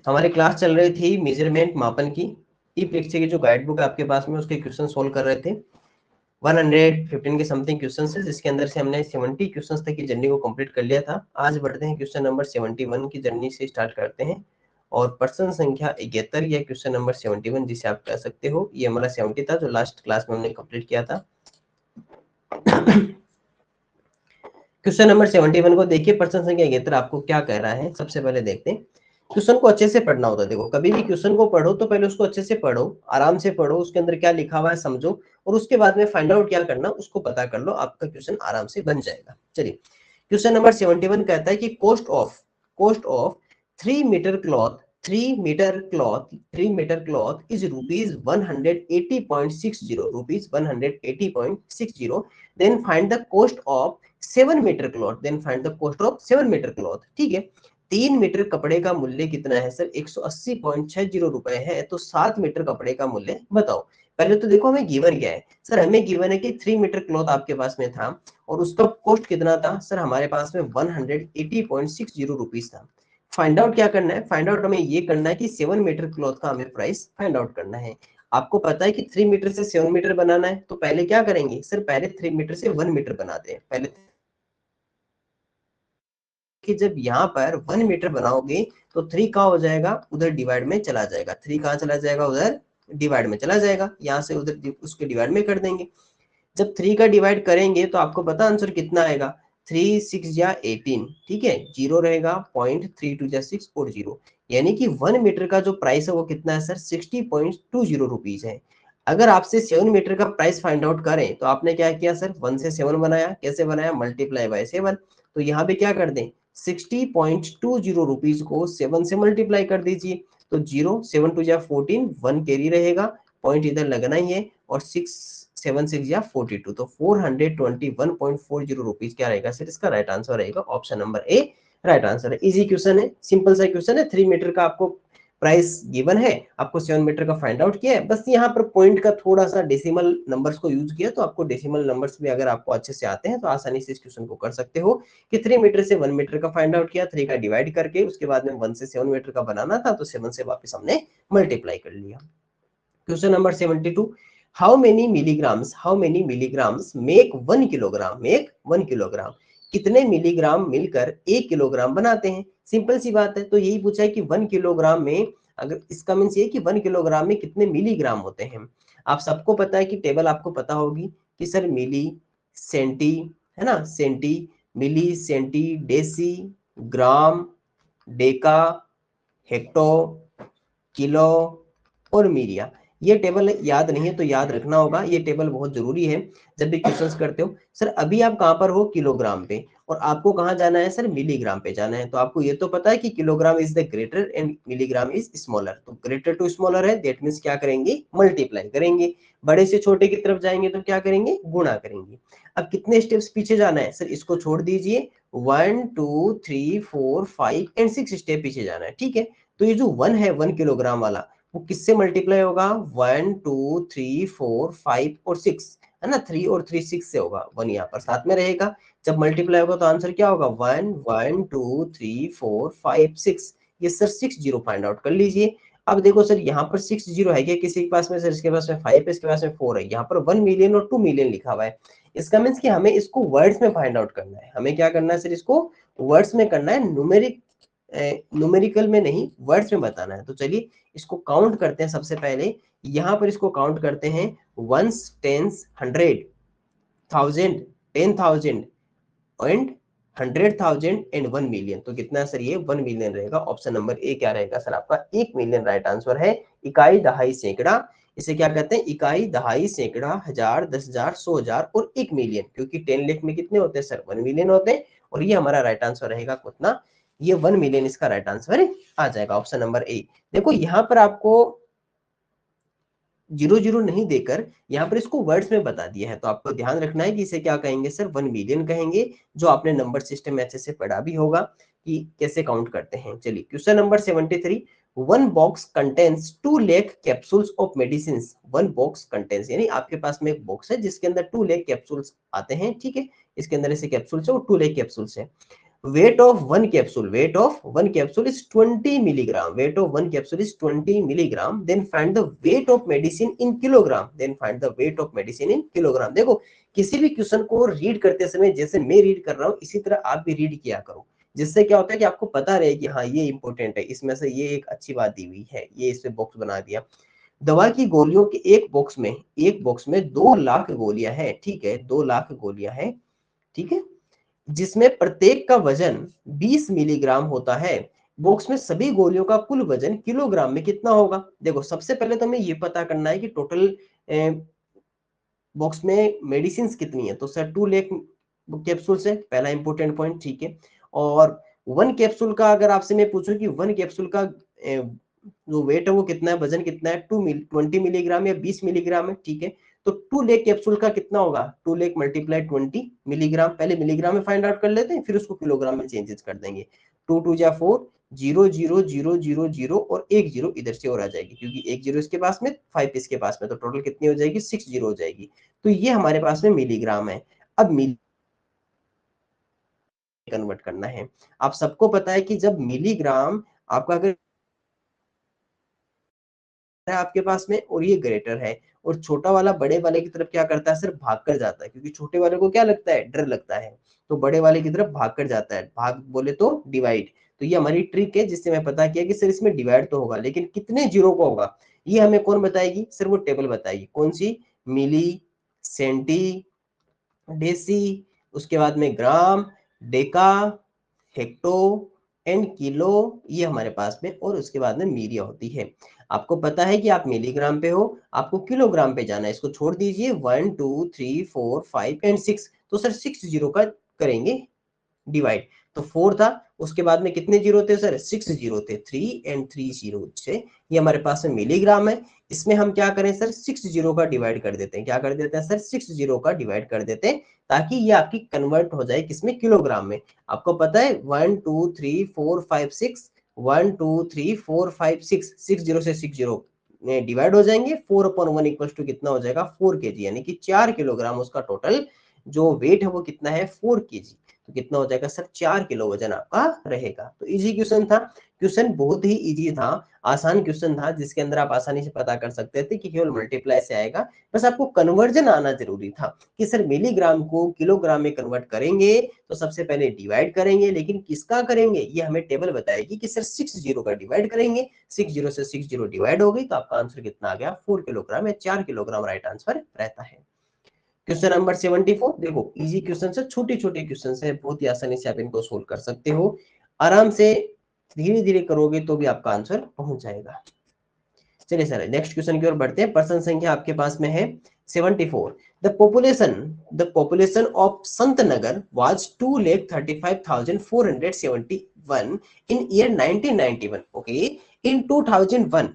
हमारी क्लास चल रही थी मेजरमेंट मापन की। ई परीक्षा की जो गाइड बुक है आपके पास में, उसके क्वेश्चन सोल्व कर रहे थे। 115 के समथिंग क्वेश्चन है, जिसके अंदर से हमने 70 क्वेश्चन तक की जर्नी को कंप्लीट कर लिया था। आज बढ़ते हैं क्वेश्चन नंबर 71 की जर्नी से स्टार्ट करते हैं। और प्रश्न संख्या 71 या क्वेश्चन नंबर 71 जिसे आप कह सकते हो, ये हमारा 70 था जो लास्ट क्लास में हमने कंप्लीट किया था। क्वेश्चन नंबर 71 को देखिए, प्रश्न संख्या 71 आपको क्या कह रहा है। सबसे पहले देखते हैं, क्वेश्चन को अच्छे से पढ़ना होता है। देखो, कभी भी क्वेश्चन को पढ़ो तो पहले उसको अच्छे से पढ़ो, आराम से पढ़ो, उसके अंदर क्या लिखा हुआ है समझो, और उसके बाद में फाइंड आउट क्या करना उसको पता कर लो, आपका क्वेश्चन आराम से बन जाएगा। चलिए, क्वेश्चन नंबर 71 कहता है कि cost of 3 metre cloth 3 metre cloth is rupees 180.60 rupees 180.60। Then find the cost of 7 metre cloth, then find the cost of 7 metre cloth. ठीक है, 3 मीटर कपड़े का मूल्य कितना है सर? 180.60 रुपए है। तो 7 मीटर कपड़े का मूल्य बताओ। पहले तो देखो हमें गिवन क्या है सर, हमें गिवन है कि 3 मीटर क्लॉथ आपके पास में था और उसका कॉस्ट कितना था सर? हमारे पास में 180.60 रुपीज था। फाइंड आउट क्या करना है? फाइंड आउट हमें ये करना है कि 7 मीटर क्लॉथ का हमें प्राइस फाइंड आउट करना है। आपको पता है कि 3 मीटर से 7 मीटर बनाना है, तो पहले क्या करेंगे सर? पहले 3 मीटर से 1 मीटर बनाते हैं पहले। कि जब यहाँ पर 1 मीटर बनाओगे तो 3 कहाँ हो जाएगा? उधर डिवाइड में चला जाएगा। 3 कहाँ चला जाएगा? उधर डिवाइड में चला जाएगा। यहाँ से उधर उसके डिवाइड में कर देंगे। जब 3 का डिवाइड करेंगे तो आपको पता आंसर कितना आएगा? 3 6 या 18। ठीक है, जीरो रहेगा, 0.3 2 6 और जीरो, यानी कि 1 मीटर का जो प्राइस है वो कितना है सर? 60.20 रुपीज है। अगर आपसे 7 मीटर का प्राइस फाइंड आउट करें तो आपने क्या किया सर? 1 से 7 बनाया। कैसे बनाया? Multiply by 7। तो यहाँ पे क्या कर दें? 60.20 रुपीज को 7 से मल्टीप्लाई कर दीजिए। तो जीरो, 7 2 14, 1 कैरी रहेगा, पॉइंट इधर लगना ही है, और 6 7 6 या 42, तो 421.40 रुपीज क्या रहेगा सर? इसका राइट आंसर रहेगा option number A, right answer है। इजी क्वेश्चन है, सिंपल सा क्वेश्चन है। 3 मीटर का आपको प्राइस गिवन है, आपको 7 मीटर का फाइंड आउट किया है। बस यहाँ पर पॉइंट का थोड़ा सा डेसिमल नंबर्स को यूज किया, तो आपको डेसिमल नंबर्स भी अगर आपको अच्छे से आते हैं तो आसानी से इस क्वेश्चन को कर सकते हो कि 3 मीटर से 1 मीटर का फाइंड आउट किया, 3 का डिवाइड करके, उसके बाद में 1 से 7 मीटर का बनाना था तो 7 से वापस हमने मल्टीप्लाई कर लिया। Question number 72, how many milligrams make 1 kilogram? कितने मिलीग्राम मिलकर 1 किलोग्राम बनाते हैं? सिंपल सी बात है, तो यही पूछा है कि 1 किलोग्राम में, अगर इसका मीन्स ये कि 1 किलोग्राम में कितने मिलीग्राम होते हैं। आप सबको पता है कि टेबल आपको पता होगी कि सर मिली, सेंटी, है ना, सेंटी, मिली, centi, deci, gram, deca, hecto, kilo और मीरिया। ये टेबल याद नहीं है तो याद रखना होगा, ये टेबल बहुत जरूरी है जब भी क्वेश्चंस करते हो। सर अभी आप कहाँ पर हो? किलोग्राम पे, और आपको कहाँ जाना है सर? मिलीग्राम पे जाना है। तो आपको ये तो पता है कि kilogram is the greater and milligram is smaller. तो ग्रेटर टू स्मॉलर है, दैट मीन्स क्या करेंगे? मल्टीप्लाई करेंगे। बड़े से छोटे की तरफ जाएंगे तो क्या करेंगे? गुणा करेंगे। अब कितने स्टेप्स पीछे जाना है सर? इसको छोड़ दीजिए, 1 2 3 4 5 एंड 6 स्टेप पीछे जाना है। ठीक है, तो ये जो 1 है 1 किलोग्राम वाला, वो किससे मल्टीप्लाई होगा? 1 2 3 4 5 और 6, है ना, 3 और 3 6 से होगा। 1 यहाँ पर साथ में रहेगा, जब मल्टीप्लाई होगा तो आंसर क्या होगा? 1 1 2 3 4 5 6। ये सर 6 जीरो फाइंड आउट कर लीजिए। अब देखो सर, यहाँ पर 6 जीरो है क्या किसी के पास में? सर इसके पास में 5 है, इसके पास में 4 है। यहाँ पर 1 मिलियन और 2 मिलियन लिखा हुआ है। इसका मीन्स कि हमें इसको वर्ड्स में फाइंड आउट करना है। हमें क्या करना है सर? इसको वर्ड्स में करना है, न्यूमेरिकल में नहीं, वर्ड्स में बताना है। तो चलिए इसको काउंट करते हैं। सबसे पहले यहाँ पर इसको काउंट करते हैं, once, tens, 100, 1000, 10,000 and 100,000 and 1 million. तो कितना सर? ये 1 मिलियन रहेगा। ऑप्शन नंबर ए क्या रहेगा सर? आपका 1 मिलियन राइट आंसर है। इकाई, दहाई, सैकड़ा, इसे क्या कहते हैं? इकाई, दहाई, सैकड़ा, हजार, 10,000, 100,000 और 1 मिलियन, क्योंकि 10 लाख में कितने होते हैं सर? 1 मिलियन होते हैं। और ये हमारा राइट आंसर रहेगा कितना? ये 1 मिलियन इसका राइट आंसर आ जाएगा, ऑप्शन नंबर ए। देखो यहाँ पर आपको जीरो जीरो नहीं देकर यहाँ पर इसको वर्ड्स में बता दिया है, तो आपको ध्यान रखना है कि इसे क्या कहेंगे सर? 1 मिलियन कहेंगे, जो आपने नंबर सिस्टम में अच्छे से पढ़ा भी होगा कि कैसे काउंट करते हैं। चलिए question number 73, 1 box contains 2 lakh capsules of medicine. 1 box contains, यानी आपके पास में एक बॉक्स है जिसके अंदर 2 लाख कैप्सूल्स आते हैं। ठीक है, इसके अंदर ऐसे कैप्सूल्स है, वो 2 लाख कैप्सूल्स है। weight of one capsule is 20 milligram. Weight of one capsule is 20 milligram. Then find the weight of medicine in kilogram. Then find the weight of medicine in kilogram. देखो किसी भी क्वेश्चन को read करते समय जैसे मैं read कर रहा हूँ इसी तरह आप भी रीड किया करो, जिससे क्या होता है कि आपको पता रहे कि हाँ ये इंपॉर्टेंट है, इसमें से ये एक अच्छी बात दी हुई है, ये इसमें बॉक्स बना दिया। दवा की गोलियों के एक बॉक्स में 2 लाख गोलियां हैं, ठीक है, 2 लाख गोलियां हैं, ठीक है, जिसमें प्रत्येक का वजन 20 मिलीग्राम होता है। बॉक्स में सभी गोलियों का कुल वजन किलोग्राम में कितना होगा? देखो सबसे पहले तो हमें ये पता करना है कि टोटल बॉक्स में मेडिसिन कितनी है, तो सर 2 लाख कैप्सूल से पहला इंपॉर्टेंट पॉइंट, ठीक है। और वन कैप्सूल का अगर आपसे मैं पूछूं कि वन कैप्सूल का जो वेट है वो कितना है, वजन कितना है, 20 मिलीग्राम या 20 मिलीग्राम है, ठीक है। तो 2 लाख कैप्सूल का कितना होगा, 2 लाख मल्टीप्लाई 20 मिलीग्राम, पहले मिलीग्राम में फाइंड आउट कर लेते हैं फिर उसको किलोग्राम में चेंजेस कर देंगे। 2 2 जा 4, 0 0 0 0 0 और एक जीरो इधर से और आ जाएगी क्योंकि एक जीरो इसके पास में 5 इसके पास में, तो टोटल कितनी हो जाएगी, 6 जीरो हो जाएगी। तो ये हमारे पास में मिलीग्राम है। अब मिली कन्वर्ट करना है। आप सबको पता है कि जब मिलीग्राम आपका अगर है आपके पास में और ये ग्रेटर है और छोटा वाला बड़े वाले की तरफ क्या करता है, सिर्फ भाग कर जाता है, क्योंकि छोटे वाले को क्या लगता है, डर लगता है, तो बड़े वाले की तरफ भाग कर जाता है, भाग बोले तो डिवाइड। तो ये हमारी ट्रिक है जिससे मैं पता किया कि सर इसमें डिवाइड तो होगा लेकिन कितने जीरो का होगा, ये हमें कौन बताएगी, सर वो टेबल बताएगी। कौन सी, मिली, सेंटी, डेसी, उसके बाद में ग्राम, डेका, हेक्टो एंड किलो, ये हमारे पास में, और उसके बाद में मीरिया होती है। आपको पता है कि आप मिलीग्राम पे हो, आपको किलोग्राम पे जाना है, इसको छोड़ दीजिए, 1 2 3 4 5 एंड 6, तो सर 6 जीरो का करेंगे डिवाइड। तो 4 था, उसके बाद में कितने जीरो थे सर, 6 जीरो थे, 3 एंड 3 जीरो से ये हमारे पास में मिलीग्राम है। इसमें हम क्या करें सर, 6 जीरो का डिवाइड कर देते हैं, क्या कर देते हैं सर, 6 जीरो का डिवाइड कर देते हैं, ताकि ये आपकी कन्वर्ट हो जाए किसमें, किलोग्राम में। आपको पता है 1 2 3 4 5 6, 1 2 3 4 5 6, 6 जीरो से 6 जीरो डिवाइड हो जाएंगे, 4/1 इक्वल टू कितना हो जाएगा, 4 केजी, यानी कि 4 किलोग्राम उसका टोटल जो वेट है वो कितना है, 4 केजी। तो कितना हो जाएगा सर, 4 किलो वजन आपका रहेगा। तो इजी क्वेश्चन था, क्वेश्चन बहुत ही इजी था, आसान क्वेश्चन था, जिसके अंदर आप आसानी से पता कर सकते थे कि केवल मल्टीप्लाई से आएगा, बस आपको कन्वर्जन आना जरूरी था कि सर मिलीग्राम को किलोग्राम में कन्वर्ट करेंगे तो सबसे पहले डिवाइड करेंगे, लेकिन किसका करेंगे ये हमें टेबल बताएगी कि सर 6 जीरो का डिवाइड करेंगे, 6 जीरो से 6 जीरो डिवाइड हो गई, तो आपका आंसर कितना आ गया, 4 किलोग्राम या 4 किलोग्राम राइट आंसर रहता है। क्वेश्चन नंबर 74, देखो इजी क्वेश्चन है, छोटे छोटे क्वेश्चन है, बहुत ही आसानी से आप इनको सोल्व कर सकते हो, आराम से धीरे धीरे करोगे तो भी आपका आंसर पहुंच जाएगा। चलिए सर नेक्स्ट क्वेश्चन की ओर बढ़ते हैं। प्रश्न संख्या आपके पास में है 74। The population of Sant Nagar was 2,35,471 in year 1991। Okay, in 2001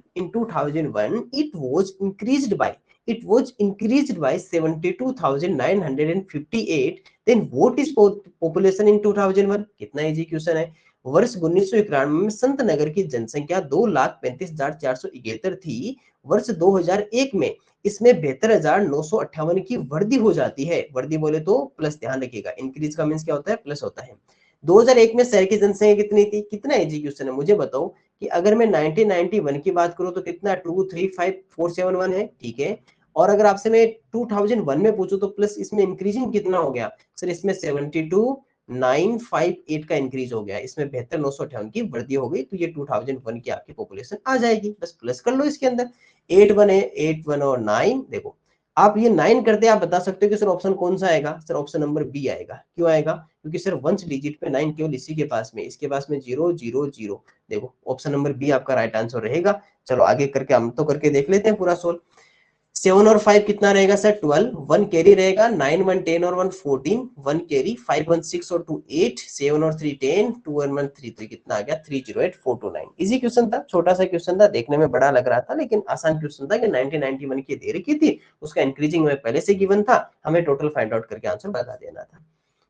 it was increased by 72,958। then what is population in 2001? कितना इजी क्वेश्चन है। वर्ष 1991 में संत नगर की जनसंख्या 2,35,471 थी। वर्ष 2001 में इसमें 72,958 की वृद्धि हो जाती है, वृद्धि बोले तो प्लस, ध्यान रखिएगा इंक्रीज का मींस क्या होता है, प्लस होता है। 2001 में शहर की जनसंख्या कितनी थी, कितना इजी क्वेश्चन है, मुझे बताओ कि अगर मैं 1991 की बात करूं तो कितना 235,471 है, ठीक है। और अगर आपसे मैं 2001 में पूछूं तो प्लस इसमें इंक्रीजिंग कितना हो गया सर, इसमें 72,958 का इंक्रीज हो गया, इसमें 72,958 की वृद्धि हो गई, तो ये 2001 की आपकी पॉपुलेशन आ जाएगी, बस प्लस कर लो इसके अंदर। 8 1 है, 8 1 और 9, देखो आप ये 9 करते आप बता सकते हो कि सर ऑप्शन कौन सा आएगा, सर ऑप्शन नंबर बी आएगा। क्यों आएगा, क्योंकि सर वंस डिजिट पे 9 केवल इसी के पास में, इसके पास में 0 0 0, देखो ऑप्शन नंबर बी आपका राइट आंसर रहेगा। चलो आगे करके हम तो करके देख लेते हैं पूरा सोल्व। 7 और 5 कितना रहेगा सर, 12, 1 कैरी रहेगा, 9 1 10 और 1 14, 1 कैरी, 5 1 6 और 2 8, 7 और 3 10, 2 और 1 3 3, कितना आ गया 308,429। इजी क्वेश्चन था, छोटा सा क्वेश्चन था, देखने में बड़ा लग रहा था लेकिन आसान क्वेश्चन था कि 1991 की दे रखी थी, उसका इंक्रीजिंग में पहले से गिवन था, हमें टोटल फाइंड आउट करके आंसर बता देना था।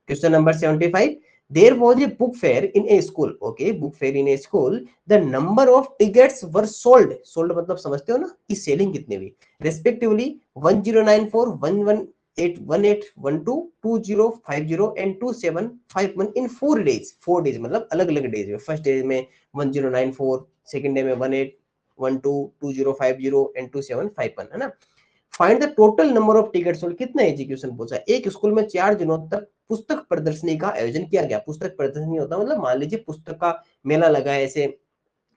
Question number 75. There was a book fair in a school. Okay, book fair in a school. The number of tickets were sold. Sold मतलब समझते हो ना कि सेलिंग कितनी हुई? Respectively 1094, 18122050 and 2751 in 4 days मतलब अलग अलग डेज में। फर्स्ट डे में 1094, सेकंड डे में 18122050 एंड 2751, है ना। Find the total number of ticket sold, कितना एजुकेशन पूछा। एक स्कूल में 4 दिनों तक पुस्तक प्रदर्शनी का आयोजन किया गया। पुस्तक प्रदर्शनी होता मतलब मान लीजिए पुस्तक का मेला लगा है ऐसे,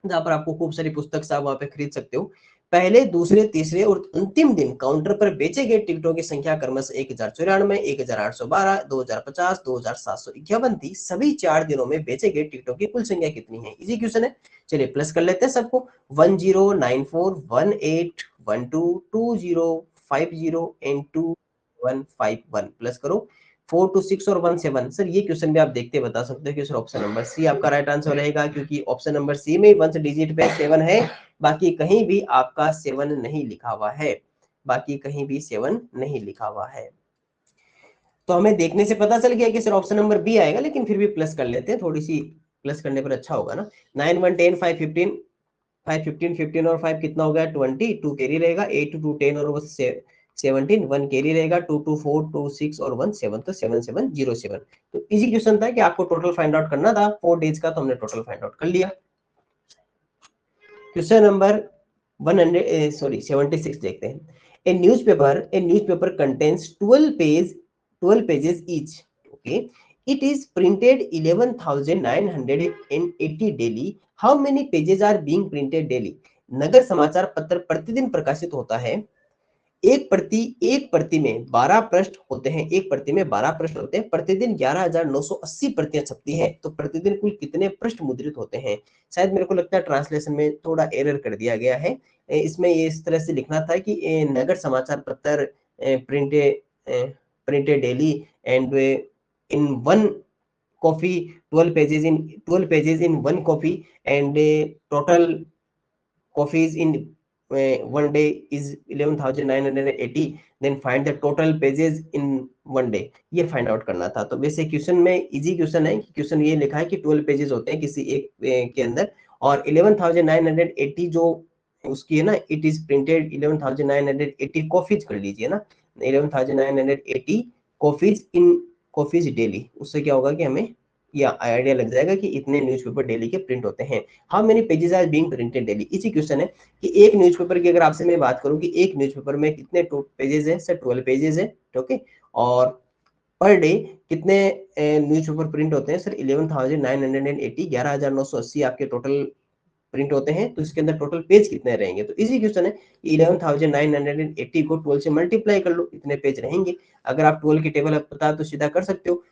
जहां पर आपको खूब सारी पुस्तक साहब वहां पे खरीद सकते हो। पहले, दूसरे, तीसरे और अंतिम दिन काउंटर पर बेचे गए टिकटों की संख्या क्रमशः 1094, 1812, 2050, 2751 थी। सभी 4 दिनों में बेचे गए टिकटों की कुल संख्या कितनी है। इजी क्वेश्चन है, चलिए प्लस कर लेते हैं सबको। 1094, 18, 12, 20, 50 एंड 2151 प्लस करो। 426 और 17। सर ये क्वेश्चन भी आप देखते बता सकते हो कि सर ऑप्शन नंबर सी आपका राइट आंसर रहेगा, क्योंकि ऑप्शन नंबर सी में 1 डिजिट पे 7 है, बाकी कहीं भी आपका 7 नहीं लिखा हुआ है, बाकी कहीं भी 7 नहीं लिखा हुआ है। तो हमें देखने से पता चल गया कि सर ऑप्शन नंबर बी आएगा, लेकिन फिर भी प्लस कर लेते हैं, थोड़ी सी प्लस करने पर अच्छा होगा ना। 9, 1, 10, 5, 15, 5, 15, 15 और 5 कितना हो गया 20, 2 कैरी रहेगा, 8, 2, 10 और 17, 1 कैरी रहेगा, 2, 2, 4, 2, 6 और 1, 7, तो 7, 7, 0, 7। तो इजी क्वेश्चन था कि आपको टोटल फाइंड आउट करना था 4 डेज का, तो हमने टोटल फाइंड आउट कर लिया। क्वेश्चन नंबर 76 देखते हैं। A newspaper contains 12 pages each. Okay. It is printed 11,980 daily. How many pages are being printed daily? नगर समाचार पत्र प्रतिदिन प्रकाशित होता है। एक प्रति में 12 पृष्ठ होते हैं, एक प्रति में 12 पृष्ठ होते हैं। प्रतिदिन 11,980 प्रतियां छपती हैं, तो प्रतिदिन कुल कितने पृष्ठ मुद्रित होते हैं। शायद मेरे को लगता है ट्रांसलेशन में थोड़ा एरर कर दिया गया है। इसमें ये इस तरह से लिखना था कि नगर समाचार पत्र printed daily and in one copy 12 pages in one copy and total coffees in 1 day is 11,980, then find the total pages in 1 day। ये फाइंड आउट करना था। तो वैसे क्वेश्चन में इजी क्वेश्चन है, क्वेश्चन ये लिखा है कि 12 पेजेस होते हैं किसी एक के अंदर, और 11,980 जो उसकी है ना, इट इज प्रिंटेड 11,980 कॉफीज कर लीजिए ना, 11,980 कॉफीज डेली। उससे क्या होगा कि हमें या आइडिया लग जाएगा कि इतने न्यूज़पेपर डेली के प्रिंट होते हैं। How many pages are being printed daily, इसी क्वेश्चन है कि एक न्यूज़पेपर की अगर आपसे मैं बात करूं कि एक न्यूज़पेपर में कितने पेजेस है, सर 12 पेजेस है, ओके। और पर डे कितने न्यूज़पेपर प्रिंट होते हैं, सर 11,980, 11,980 आपके टोटल प्रिंट होते हैं, तो इसके अंदर टोटल पेज कितने रहेंगे। तो इजी क्वेश्चन है कि 11,980 को 12 से मल्टीप्लाई कर लो, इतने पेज रहेंगे। अगर आप 12 की टेबल पता तो सीधा कर सकते हो,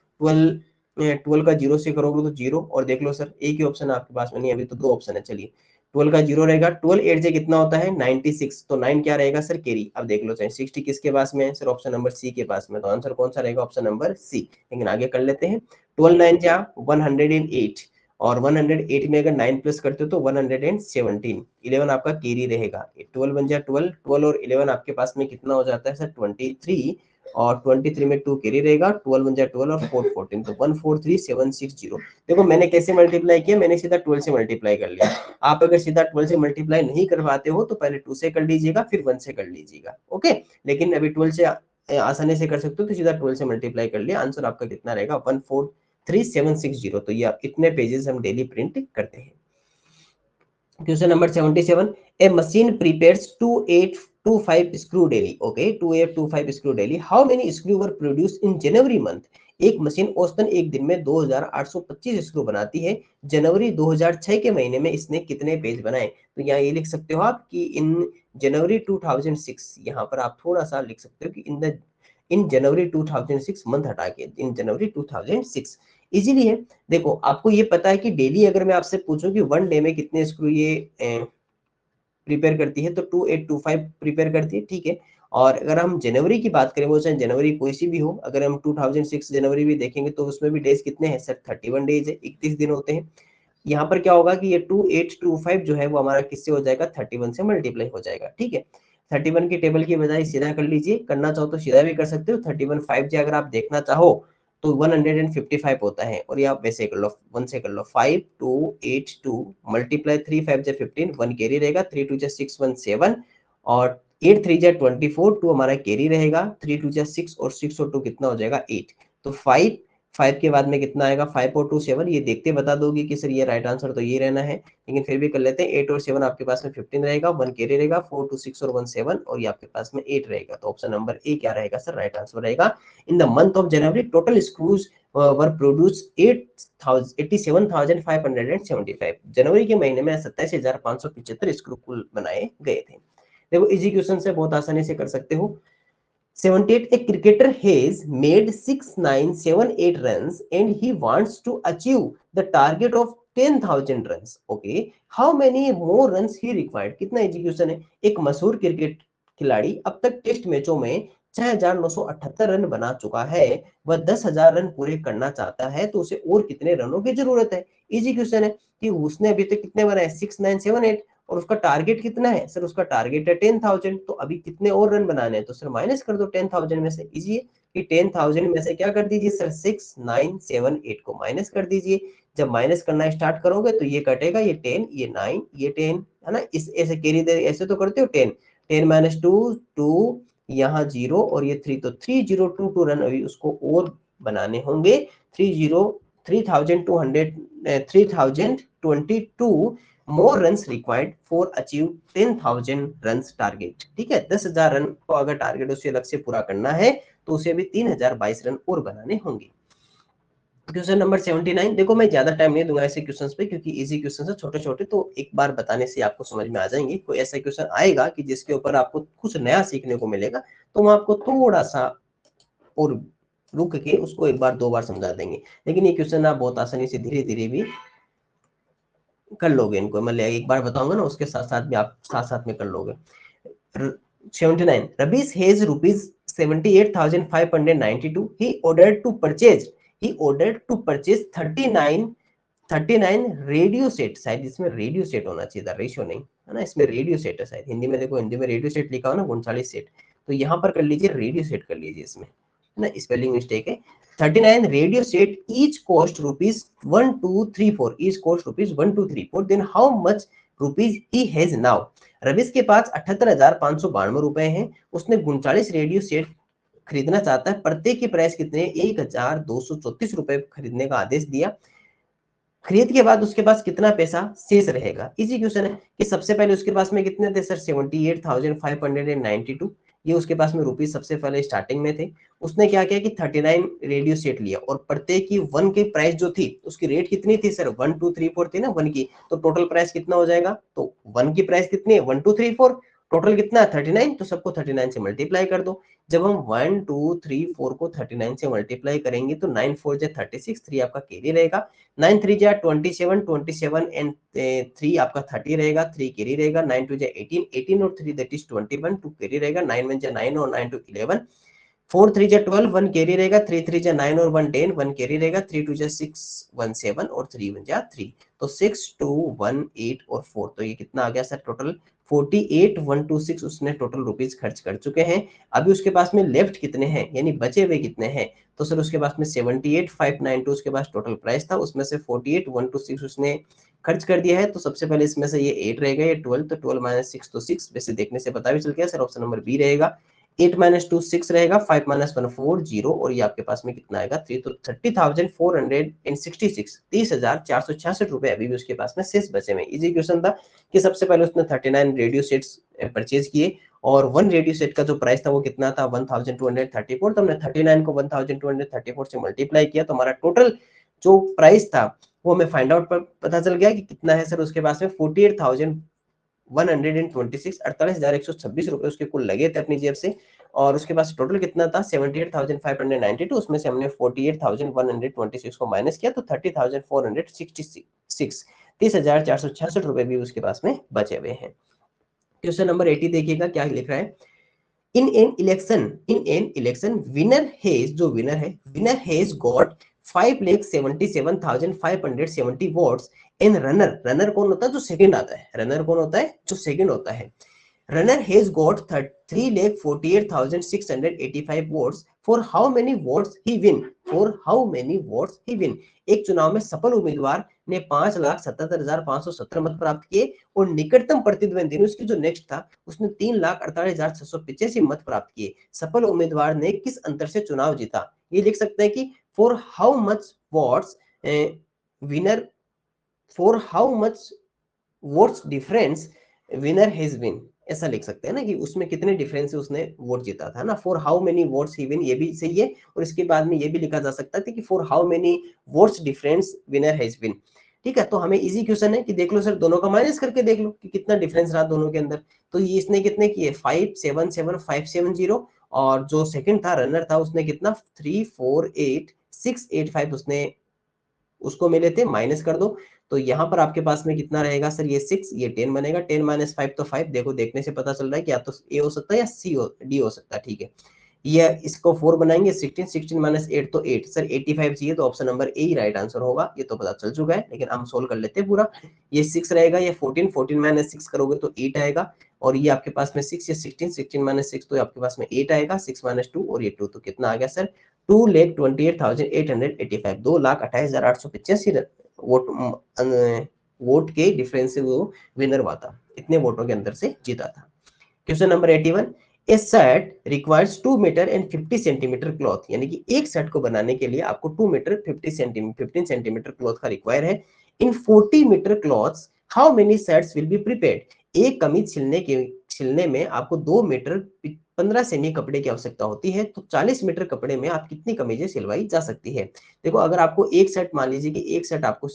12 का 0 से करोगे तो 0, और देख लो सर एक ही ऑप्शन आपके पास में नहीं, अभी तो 2 ऑप्शन है। चलिए 12 का 0 रहेगा, 12 8 से कितना होता है 96, तो 9 क्या रहेगा सर कैरी। अब देख लो चाहे 60 किसके पास में है, सर ऑप्शन नंबर सी के पास में, तो आंसर कौन सा रहेगा, ऑप्शन नंबर सी। लेकिन आगे कर लेते हैं। 12 9 जा 108, और 108 में अगर 9 प्लस करते हो तो 117, 11 आपका कैरी रहेगा। 12 बन जाए 12, 12 और 11 आपके पास में कितना हो जाता है सर 23, और 23 में 2 कैरी रहेगा, 12 बन जाए 12 और 4 14, तो 143760। देखो मैंने कैसे मल्टीप्लाई किया, मैंने सीधा 12 से मल्टीप्लाई कर लिया। आप अगर सीधा 12 से मल्टीप्लाई नहीं कर पाते हो तो पहले 2 से कर लीजिएगा, फिर 1 से कर लीजिएगा, ओके। लेकिन अभी 12 से आसानी से कर सकते हो, तो सीधा 12 से मल्टीप्लाई कर लिया। आंसर आपका कितना रहेगा 143,760। तो ये इतने पेजेस हम डेली प्रिंट करते हैं। Question number 77, A machine prepares 2825 screw daily. Okay, 2825 screw daily. How many screw were produce in January month. एक मशीन औसतन एक दिन में 2825 स्क्रू बनाती है। जनवरी 2006 के महीने में इसने कितने पेज बनाए। तो यहाँ ये लिख सकते हो आप कि इन जनवरी 2006, यहाँ पर आप थोड़ा सा लिख सकते हो कि इन जनवरी 2006, मंथ हटा के इन जनवरी 2006 इजीली है। देखो आपको ये पता है कि डेली अगर मैं आपसे पूछूं कि 1 डे में कितने स्क्रू ये प्रिपेयर करती है, तो 2825 प्रिपेयर करती है, ठीक है। और अगर हम जनवरी की बात करें, वो चाहे जनवरी कोई सी भी हो, अगर हम 2006 जनवरी भी देखेंगे तो उसमें भी डेज कितने हैं सर 31 डेज है, 31 दिन होते हैं। यहाँ पर क्या होगा कि ये 2825 जो है वो हमारा किससे हो जाएगा 31 से मल्टीप्लाई हो जाएगा, ठीक है। 31 की टेबल की बजाय सीधा कर लीजिए, करना चाहो तो सीधा भी कर सकते हो। 31 5 जे अगर आप देखना चाहो तो 155 होता है, और ये आप वैसे कर लो, 1 से कर लो, 5 2 8 2 मल्टीप्लाई 3 5 जे 15, 1 कैरी रहेगा, 3 2 जे 6 1 7, और 8 3 जा 24, 2 हमारा कैरी रहेगा, 3 2 जा 6 और 6 और 2 कितना हो जाएगा 8। तो 5 5 के बाद में कितना आएगा, 5 और 2 7। ये देखते बता दोगे कि सर ये राइट आंसर तो ये रहना है, लेकिन फिर भी कर लेते हैं। 8 और 7 आपके पास में 15 रहेगा, 1 कैरी रहेगा, 4 2 6 और 1 7 और ये आपके पास में 8 रहेगा। तो ऑप्शन नंबर ए क्या रहेगा सर, राइट आंसर रहेगा। In the month of January total screws were produce 87,575। जनवरी के महीने में 27,575 स्क्रू कुल बनाए गए थे। देखो इजी क्वेश्चन से बहुत आसानी से कर सकते हो। 78 a cricketer has made 6978 runs and he wants to achieve the target of 10,000 runs. Okay, how many more runs he required? कितना एग्जीक्यूशन है? एक मशहूर क्रिकेट खिलाड़ी अब तक टेस्ट मैचों में 6,978 रन बना चुका है, वह 10,000 रन पूरे करना चाहता है, तो उसे और कितने रनों की जरूरत है? इजी क्वेश्चन है कि उसने अभी तक कितने बनाए, 6978, और उसका टारगेट कितना है सर, उसका टारगेट है 10,000। तो अभी कितने और रन बनाने हैं, तो सर माइनस कर दो 10,000 में से। इजी है कि 10,000 में से क्या कर दीजिए सर, 6978 को माइनस कर दीजिए। जब माइनस करना स्टार्ट करोगे तो ये कटेगा, ये 10, ये 9, ये 10 है ना, इस ऐसे कैरी दे ऐसे तो करते हो 10 10 माइनस 2 2, यहाँ 0 और ये 3, तो 3022 रन अभी उसको और बनाने होंगे। 3022 more runs required for achieve 10,000 runs target। ठीक है, 10,000 रन को अगर टारगेट उसे अलग से पूरा करना है तो उसे अभी 3022 रन और बनाने होंगे। क्वेश्चन नंबर 79, देखो मैं ज्यादा टाइम नहीं दूंगा ऐसे क्वेश्चंस पे, क्योंकि इजी क्वेश्चन है छोटे छोटे, तो एक बार बताने से आपको समझ में आ जाएंगे। कोई ऐसा क्वेश्चन आएगा कि जिसके ऊपर आपको कुछ नया सीखने को मिलेगा, तो हम आपको थोड़ा सा और रुक के उसको एक बार दो बार समझा देंगे। लेकिन ये क्वेश्चन आप बहुत आसानी से धीरे धीरे भी कर लोगे इनको, मतलब एक बार बताऊंगा ना उसके साथ साथ भी आप साथ साथ में कर लोगे। 79, Rabi's has rupees 78,592. He ordered to purchase 39 radio set, शायद इसमें रेडियो सेट होना चाहिए था, रेशियो नहीं है ना, इसमें रेडियो सेट है शायद। हिंदी में देखो, हिंदी में रेडियो सेट लिखा हो ना 39 सेट, तो यहाँ पर कर लीजिए रेडियो सेट कर लीजिए, इसमें है ना स्पेलिंग मिस्टेक है। 39 radio set each cost rupees 1234, each cost rupees 1234, then how much rupees he has now? Ravish के पास 78,592 रुपए हैं, उसने 39 रेडियो सेट खरीदना चाहता है, प्रत्येक की प्राइस कितने, 1,234 रुपए खरीदने का आदेश दिया। खरीद के बाद उसके पास कितना पैसा शेष रहेगा? इजी क्वेश्चन है कि सबसे पहले उसके पास में कितने थे सर, 78,592, ये उसके पास में रुपीज सबसे पहले स्टार्टिंग में थे। उसने क्या किया कि 39 रेडियो सेट लिया और प्रत्येक की 1 की प्राइस जो थी उसकी रेट कितनी थी सर, 1 2 3 4 थी ना 1 की, तो टोटल प्राइस कितना हो जाएगा, तो 1 की प्राइस कितनी है 1 2 3 4, टोटल कितना है 39, तो सबको 39 से मल्टीप्लाई कर दो। जब हम 1 2 3 4 को 39 से मल्टीप्लाई करेंगे तो 9 4 जा 36, 3 आपका कैरी रहेगा, 9 3 जा 27, 27 एंड 3 आपका 30 रहेगा, 3 कैरी रहेगा, 9 2 जा 18, 18 और 3 दैट इज 21, 2 कैरी रहेगा, 9 1 जा 9 और 9 2 11, 4 3 जा 12, 1 कैरी रहेगा, 3 3 जा 9 और 1 10, 1 कैरी रहेगा, 3 2 जा 6 1 7 और 3 1 जा 3, तो 6 2 1 8 और 4, तो ये कितना आ गया सर टोटल 48,126 उसने टोटल रुपीज खर्च कर चुके हैं। अभी उसके पास में लेफ्ट कितने हैं, यानी बचे हुए कितने हैं, तो सर उसके पास में 78,592 उसके पास टोटल प्राइस था, उसमें से 48,126 उसने खर्च कर दिया है। तो सबसे पहले इसमें से ये 8 रहेगा, ये 12, तो 12 माइनस 6 तो 6, वैसे देखने से पता भी चल गया सर ऑप्शन नंबर बी रहेगा। 8 माइनस 2 6 रहेगा, 5 माइनस 1 4 0, और ये आपके पास में कितना आएगा 3, तो 30,466, 30,466 रुपए अभी भी उसके पास में शेष बचे हुए। इजी क्वेश्चन था कि सबसे पहले उसने 39 रेडियो सेट्स परचेज किए और 1 रेडियो सेट का जो प्राइस था वो कितना था 1234, तो हमने 39 को 1234 से मल्टीप्लाई किया, तो हमारा टोटल जो प्राइस था वो हमें फाइंड आउट पर पता चल गया कि कितना है सर, उसके पास में 48,126, 48,126 रुपए उसके कुल लगे थे अपनी जेब से, और उसके पास टोटल कितना था 78,592, उसमें से हमने 48,126 को माइनस किया, तो 30,466, 30,466 रुपए भी उसके पास में बचे हुए हैं। क्वेश्चन नंबर 80 देखिएगा क्या लिख रहा है। In an election winner has got 5,77,570 votes and runner कौन होता है, जो सेकंड आता है, रनर कौन होता है, जो सेकंड होता है। Runner has got 3,48,685 votes, for how many votes he win, एक चुनाव में सफल उम्मीदवार ने 5,77,517 मत प्राप्त किए और निकटतम प्रतिद्वंदी उसकी जो नेक्स्ट था उसने 3,48,685 मत प्राप्त किए। सफल उम्मीदवार ने किस अंतर से चुनाव जीता? ये लिख सकते हैं कि for how much votes winner for how much votes difference winner has win, ऐसा लिख सकते हैं ना कि उसमें कितने डिफरेंस से उसने वोट जीता था ना। For how many votes he win, ये भी सही है। और इसके बाद में ये भी लिखा जा सकता है कि for how many votes difference winner has win. ठीक है, तो हमें इजी क्वेश्चन है कि देख लो सर, दोनों का माइनस करके देख लो कि कितना डिफरेंस रहा दोनों के अंदर। तो ये इसने कितने किए 577,570, और जो सेकंड था रनर था उसने कितना 348,685 उसने उसको मिले थे, माइनस कर दो। तो यहाँ पर आपके पास में कितना रहेगा सर, ये 6, ये 10 बनेगा। 10 माइनस 5 तो 5। देखो देखने से पता चल रहा है कि या तो ए हो सकता है या डी हो सकता है। ठीक है, ये इसको 4 बनाएंगे, 16, 16 माइनस 8 तो 8। सर 85 चाहिए, तो option number A he right answer होगा। ये तो पता चल चुका है, लेकिन हम सोल्व कर लेते हैं पूरा। ये 6 रहेगा, ये 14, 14 माइनस 6 करोगे तो 8 आएगा। और ये आपके पास में 6, ये 16, 16 माइनस 6 तो आपके पास में 8 आएगा। 6 माइनस 2 और ये 2, तो कितना आ गया सर 2,28,885, 2,28,885 वोट वोट के डिफरेंस से वो विनर हुआ था, इतने वोटों के अंदर से जीता था। Question number 81, a set requires 2 metre and 50 centimetre cloth, यानी कि एक सेट को बनाने के लिए आपको 2 मीटर 15 सेंटीमीटर क्लॉथ का रिक्वायर है। In 40 metre cloths how many sets will be prepared, एक कमीज छिलने में आपको 2 मीटर 15 सेमी कपड़े की आवश्यकता होती है, तो 40 मीटर कपड़े में आप कितनी कमीजें सिलवाई जा सकती है? देखो, अगर आपको एक सेट, मान लीजिए कि एक सेट आपको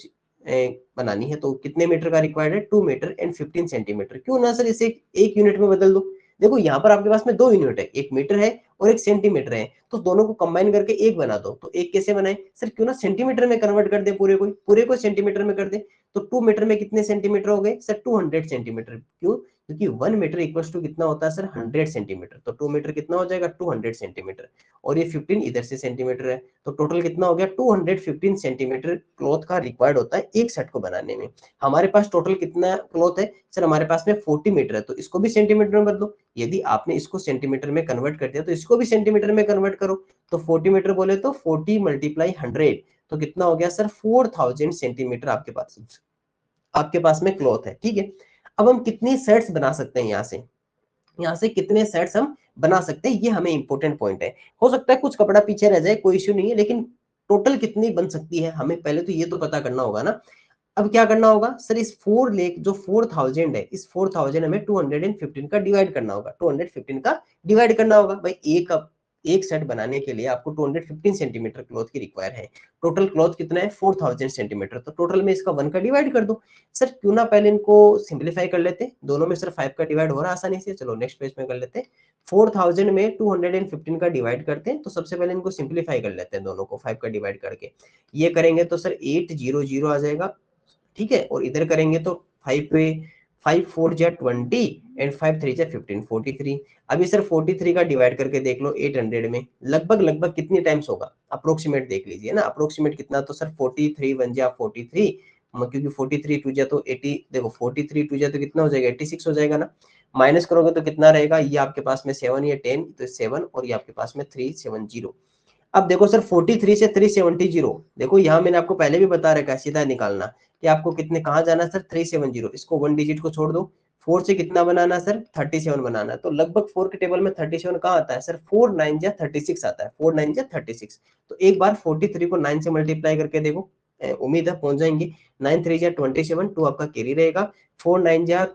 बनानी है, तो कितने मीटर का रिक्वायर्ड है 2 मीटर एंड 15 सेंटीमीटर। क्यों ना सर इसे एक यूनिट में बदल दो। देखो यहाँ पर आपके पास में 2 यूनिट है, एक मीटर है और एक सेंटीमीटर है, तो दोनों को कंबाइन करके एक बना दो। तो एक कैसे बनाए सर, क्यों ना सेंटीमीटर में कन्वर्ट कर दे, पूरे को सेंटीमीटर में कर दे। तो 2 मीटर में कितने सेंटीमीटर हो गए सर 200 सेंटीमीटर। क्यों? क्योंकि 1 मीटर इक्वल्स टू कितना होता है सर 100 सेंटीमीटर। तो 2 मीटर कितना हो जाएगा 200 सेंटीमीटर, और ये 15 इधर से सेंटीमीटर है, तो टोटल कितना हो गया 215 सेंटीमीटर क्लॉथ का रिक्वायर्ड होता है एक सेट को बनाने में। हमारे पास टोटल कितना क्लॉथ है सर, हमारे पास में 40 मीटर है, तो इसको भी सेंटीमीटर में बदलो। यदि आपने इसको सेंटीमीटर में कन्वर्ट कर दिया तो इसको भी सेंटीमीटर में कन्वर्ट करो। तो 40 मीटर बोले तो 40 मल्टीप्लाई 100, तो कितना हो गया सर 4000 सेंटीमीटर आपके पास में क्लॉथ है। ठीक है, अब हम कितनी सेट्स बना सकते हैं, यहाँ से कितने सेट्स हम बना सकते हैं, ये हमें इंपॉर्टेंट पॉइंट है। हो सकता है कुछ कपड़ा पीछे रह जाए, कोई इश्यू नहीं है, लेकिन टोटल कितनी बन सकती है हमें पहले तो ये तो पता करना होगा ना। अब क्या करना होगा सर, इस 4 लेख जो 4000 है, इस 4000 हमें 215 का डिवाइड करना होगा, 215 का डिवाइड करना होगा भाई। एक सेट बनाने के लिए आपको 215 सेंटीमीटर क्लॉथ की रिक्वायर है। टोटल क्लॉथ कितना है 4000 सेंटीमीटर, तो टोटल में इसका 1 का डिवाइड कर दो। सर क्यों ना पहले इनको सिंप्लीफाई कर लेते, दोनों में सिर्फ 5 का डिवाइड हो रहा है आसानी से। चलो नेक्स्ट पेज में कर लेते हैं। 4000 में 215 का डिवाइड करते हैं, तो सबसे पहले इनको सिंप्लीफाई कर लेते हैं, दोनों को 5 का डिवाइड करके। ये करेंगे तो सर 800 आ जाएगा। ठीक है, और इधर करेंगे तो 5 पे 5 4 जा 20 एंड 5 3 जा 15, 43। अभी सर 43 का डिवाइड करके देख लो 800 में, लगभग लगभग कितनी टाइम्स होगा, अप्रोक्सीमेट देख लीजिए ना, अप्रोक्सीमेट कितना। तो सर 43 1 जा 43, क्योंकि 43 2 जा तो 80, देखो 43 2 जा तो कितना हो जाएगा 86 हो जाएगा ना। माइनस करोगे तो कितना रहेगा, ये आपके पास में 7 या 10, तो 7, और ये आपके पास में 370। अब देखो सर 43 से 370, देखो यहाँ मैंने आपको पहले भी बता रखा है सीधा निकालना कि आपको कितने कहाँ जाना है सर 370, इसको 1 डिजिट को छोड़ दो। 4 से कितना बनाना है सर 37 बनाना है, तो लगभग 4 के टेबल में 37 कहाँ आता है सर 4 9 जा 36 आता है, 4 9 जा 36। तो एक बार 43 को 9 से मल्टीप्लाई करके देखो, उम्मीद है पहुंच जाएंगे। 9 3 जा 27, 2 आपका कैरी रहेगा। 4 9 जा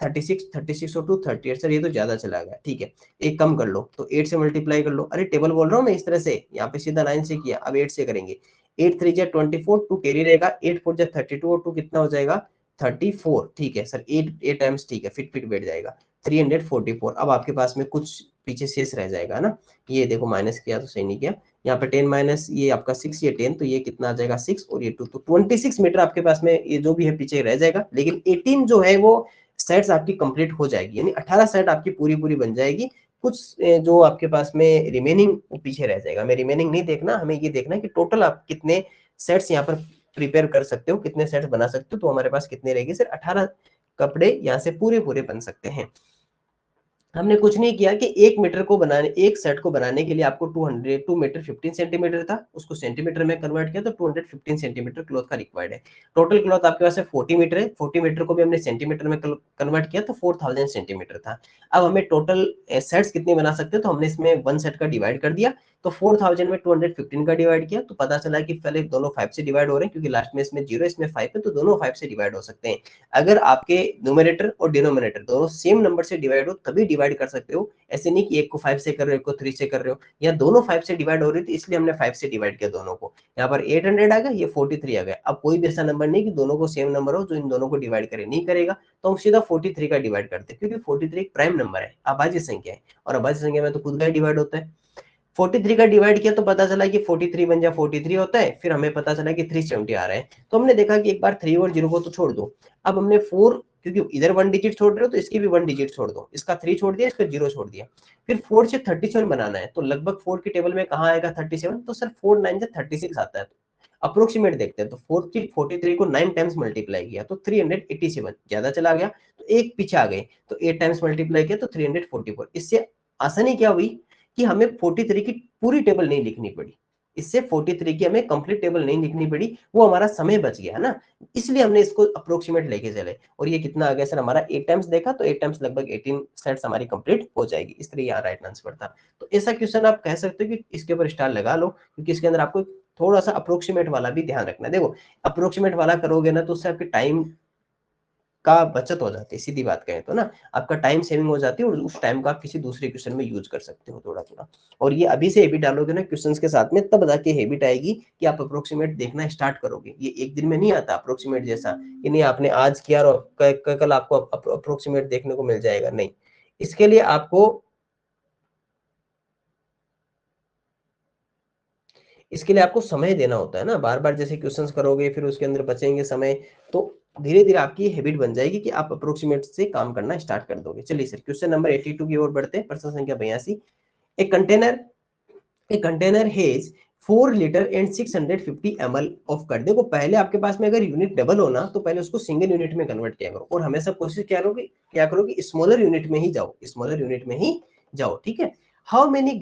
36, 36 और 2 38, सर ये तो ज्यादा चला गया। ठीक है, एक कम कर लो, तो 8 से मल्टीप्लाई कर लो। अरे टेबल बोल रहा हूँ मैं इस तरह से, यहाँ पे सीधा 9 से किया, अब 8 से करेंगे। 8 3 जा 24, 2 कैरी रहेगा। 8 4 जा 32 और 2 कितना हो जाएगा 34। ठीक है सर 8 टाइम्स, ठीक है फिट फिट बैठ जाएगा 344। अब आपके पास में कुछ पीछे शेष रह जाएगा ना, ये देखो माइनस किया तो सही नहीं किया, यहाँ पे 10 माइनस ये आपका 6, ये 10, तो ये कितना आ जाएगा 6 और ये 2, तो 26 मीटर आपके पास में ये जो भी है पीछे रह जाएगा। लेकिन 18 जो है वो सेट्स आपकी कंप्लीट हो जाएगी, यानी 18 सेट आपकी पूरी पूरी बन जाएगी। कुछ जो आपके पास में रिमेनिंग पीछे रह जाएगा, हमें रिमेनिंग नहीं देखना, हमें ये देखना है कि टोटल आप कितने सेट्स यहाँ पर प्रिपेयर कर सकते हो, कितने सेट्स बना सकते हो। तो हमारे पास कितने रहेंगे सर 18 कपड़े यहाँ से पूरे पूरे बन सकते हैं। हमने कुछ नहीं किया कि 1 मीटर को बनाने, एक सेट को बनाने के लिए आपको 2 मीटर 15 सेंटीमीटर था, उसको सेंटीमीटर में कन्वर्ट किया तो 215 सेंटीमीटर क्लॉथ का रिक्वायर्ड है। टोटल क्लॉथ आपके पास 40 मीटर है, 40 मीटर को भी हमने सेंटीमीटर में कन्वर्ट किया तो 4000 सेंटीमीटर था। अब हमें टोटल सेट्स कितने बना सकते हैं, तो हमने इसमें 1 सेट का डिवाइड कर दिया, तो 4000 में 215 का डिवाइड किया तो पता चला कि पहले दोनों 5 से डिवाइड हो रहे हैं, क्योंकि लास्ट में इसमें 0 इसमें 5 है, तो दोनों 5 से डिवाइड हो सकते हैं। अगर आपके न्यूमरेटर और डिनोमिनेटर दोनों सेम नंबर से डिवाइड हो तभी डिवाइड कर सकते हो, ऐसे नहीं कि एक को 5 से कर रहे हो, एक को 3 से कर रहे हो, या दोनों 5 से डिवाइड हो रही थी इसलिए हमने 5 से डिवाइड किया दोनों को। यहाँ पर 800 आ गया, ये 43 आ गया। अब कोई भी ऐसा नंबर नहीं कि दोनों को सेम नंबर हो जो इन दोनों को डिवाइड करे, नहीं करेगा, तो हम सीधा 43 का डिवाइड करते हैं, क्योंकि 43 एक प्राइम नंबर है, अभाज्य संख्या है, और अभाज्य संख्या में तो खुद का डिवाइड होता है। 43 का डिवाइड किया तो पता चला कि 43 बन जा 43 होता है, फिर हमें पता चला कि 370 आ रहा है, तो हमने देखा कि एक बार 3 और 0 को तो छोड़ दो। अब हमने 4, क्योंकि इधर 1 डिजिट छोड़ रहे हो तो इसकी भी 1 डिजिट छोड़ दो, इसका 3 छोड़ दिया, इसका 0 छोड़ दिया, फिर 4 से 37 बनाना है, तो लगभग 4 की टेबल में कहाँ आएगा 37, तो सर 4 9 से 36 आता है। अप्रोक्सीमेट देखते हैं, तो 43 को 9 टाइम्स मल्टीप्लाई किया तो 387, ज्यादा चला गया तो एक पीछे आ गए, तो 8 टाइम्स मल्टीप्लाई किया तो 344। इससे आसानी क्या हुई कि हमें 43 की पूरी टेबल नहीं लिखनी पड़ी, इससे 43 की हमें कंप्लीट टेबल नहीं लिखनी पड़ी, वो हमारा समय बच गया ना, इसलिए हमने इसको अप्रोक्सीमेट लेके चले। और ये कितना आ गया सर हमारा 8 टाइम्स देखा, तो 8 टाइम्स लगभग 18 सेट्स हमारी कंप्लीट हो जाएगी, इस तरह यहाँ राइट आंसर था। तो ऐसा क्वेश्चन आप कह सकते हो कि इसके ऊपर स्टार लगा लो, क्योंकि इसके अंदर आपको थोड़ा सा अप्रोक्सीमेट वाला भी ध्यान रखना है। देखो अप्रोक्सीमेट वाला करोगे ना तो उससे आपके टाइम का बचत हो जाती है, सीधी बात कहें तो ना, आपका टाइम सेविंग हो जाती है, और उस टाइम का आप किसी दूसरे क्वेश्चन में यूज कर सकते हो थोड़ा थोड़ा। और ये अभी से हैबिट डालोगे ना क्वेश्चंस के साथ में, तब जाके हैबिट आएगी कि आप अप्रोक्सीमेट देखना स्टार्ट करोगे। ये एक दिन में नहीं आता अप्रोक्सीमेट जैसा, कि नहीं आपने आज किया और कल आपको अप्रोक्सीमेट देखने को मिल जाएगा, नहीं। इसके लिए आपको समय देना होता है ना, बार बार जैसे क्वेश्चंस करोगे फिर उसके अंदर बचेंगे समय, तो धीरे धीरे आपकी हैबिट बन जाएगी कि आप अप्रोक्सीमेट से काम करना स्टार्ट कर दोगे। चलिए सर क्वेश्चन नंबर 82 की ओर बढ़ते हैं, प्रश्न संख्या 82। A container a container has 4 litre and 650 ml of कर। देखो पहले आपके पास में अगर यूनिट डबल हो ना तो पहले उसको सिंगल यूनिट में कन्वर्ट किया करो, और हमेशा कोशिश क्या करो कि स्मॉलर यूनिट में ही जाओ, स्मॉलर यूनिट में ही जाओ, ठीक है। How many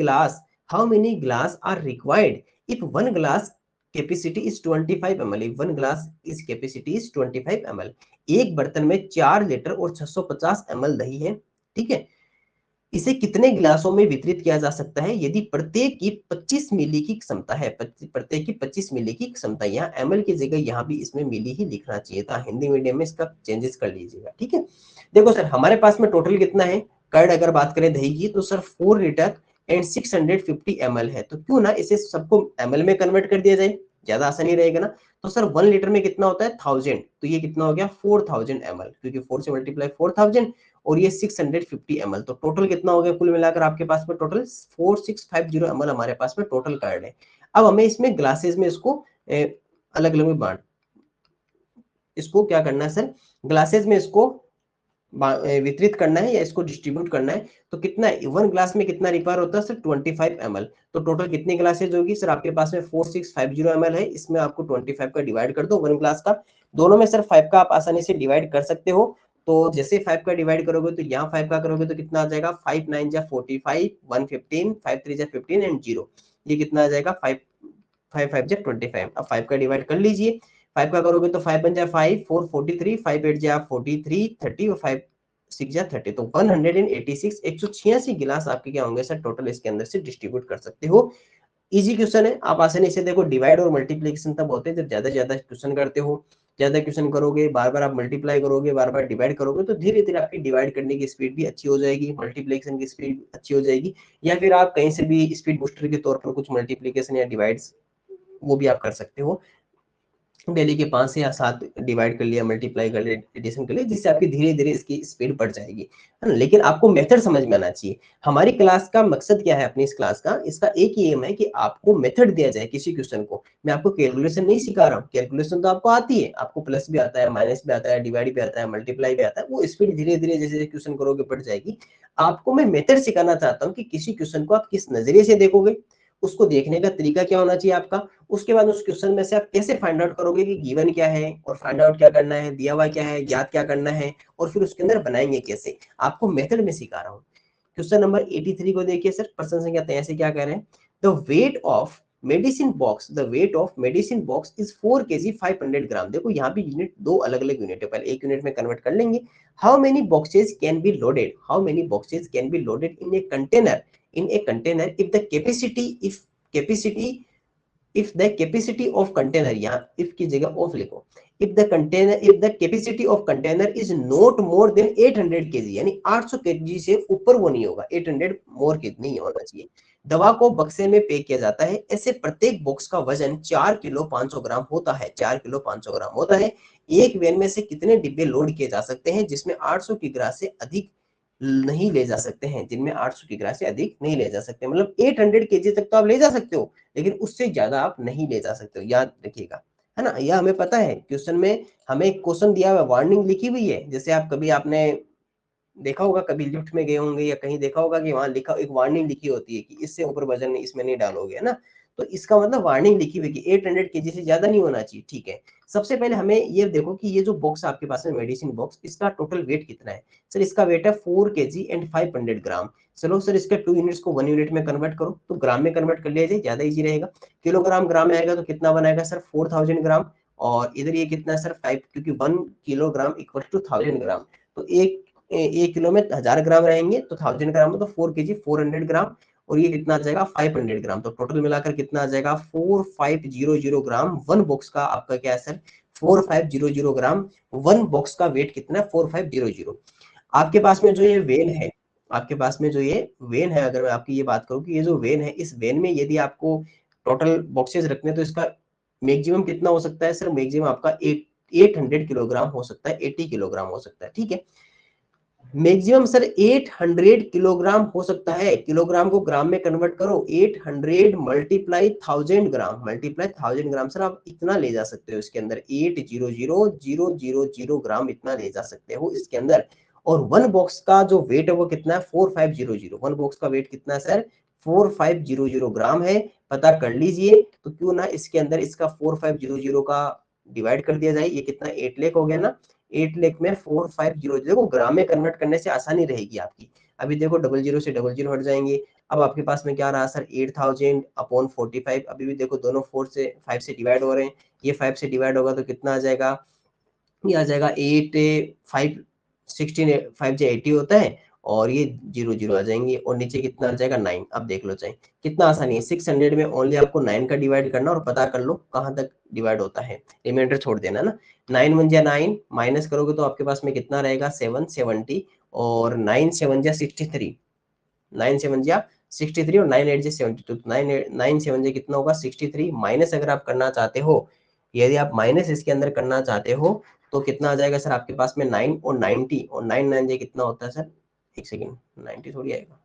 glass are required if one glass capacity is 25 ml, if one glass is capacity is 25 ml। एक बर्तन में 4 लीटर और 650 ml दही है, ठीक है। इसे कितने गिलासों में वितरित किया जा सकता है यदि प्रत्येक की 25 मिली की क्षमता है, प्रत्येक की 25 मिली की क्षमता, यहाँ एमएल की जगह यहाँ भी इसमें मिली ही लिखना चाहिए था, हिंदी मीडियम में इसका चेंजेस कर लीजिएगा, ठीक है। देखो सर हमारे पास में टोटल कितना है, कर्ड अगर बात करें दही की तो सर 4 लीटर एंड 650 ml है, तो क्यों ना इसे सबको एमएल में कन्वर्ट कर दिया जाए, ज्यादा आसानी रहेगा ना। तो सर 1 लीटर में कितना होता है 1000, तो ये कितना हो गया 4000 ml, क्योंकि 4 से मल्टीप्लाई 4000 और ये 650 ml, तो टोटल कितना हो गया कुल मिलाकर आपके पास में टोटल 4650 ml हमारे पास में टोटल कार्ड है। अब हमें इसमें ग्लासेस में इसको अलग अलग में बांट, इसको क्या करना है सर, ग्लासेस में इसको वितरित करना है या इसको डिस्ट्रीब्यूट करना है। तो कितना है, वन ग्लास में कितना रिक्वायर होता है सर 25 ml, तो टोटल कितनी ग्लासेज होगी सर आपके पास में 4650 ml है, इसमें आपको 25 का डिवाइड कर दो वन ग्लास का। दोनों में सर 5 का आप आसानी से डिवाइड कर सकते हो, तो जैसे 5 का डिवाइड करोगे तो यहाँ 5 का करोगे तो कितना आ जाएगा 5 9 जा 45, 1 15, 5 3 जा 15 एंड 0, ये कितना आ जाएगा 5 5 5 जा 25। अब 5 का डिवाइड कर लीजिए, 5 का करोगे तो 5 बन जाए 5 4 43, 5 8 जा 43 30 और 5 6 जा 30, तो 186 186 गिलास आपके क्या होंगे सर टोटल इसके अंदर से डिस्ट्रीब्यूट कर सकते हो। इजी क्वेश्चन है, आप आसानी से देखो, डिवाइड और मल्टीप्लिकेशन तब होते हैं जब ज्यादा ज्यादा क्वेश्चन करते हो, ज्यादा क्वेश्चन करोगे बार बार आप मल्टीप्लाई करोगे बार बार डिवाइड करोगे तो धीरे धीरे आपकी डिवाइड करने की स्पीड भी अच्छी हो जाएगी, मल्टीप्लिकेशन की स्पीड अच्छी हो जाएगी, या फिर आप कहीं से भी स्पीड बूस्टर के तौर पर कुछ मल्टीप्लिकेशन या डिवाइड्स वो भी आप कर सकते हो। डेली के 5 से या 7 डिवाइड कर लिया, मल्टीप्लाई कर लिया, एडिशन कर लिया, जिससे आपकी धीरे धीरे इसकी स्पीड बढ़ जाएगी, है ना। लेकिन आपको मेथड समझ में आना चाहिए। हमारी क्लास का मकसद क्या है, अपनी इस क्लास का, इसका एक ही एम है कि आपको मेथड दिया जाए किसी क्वेश्चन को। मैं आपको कैलकुलेशन नहीं सिखा रहा हूँ, कैलकुलेशन तो आपको आती है, आपको प्लस भी आता है, माइनस भी आता है, डिवाइड भी आता है, मल्टीप्लाई भी आता है, वो स्पीड धीरे धीरे जैसे क्वेश्चन करोगे बढ़ जाएगी। आपको मैं मेथड सिखाना चाहता हूँ कि किसी क्वेश्चन को आप किस नजरिए से देखोगे, उसको देखने का तरीका क्या होना चाहिए आपका, उसके बाद उस क्वेश्चन में से आप कैसे फाइंड आउट करोगे कि गिवन क्या है और फाइंड आउट क्या करना है, दिया हुआ क्या है, ज्ञात क्या करना है, और फिर उसके अंदर बनाएंगे कैसे, आपको मेथड में सिखा रहा हूँ। क्वेश्चन नंबर 83 को देखिए सर, प्रश्न संख्या 83 क्या कह रहे हैं, the weight of medicine box, the weight of medicine box is 4 kg 500 ग्राम। देखो यहाँ भी यूनिट दो अलग अलग यूनिट है, पहले एक यूनिट में कन्वर्ट कर लेंगे। How many boxes can be loaded, how many boxes can be loaded in a container, in a container if the capacity, if capacity, if the capacity of container, यहाँ if की जगह of लिखो, if the container, if the capacity of container is not more than 800 kg, यानी 800 kg से ऊपर वो नहीं होगा, 800 मोर कितनी नहीं होना चाहिए। दवा को बक्से में पैक किया जाता है, ऐसे प्रत्येक बॉक्स का वजन 4 किलो 500 ग्राम होता है, 4 किलो 500 ग्राम होता है। एक वैन में से कितने डिब्बे लोड किए जा सकते हैं जिसमें 800 किग्रा से अधिक नहीं ले जा सकते हैं, जिनमें 800 किग्रा से अधिक नहीं ले जा सकते, मतलब 800 केजी तक तो आप ले जा सकते हो, लेकिन उससे ज्यादा आप नहीं ले जा सकते हो, याद रखिएगा, है ना। यह हमें पता है, क्वेश्चन में हमें क्वेश्चन दिया हुआ, वार्निंग लिखी हुई है। जैसे आप कभी आपने देखा होगा, कभी लिफ्ट में गए होंगे या कहीं देखा होगा कि वहां लिखा, एक वार्निंग लिखी होती है कि इससे ऊपर वजन इसमें नहीं डालोगे, है ना। तो इसका मतलब वार्निंग लिखी हुई कि 800 केजी से ज्यादा नहीं होना चाहिए, ठीक है। सबसे पहले हमें ये देखो कि ये जो बॉक्स आपके पास है मेडिसिन बॉक्स, इसका टोटल वेट कितना है। सर इसका वेट है 4 kg एंड 500 ग्राम। चलो सर इसके 2 यूनिट्स को 1 यूनिट में कन्वर्ट करो, तो ग्राम में कन्वर्ट कर लिया जाए, ज्यादा इजी रहेगा। किलोग्राम ग्राम में आएगा तो कितना बनाएगा सर 4000 ग्राम, और इधर ये कितना सर 5, क्योंकि 1 किलोग्राम इक्वल टू 1000 ग्राम, तो एक किलो में 1000 ग्राम रहेंगे, तो 1000 ग्राम में तो 4 kg 400 ग्राम, और ये कितना आ जाएगा 500 ग्राम, तो टोटल मिलाकर कितना आ जाएगा 4500 ग्राम। वन बॉक्स का आपका क्या है सर 4500 ग्राम, वन बॉक्स का वेट कितना है 4500। आपके पास में जो ये वेन है, आपके पास में जो ये वेन है, अगर मैं आपकी ये बात करूं कि ये जो वेन है, इस वेन में यदि आपको टोटल बॉक्सेस रखने, तो इसका मैक्सिमम कितना हो सकता है सर, मैक्सिमम आपका 800 किलोग्राम हो सकता है, 80 किलोग्राम हो सकता है, ठीक है। मैक्सिमम सर 800 किलोग्राम हो सकता है, किलोग्राम को ग्राम में कन्वर्ट करो, 800 मल्टीप्लाई 1000 ग्राम, मल्टीप्लाई 1000 ग्राम, सर आप इतना ले जा सकते हो इसके अंदर, 800,000 ग्राम इतना ले जा सकते हो इसके अंदर। और वन बॉक्स का जो वेट है वो कितना है 4500, वन बॉक्स का वेट कितना है सर 4500 ग्राम है, पता कर लीजिए। तो क्यों ना इसके अंदर इसका 4500 का डिवाइड कर दिया जाए, ये कितना 8 लाख हो गया ना, 8 लाख में 4500, देखो ग्राम में कन्वर्ट करने से आसानी रहेगी आपकी। अभी देखो डबल जीरो से डबल जीरो हट जाएंगे। अब आपके पास में क्या रहा सर 8000 अपॉन 45, अभी भी देखो दोनों 4 से 5 से डिवाइड हो रहे हैं, ये 5 से डिवाइड होगा तो कितना आ जाएगा, ये आ जाएगा 8 5 16 5 से 80 होता है, और ये 0 0 आ जाएंगे, और नीचे कितना आ जाएगा 9। अब देख लो चाहे कितना आसानी है, 600 में ओनली आपको 9 का डिवाइड करना और पता कर लो कहाँ तक डिवाइड होता है, रिमाइंडर छोड़ देना ना। 9 1 जा 9, माइनस करोगे तो आपके पास में कितना रहेगा 770, और 9 7 जा 63, 9 7 जा 63, और 9 8 जा 72, 9 7 जा कितना होगा 63, माइनस अगर आप करना चाहते हो, यदि आप माइनस इसके अंदर करना चाहते हो तो कितना आ जाएगा सर आपके पास में 9 और 90, और 9 9 जे कितना होता है सर, एक सेकंड 90 थोड़ी आएगा,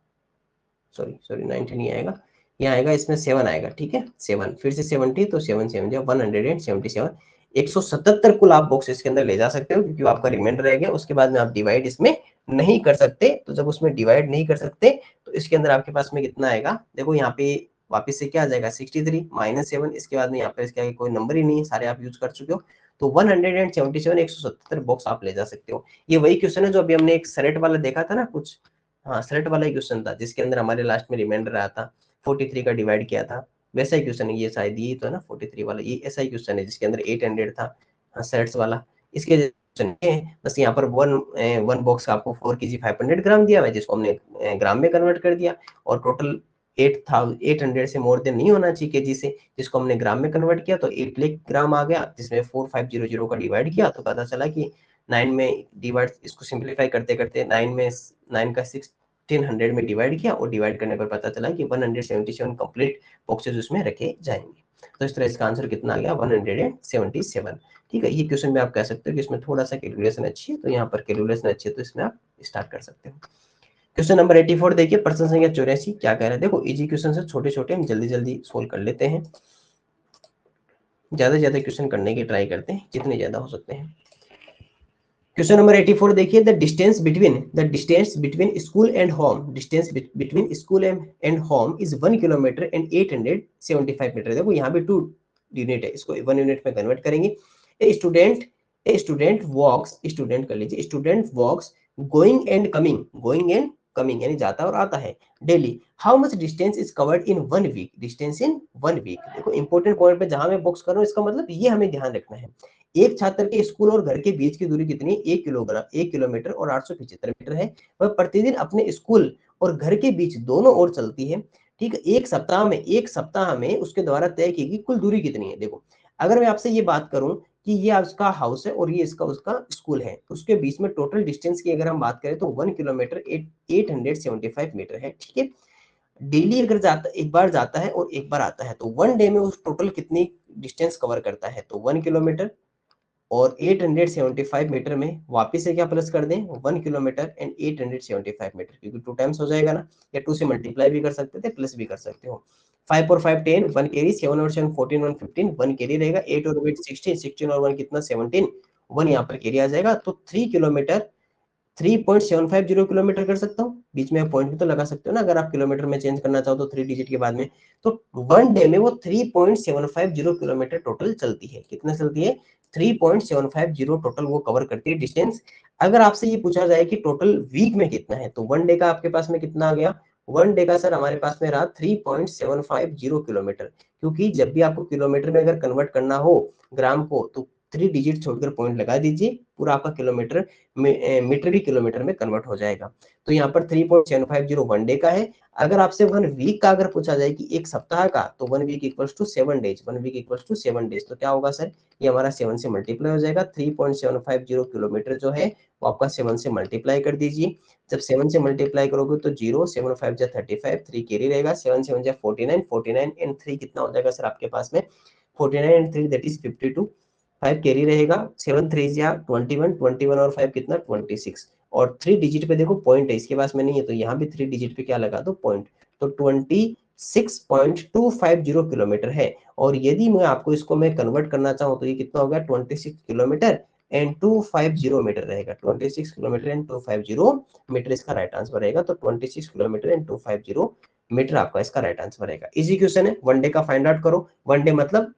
सॉरी सॉरी 90 नहीं आएगा, यहाँ आएगा इसमें 7 आएगा, ठीक है 7 फिर से 70, तो 7 7 जो 177, 177 कुल आप बॉक्स इसके अंदर ले जा सकते हो, क्योंकि आपका रिमाइंडर रह गया। उसके बाद में आप डिवाइड इसमें नहीं कर सकते, तो जब उसमें डिवाइड नहीं कर सकते तो इसके अंदर आपके पास में कितना आएगा, देखो यहाँ पे वापस से क्या आ जाएगा 63 माइनस 7, इसके बाद में यहाँ पे इसके आगे कोई नंबर ही नहीं है, सारे आप यूज कर चुके हो, तो 177 177 बॉक्स आप ले जा सकते हो। ये वही क्वेश्चन है जो अभी हमने एक सेलेक्ट वाला देखा था ना कुछ, हाँ सेलेक्ट वाला ही क्वेश्चन था जिसके अंदर हमारे लास्ट में रिमाइंडर आया था, 43 का डिवाइड किया था, वैसा ही क्वेश्चन है ये, शायद ये तो है ना 43 वाला, ये ऐसा ही क्वेश्चन है जिसके अंदर 800 था, हाँ सेट्स वाला। इसके बस यहाँ पर वन बॉक्स का आपको 4 kg 500 ग्राम दिया हुआ है, जिसको हमने ग्राम में कन्वर्ट कर दिया, और टोटल 800 से मोर देन नहीं होना चाहिए केजी से, जिसको हमने ग्राम में कन्वर्ट किया तो 8 लाख ग्राम आ गया, जिसमें 4500 का डिवाइड किया तो पता चला कि 9 में डिवाइड, इसको सिंप्लीफाई करते करते 9 में 9 का 1600 में डिवाइड किया, और डिवाइड करने पर पता चला कि 177 कंप्लीट बॉक्सेस उसमें रखे जाएंगे। तो इस तरह इसका आंसर कितना आ गया 177, ठीक है। ये क्वेश्चन में आप कह सकते हो कि इसमें थोड़ा सा कैलकुलेशन अच्छी है, तो यहाँ पर कैलकुलेशन अच्छी है तो इसमें आप स्टार्ट कर सकते हो। क्वेश्चन नंबर 84 देखिए, प्रश्न संख्या 84 क्या कह रहे हैं, देखो इजी क्वेश्चन से छोटे छोटे हम जल्दी जल्दी सोल्व कर लेते हैं, ज्यादा ज्यादा क्वेश्चन करने की ट्राई करते हैं जितने ज्यादा हो सकते हैं। क्वेश्चन नंबर 84 देखिए, the distance between school and home, distance between school and home is 1 kilometre and 875 metre. देखो यहाँ भी 2 यूनिट है, इसको 1 यूनिट में कन्वर्ट करेंगे। ए स्टूडेंट वॉक्स, स्टूडेंट कर लीजिए, student walks going and coming, going and coming यानी जाता है और आता है daily. How much distance is covered in 1 week, distance in 1 week. देखो इंपॉर्टेंट पॉइंट पे जहां मैं बॉक्स कर रहा हूँ इसका मतलब ये हमें ध्यान रखना है। एक छात्र के स्कूल और घर के बीच की दूरी कितनी, 1 किलोमीटर और 875 मीटर है। वह प्रतिदिन अपने स्कूल और घर के बीच दोनों ओर चलती है। ठीक है, एक सप्ताह में उसके द्वारा तय की गई कुल दूरी कितनी है। देखो अगर मैं आपसे ये बात करूं कि ये उसका हाउस है और ये इसका उसका स्कूल है, तो उसके बीच में टोटल डिस्टेंस की अगर हम बात करें तो 1 किलोमीटर 875 मीटर है। ठीक है, डेली अगर जाता, एक बार जाता है और एक बार आता है, तो 1 डे में उस टोटल कितनी डिस्टेंस कवर करता है, तो 1 किलोमीटर और 875 मीटर में वापिस से क्या प्लस कर दें, 1 किलोमीटर एंड 875 मीटर, क्योंकि 2 टाइम्स हो जाएगा ना, या 2 से मल्टीप्लाई भी कर सकते थे, प्लस भी कर सकते हो। 5 और 5 10, 1 कैरी, 7 और 7 14, 1 15, 1 कैरी रहेगा, 8 और 8 16, 16 और 1 कितना 17, 1 यहाँ पर कैरी आ जाएगा, तो 3 किलोमीटर 3.750 किलोमीटर कर सकता हूँ। बीच में पॉइंट भी तो लगा सकते हो ना, अगर आप किलोमीटर में चेंज करना चाहो तो 3 डिजिट के बाद में। तो 1 डे में वो 3.750 किलोमीटर टोटल चलती है। कितना चलती है, 3.750 टोटल वो कवर करती है डिस्टेंस। अगर आपसे ये पूछा जाए कि टोटल वीक में कितना है, तो 1 डे का आपके पास में कितना आ गया, 1 डे का सर हमारे पास में रहा 3.750 किलोमीटर, क्योंकि जब भी आपको किलोमीटर में अगर कन्वर्ट करना हो ग्राम को, तो 3 डिजिट छोड़कर पॉइंट लगा दीजिए, पूरा आपका किलोमीटर मीटर भी किलोमीटर में कन्वर्ट हो जाएगा। तो यहाँ पर 3.750 1 डे का है। अगर आपसे 1 वीक का अगर पूछा जाए कि एक सप्ताह का, तो 1 week equals to 7 days, 1 week equals to 7 days, तो क्या होगा सर, ये हमारा 7 से मल्टीप्लाई हो जाएगा। 3.750 किलोमीटर जो है वो आपका 7 से मल्टीप्लाई कर दीजिए। जब 7 से मल्टीप्लाई करोगे तो 0, 7 5 जा 35, 3 कैरी रहेगा, 7 7 जा 49, 49 एंड 3 कितना हो जाएगा सर आपके पास में, 49 एंड 3 दैट इज 52, 5 कैरी रहेगा, 7 3 या 21, 21 और 5 कितना 26, और 3 डिजिट पे देखो पॉइंट है, इसके पास में नहीं है, तो यहाँ भी 3 डिजिट पे क्या लगा दो पॉइंट, तो 26.250 किलोमीटर है। और यदि मैं आपको इसको मैं कन्वर्ट करना चाहूँ तो ये कितना होगा, 26 किलोमीटर एंड 250 मीटर रहेगा, 26 किलोमीटर एंड 250 मीटर इसका राइट आंसर रहेगा। तो 26 किलोमीटर एंड 250 मीटर आपका इसका राइट आंसर रहेगा। इजी क्वेश्चन है, 1 डे का फाइंड आउट करो। 1 डे मतलब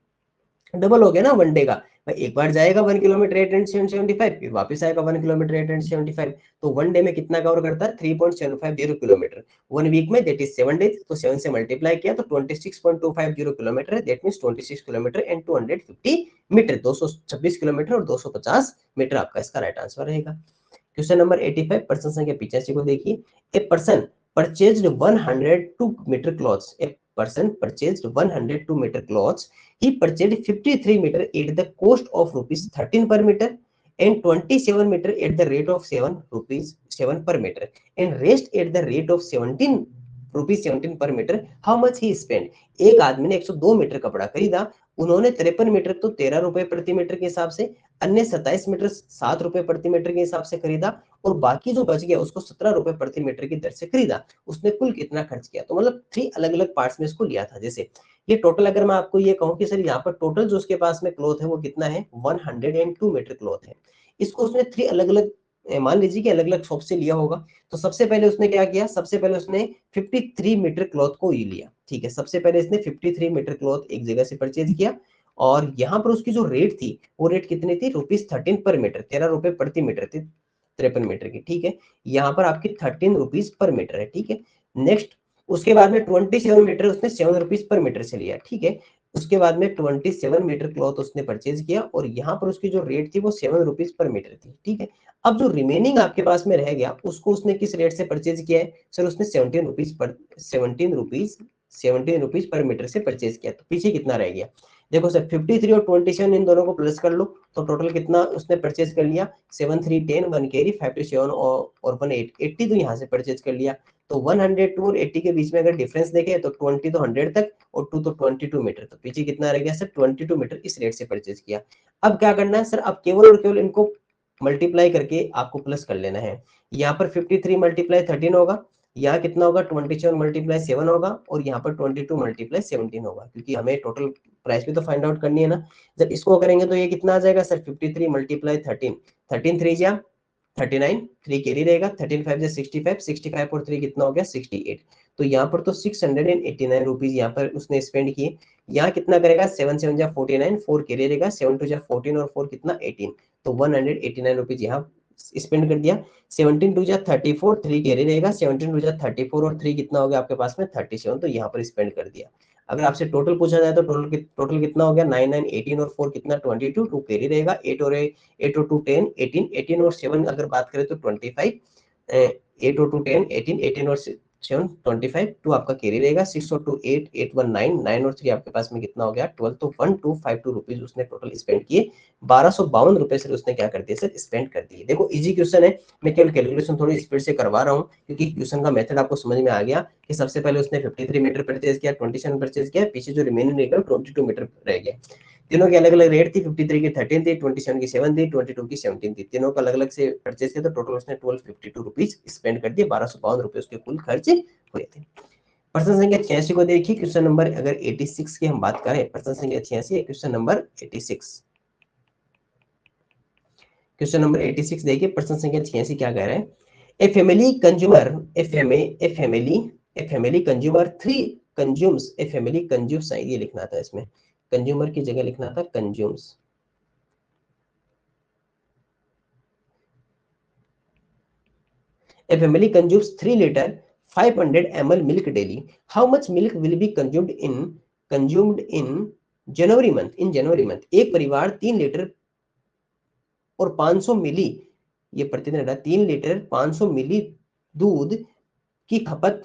डबल हो गया ना 1 डे का, भाई एक बार जाएगा 1 किलोमीटर 875, फिर वापस आएगा 1 किलोमीटर 875, तो 1 डे में कितना कवर करता है, 3.750 किलोमीटर। 1 वीक में दैट इज 7 डेज, तो 7 से मल्टीप्लाई किया तो 26.250 किलोमीटर है, that means 26 kilometre and 250 metre, 226 kilometre और 250 मीटर आपका इसका राइट आंसर रहेगा। क्वेश्चन नंबर 85, पर्सन संख्या 85 को देखिए। A person purchased 102 metre cloths, a person purchased 102 meter cloths. He purchased 53 meter at the cost of rupees 13 per meter and 27 meter at the rate of 7 per meter and rest at the rate of 17 per meter. How much he spent? एक आदमी ने 102 metre कपड़ा खरीदा, उन्होंने 53 metre तो 13 रुपए प्रति metre के हिसाब से, अन्य 27 मीटर 7 रुपए प्रति मीटर के हिसाब से खरीदा, और बाकी जो बच गया उसको 17 रुपए प्रति मीटर की दर से खरीदा। उसने कुल कितना खर्च किया, तो मतलब 3 अलग अलग पार्ट्स में इसको लिया था। जैसे ये टोटल अगर मैं आपको ये कहूं कि सर यहाँ पर टोटल जो उसके पास में क्लॉथ है वो कितना है, 102 मीटर क्लॉथ है। इसको उसने 3 अलग अलग, मान लीजिए कि अलग अलग शॉप से लिया होगा। तो सबसे पहले उसने क्या किया, सबसे पहले उसने 53 मीटर क्लॉथ को ही लिया। ठीक है, सबसे पहले इसने 53 मीटर क्लॉथ एक जगह से परचेज किया, और यहाँ पर उसकी जो रेट थी वो रेट कितनी थी, ₹13 पर मीटर, 13 रुपए प्रति मीटर थी 53 मीटर की। ठीक है, यहाँ पर आपकी 13 रुपीज पर मीटर है। ठीक है, नेक्स्ट उसके बाद में 27 मीटर उसने 7 रुपीज पर मीटर से लिया। ठीक है, उसके बाद में 27 मीटर क्लॉथ उसने परचेज किया, और यहाँ पर उसकी जो रेट थी वो 7 रुपीज पर मीटर थी। ठीक है, अब जो रिमेनिंग आपके पास में रह गया उसको उसने किस रेट से परचेज किया है, सर उसने 17 रुपीज पर मीटर से परचेज किया। तो पीछे कितना रह गया, देखो सर 53 और 27 इन दोनों को प्लस कर लो, तो टोटल कितना उसने परचेज कर लिया, 7 3 10, 1 कैरी, 57 और 1 8, 80 तो यहाँ से परचेज कर लिया। तो 102 और 80 के बीच में अगर डिफरेंस देखें तो 20 तो 100 तक और 2 तो 22 मीटर, तो पीछे कितना रह गया सर, 22 मीटर इस रेट से परचेज किया। अब क्या करना है सर, अब केवल और केवल इनको मल्टीप्लाई करके आपको प्लस कर लेना है। यहाँ पर 53 मल्टीप्लाई 13 होगा, यहाँ कितना होगा 27 मल्टीप्लाई 7 होगा, और यहाँ पर 22 मल्टीप्लाई 17 होगा, क्योंकि हमें टोटल प्राइस भी तो फाइंड आउट करनी है ना। जब इसको करेंगे तो ये कितना आ जाएगा सर, 53 मल्टीप्लाई 13, 13 3 जा 39, 3 कैरी रहेगा, 13 5 जा 65, 65 और 3 कितना हो गया 68। तो यहाँ पर तो 689 रुपीज यहाँ पर उसने स्पेंड किए। यहाँ कितना करेगा, 7 7 जा 49, 4 कैरी रहेगा, 7 2 जा 14 और 4 कितना 18, तो 189 रुपीज यहाँ स्पेंड कर दिया। 17 टू जा 34, 3 कैरी रहेगा, 17 टू जा 34 और 3 कितना हो गया आपके पास में 37, तो यहाँ पर स्पेंड कर दिया। अगर आपसे टोटल पूछा जाए तो टोटल कितना हो गया 9 9 18 और 4 कितना 22, 2 कैरी रहेगा, 8 और 2 10 18, 18 और 7 अगर बात करें तो 25, 8 और 2 10 18, 18 और 7 25, 2 आपका कैरी रहेगा, 6 और 2 8, 8 1 9, 9 और 3 आपके पास में कितना हो गया 12, तो 1252 रुपीज उसने टोटल स्पेंड किए। 1252 रुपए से उसने क्या कर दिया सर स्पेंड कर दिए। देखो इजी क्वेश्चन है, मैं केवल कैलकुलेशन थोड़ी स्पीड से करवा रहा हूँ क्योंकि क्वेश्चन का मेथड आपको समझ में आ गया कि सबसे पहले उसने 53 मीटर परचेज किया, 27 परचेज किया, पीछे जो रिमेनिंग निकल 22 मीटर रह गया। तीनों की अलग अलग रेट थी, 53 की 13 थी, 27 की 7 थी, 22 की 17 थी, तीनों का अलग अलग से परचेज किया तो टोटल उसने 1252 रुपीज स्पेंड कर दिए, 1252 रुपए उसके कुल खर्च हुए थे। प्रश्न संख्या 86 को देखिए, क्वेश्चन नंबर अगर 86 की हम बात करें, प्रश्न संख्या 86 है, क्वेश्चन नंबर 86, क्वेश्चन नंबर 86 देखिए, प्रश्न संख्या 86 क्या कह रहे हैं, a family consumer a family consumer 3 consumes, a family consumes, ये लिखना था, इसमें कंज्यूमर की जगह लिखना था consumes. A family consumes 3 liter 500 ml milk daily. How much milk will be consumed in January month? In January month, एक परिवार 3 लीटर और 500 मिली, ये प्रतिदिन 3 लीटर 500 मिली दूध की खपत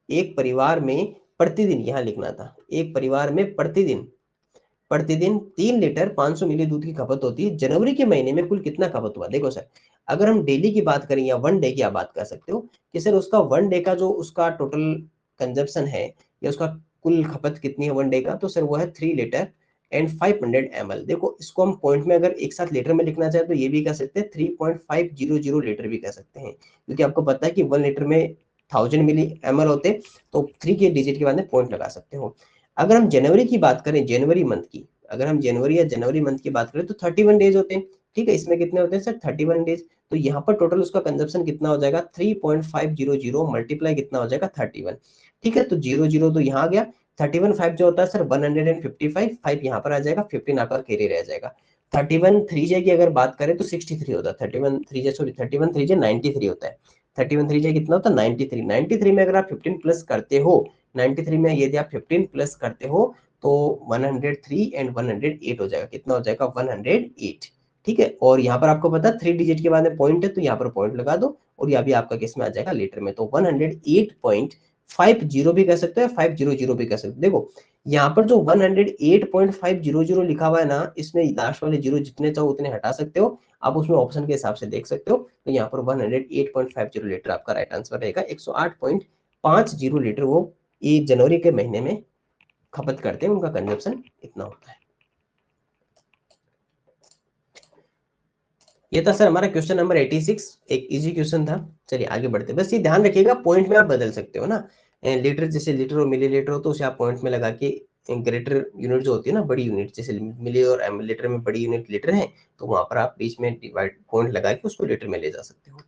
एक परिवार में प्रतिदिन, यहां लिखना था, एक परिवार में प्रतिदिन 3 लीटर 500 मिली दूध की खपत होती है, जनवरी के महीने में कुल कितना खपत हुआ। देखो सर, अगर हम डेली की बात करें या वन डे की आप बात कर सकते हो कि सर उसका वन डे का जो उसका टोटल कंजप्शन है या उसका कुल खपत कितनी है वन डे का, तो सर वो है 3 लीटर एंड 500 ml। देखो इसको हम पॉइंट में अगर एक साथ लीटर में लिखना चाहे तो ये भी कह सकते हैं, 3.500 लीटर भी कह सकते हैं, क्योंकि आपको पता है कि 1 लीटर में 1000 मिली ml होते, तो 3 के डिजिट के बाद में पॉइंट लगा सकते हो। अगर हम जनवरी की बात करें, जनवरी मंथ की, अगर हम जनवरी या जनवरी मंथ की बात करें तो 31 डेज होते हैं, ठीक है, इसमें कितने होते हैं सर 31 डेज, तो यहाँ पर टोटल उसका कंजप्शन कितना हो जाएगा 3.500 मल्टीप्लाई कितना हो जाएगा 31, ठीक है, तो 00 तो यहाँ आ गया, 31 5 जो होता है सर 155, 5 यहाँ पर आ जाएगा, 15 आपका कैरी रह जाएगा। 31 3 की अगर बात करें तो 63 होता है, 31 3 सॉरी 31 3 93 होता है, 31 3 कितना होता है 93, 93 में अगर आप 15 प्लस करते हो, 93 में यदि आप 15 प्लस करते हो तो 103 एंड 108 हो जाएगा, कितना हो जाएगा 108, ठीक है, और यहाँ पर आपको पता है 3 डिजिट के बाद में पॉइंट है तो यहाँ पर पॉइंट लगा दो और यहाँ भी आपका केस में आ जाएगा लीटर में, तो 108.50 भी कह सकते हो, 500 भी कह सकते हो। देखो यहाँ पर जो 108.500 लिखा हुआ है ना, इसमें लास्ट वाले जीरो जितने चाहो उतने हटा सकते हो आप, उसमें ऑप्शन के हिसाब से देख सकते हो, तो यहाँ पर 108.50 लीटर आपका राइट आंसर रहेगा। 108.50 लीटर वो ये जनवरी के महीने में खपत करते हैं, उनका कंजप्शन इतना होता है। ये था सर हमारा क्वेश्चन नंबर 86, एक इजी क्वेश्चन था। चलिए आगे बढ़ते हैं, बस ये ध्यान रखिएगा पॉइंट में आप बदल सकते हो ना, लीटर जैसे लीटर और मिली लीटर हो तो उसे आप पॉइंट में लगा के, ग्रेटर यूनिट जो होती है ना, बड़ी यूनिट जैसे मिली और लीटर में बड़ी यूनिट लीटर है, तो वहां पर आप बीच में डिवाइड पॉइंट लगा के उसको लीटर में ले जा सकते हो।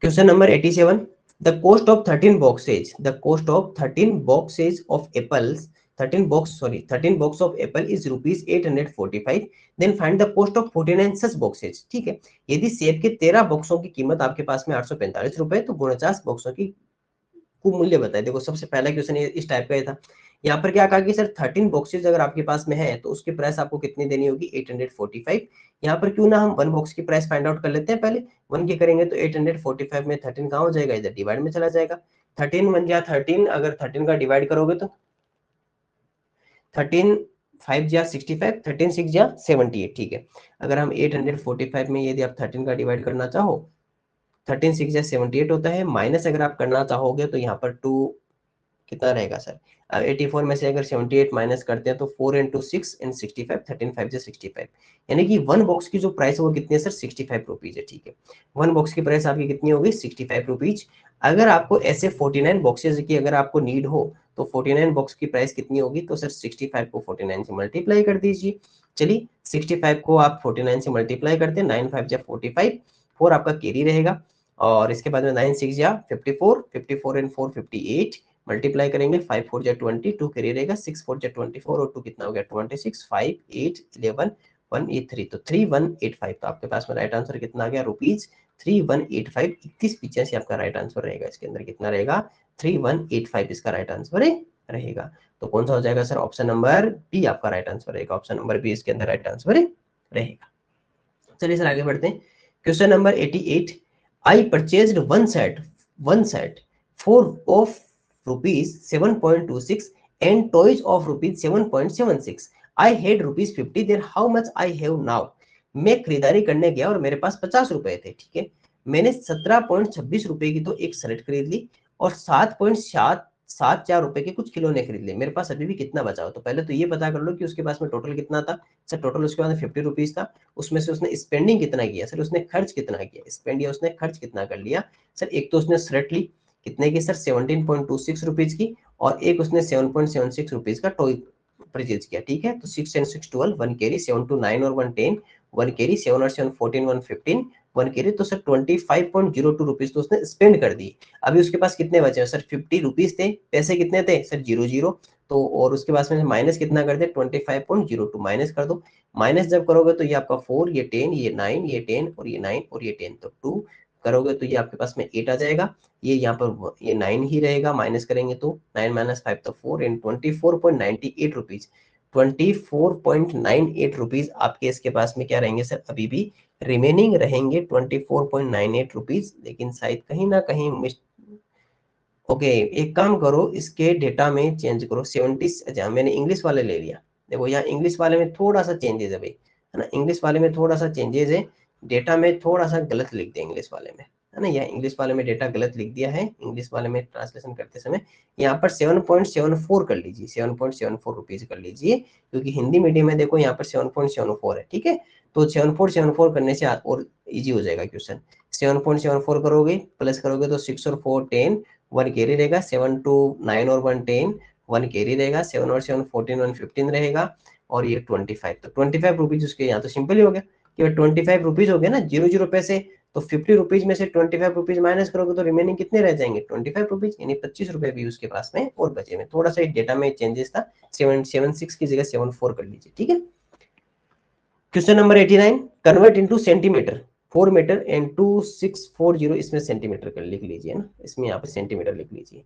Question number 87, the cost of 13 boxes, the cost of 13 boxes of apples, 13 box of apple is rupees 845, then find the cost of 49 such boxes। ठीक है, यदि सेब के 13 बॉक्सों की कीमत आपके पास में 845 रुपए, तो 49 बॉक्सों की को मूल्य बताए। देखो सबसे पहला क्वेश्चन इस टाइप का ही था, यहाँ पर क्या कहा कि सर 13 बॉक्सेस अगर आपके पास में है तो उसकी प्राइस आपको कितनी देनी होगी 845। यहाँ पर क्यों ना हम वन बॉक्स की प्राइस फाइंड आउट कर लेते हैं, पहले वन की करेंगे तो 845 में 13 कहाँ हो जाएगा, इधर डिवाइड में चला जाएगा, 13 वन जा 13, अगर 13 का डिवाइड करोगे तो 13 5 जा 65, 13 6 जा 78, ठीक है, अगर हम 845 में यदि आप 13 का डिवाइड करना चाहो, 13 6 जा 78 होता है, माइनस अगर आप करना चाहोगे तो यहाँ पर 2 कितना रहेगा सर, अब 84 में से अगर 78 माइनस करते हैं तो 4 इंटू 6 एंड 65, 13 5 से 65, यानी कि वन बॉक्स की जो प्राइस है वो कितनी है सर 65 रुपीज है, ठीक है, वन बॉक्स की प्राइस आपकी कितनी होगी 65 रुपीज। अगर आपको ऐसे 49 बॉक्सेस की अगर आपको नीड हो तो 49 बॉक्स की प्राइस कितनी होगी, तो सर 65 को 49 से मल्टीप्लाई कर दीजिए। चलिए 65 को आप 49 से मल्टीप्लाई करते हैं, 9 5 जा 45, 4 आपका कैरी रहेगा, और इसके बाद में 9 6 जा 54, 54 एंड 4 58, मल्टीप्लाई करेंगे, 5 4 जा 20, 2 कैरी रहेगा, 6 4 जा 24 और 2 कितना हो गया 26, 5 8 11 183, तो 3185, तो आपके पास में राइट आंसर कितना आ गया रुपीज 3185, 31 आपका राइट आंसर रहेगा। इसके अंदर कितना रहेगा 3185 इसका राइट आंसर रहेगा। तो कौन सा हो जाएगा सर, ऑप्शन नंबर बी आपका राइट आंसर रहेगा। ऑप्शन नंबर बी इसके अंदर राइट आंसर रहेगा। चलिए सर आगे बढ़ते हैं। Question number 88, I purchased one set for of rupees 7.26 and toys of rupees 7.76, I had rupees 50, then how much I have now. मैं खरीदारी करने गया और मेरे पास 50 रुपए थे, ठीक है। मैंने 17.26 रुपए की तो एक शर्ट खरीद ली और 7.74 रुपए के कुछ खिलौने खरीद लिए, मेरे पास अभी भी कितना बचा हो। तो पहले तो ये पता कर लो कि उसके पास में टोटल कितना था। सर टोटल उसके पास 50 रुपीज था, उसमें से उसने स्पेंडिंग कितना किया, सर उसने खर्च कितना किया, स्पेंड या उसने खर्च कितना कर लिया। सर एक तो उसने शर्ट ली कितने की सर 17.26 रुपीज की, और एक उसने 7.76 रुपीज का टॉय परचेज किया, ठीक है। तो 6 and 6 12, 1 कैरी, 7 to 9 और 1 10, 1 कैरी, 7 और 7 14, 1 15, 1 कैरी। तो सर 25.02 रुपीज तो उसने स्पेंड कर दी। अभी उसके पास कितने बचे सर 50 रुपीज थे, पैसे कितने थे सर 0 तो, और उसके पास में माइनस कितना कर दे 25.02 माइनस कर दो। माइनस जब करोगे तो ये आपका 4, ये 10, ये 9, ये 10 और ये 9 और ये 10, तो 2 करोगे तो ये आपके पास में 8 आ जाएगा। ये यहाँ पर ये 9 ही रहेगा, माइनस करेंगे तो 9 माइनस 5 तो 4 इन 24.98 रुपीज। 24.98 रुपीज आपके इसके पास में क्या रहेंगे सर, अभी भी रिमेनिंग रहेंगे 24.98 रुपीज। लेकिन शायद कहीं ना कहीं ओके एक काम करो, इसके डेटा में चेंज करो 70। अच्छा मैंने इंग्लिश वाले ले लिया, देखो यहाँ इंग्लिश वाले में थोड़ा सा चेंजेस है भाई, है ना, इंग्लिश वाले में थोड़ा सा चेंजेस है, डेटा में थोड़ा सा गलत लिख दिया इंग्लिश वाले में, है ना। यहाँ इंग्लिश वाले में डेटा गलत लिख दिया है, इंग्लिश वाले में ट्रांसलेशन करते समय यहाँ पर 7.74 कर लीजिए, 7.74 रुपीज कर लीजिए, क्योंकि हिंदी मीडियम में देखो यहाँ पर 7.74 है, ठीक है। तो 7.74 करने से और इजी हो जाएगा क्वेश्चन। 7.74 करोगे प्लस करोगे तो 6 और 4 10, 1 कैरी रहेगा, 7 to 9 और 1 10, 1 कैरी रहेगा, 7 और 7 14, 1 15 रहेगा, और ये 25, तो 25 रुपीज उसके यहाँ तो सिंपल ही हो गया कि 25 रुपीज हो गया ना, 0 पैसे। तो 50 रुपीज में से 25 रुपीज माइनस करोगे तो रिमेनिंग कितने रह जाएंगे 25 रुपीज, यानी 25 रुपए भी उसके पास में और बचे में। थोड़ा सा डेटा में चेंजेस था, 776 की जगह 74 कर लीजिए, ठीक है। Question number 89, convert into centimetre 4 metre and 2640, इसमें सेंटीमीटर कर लिख लीजिए ना, इसमें यहाँ पे सेंटीमीटर लिख लीजिए।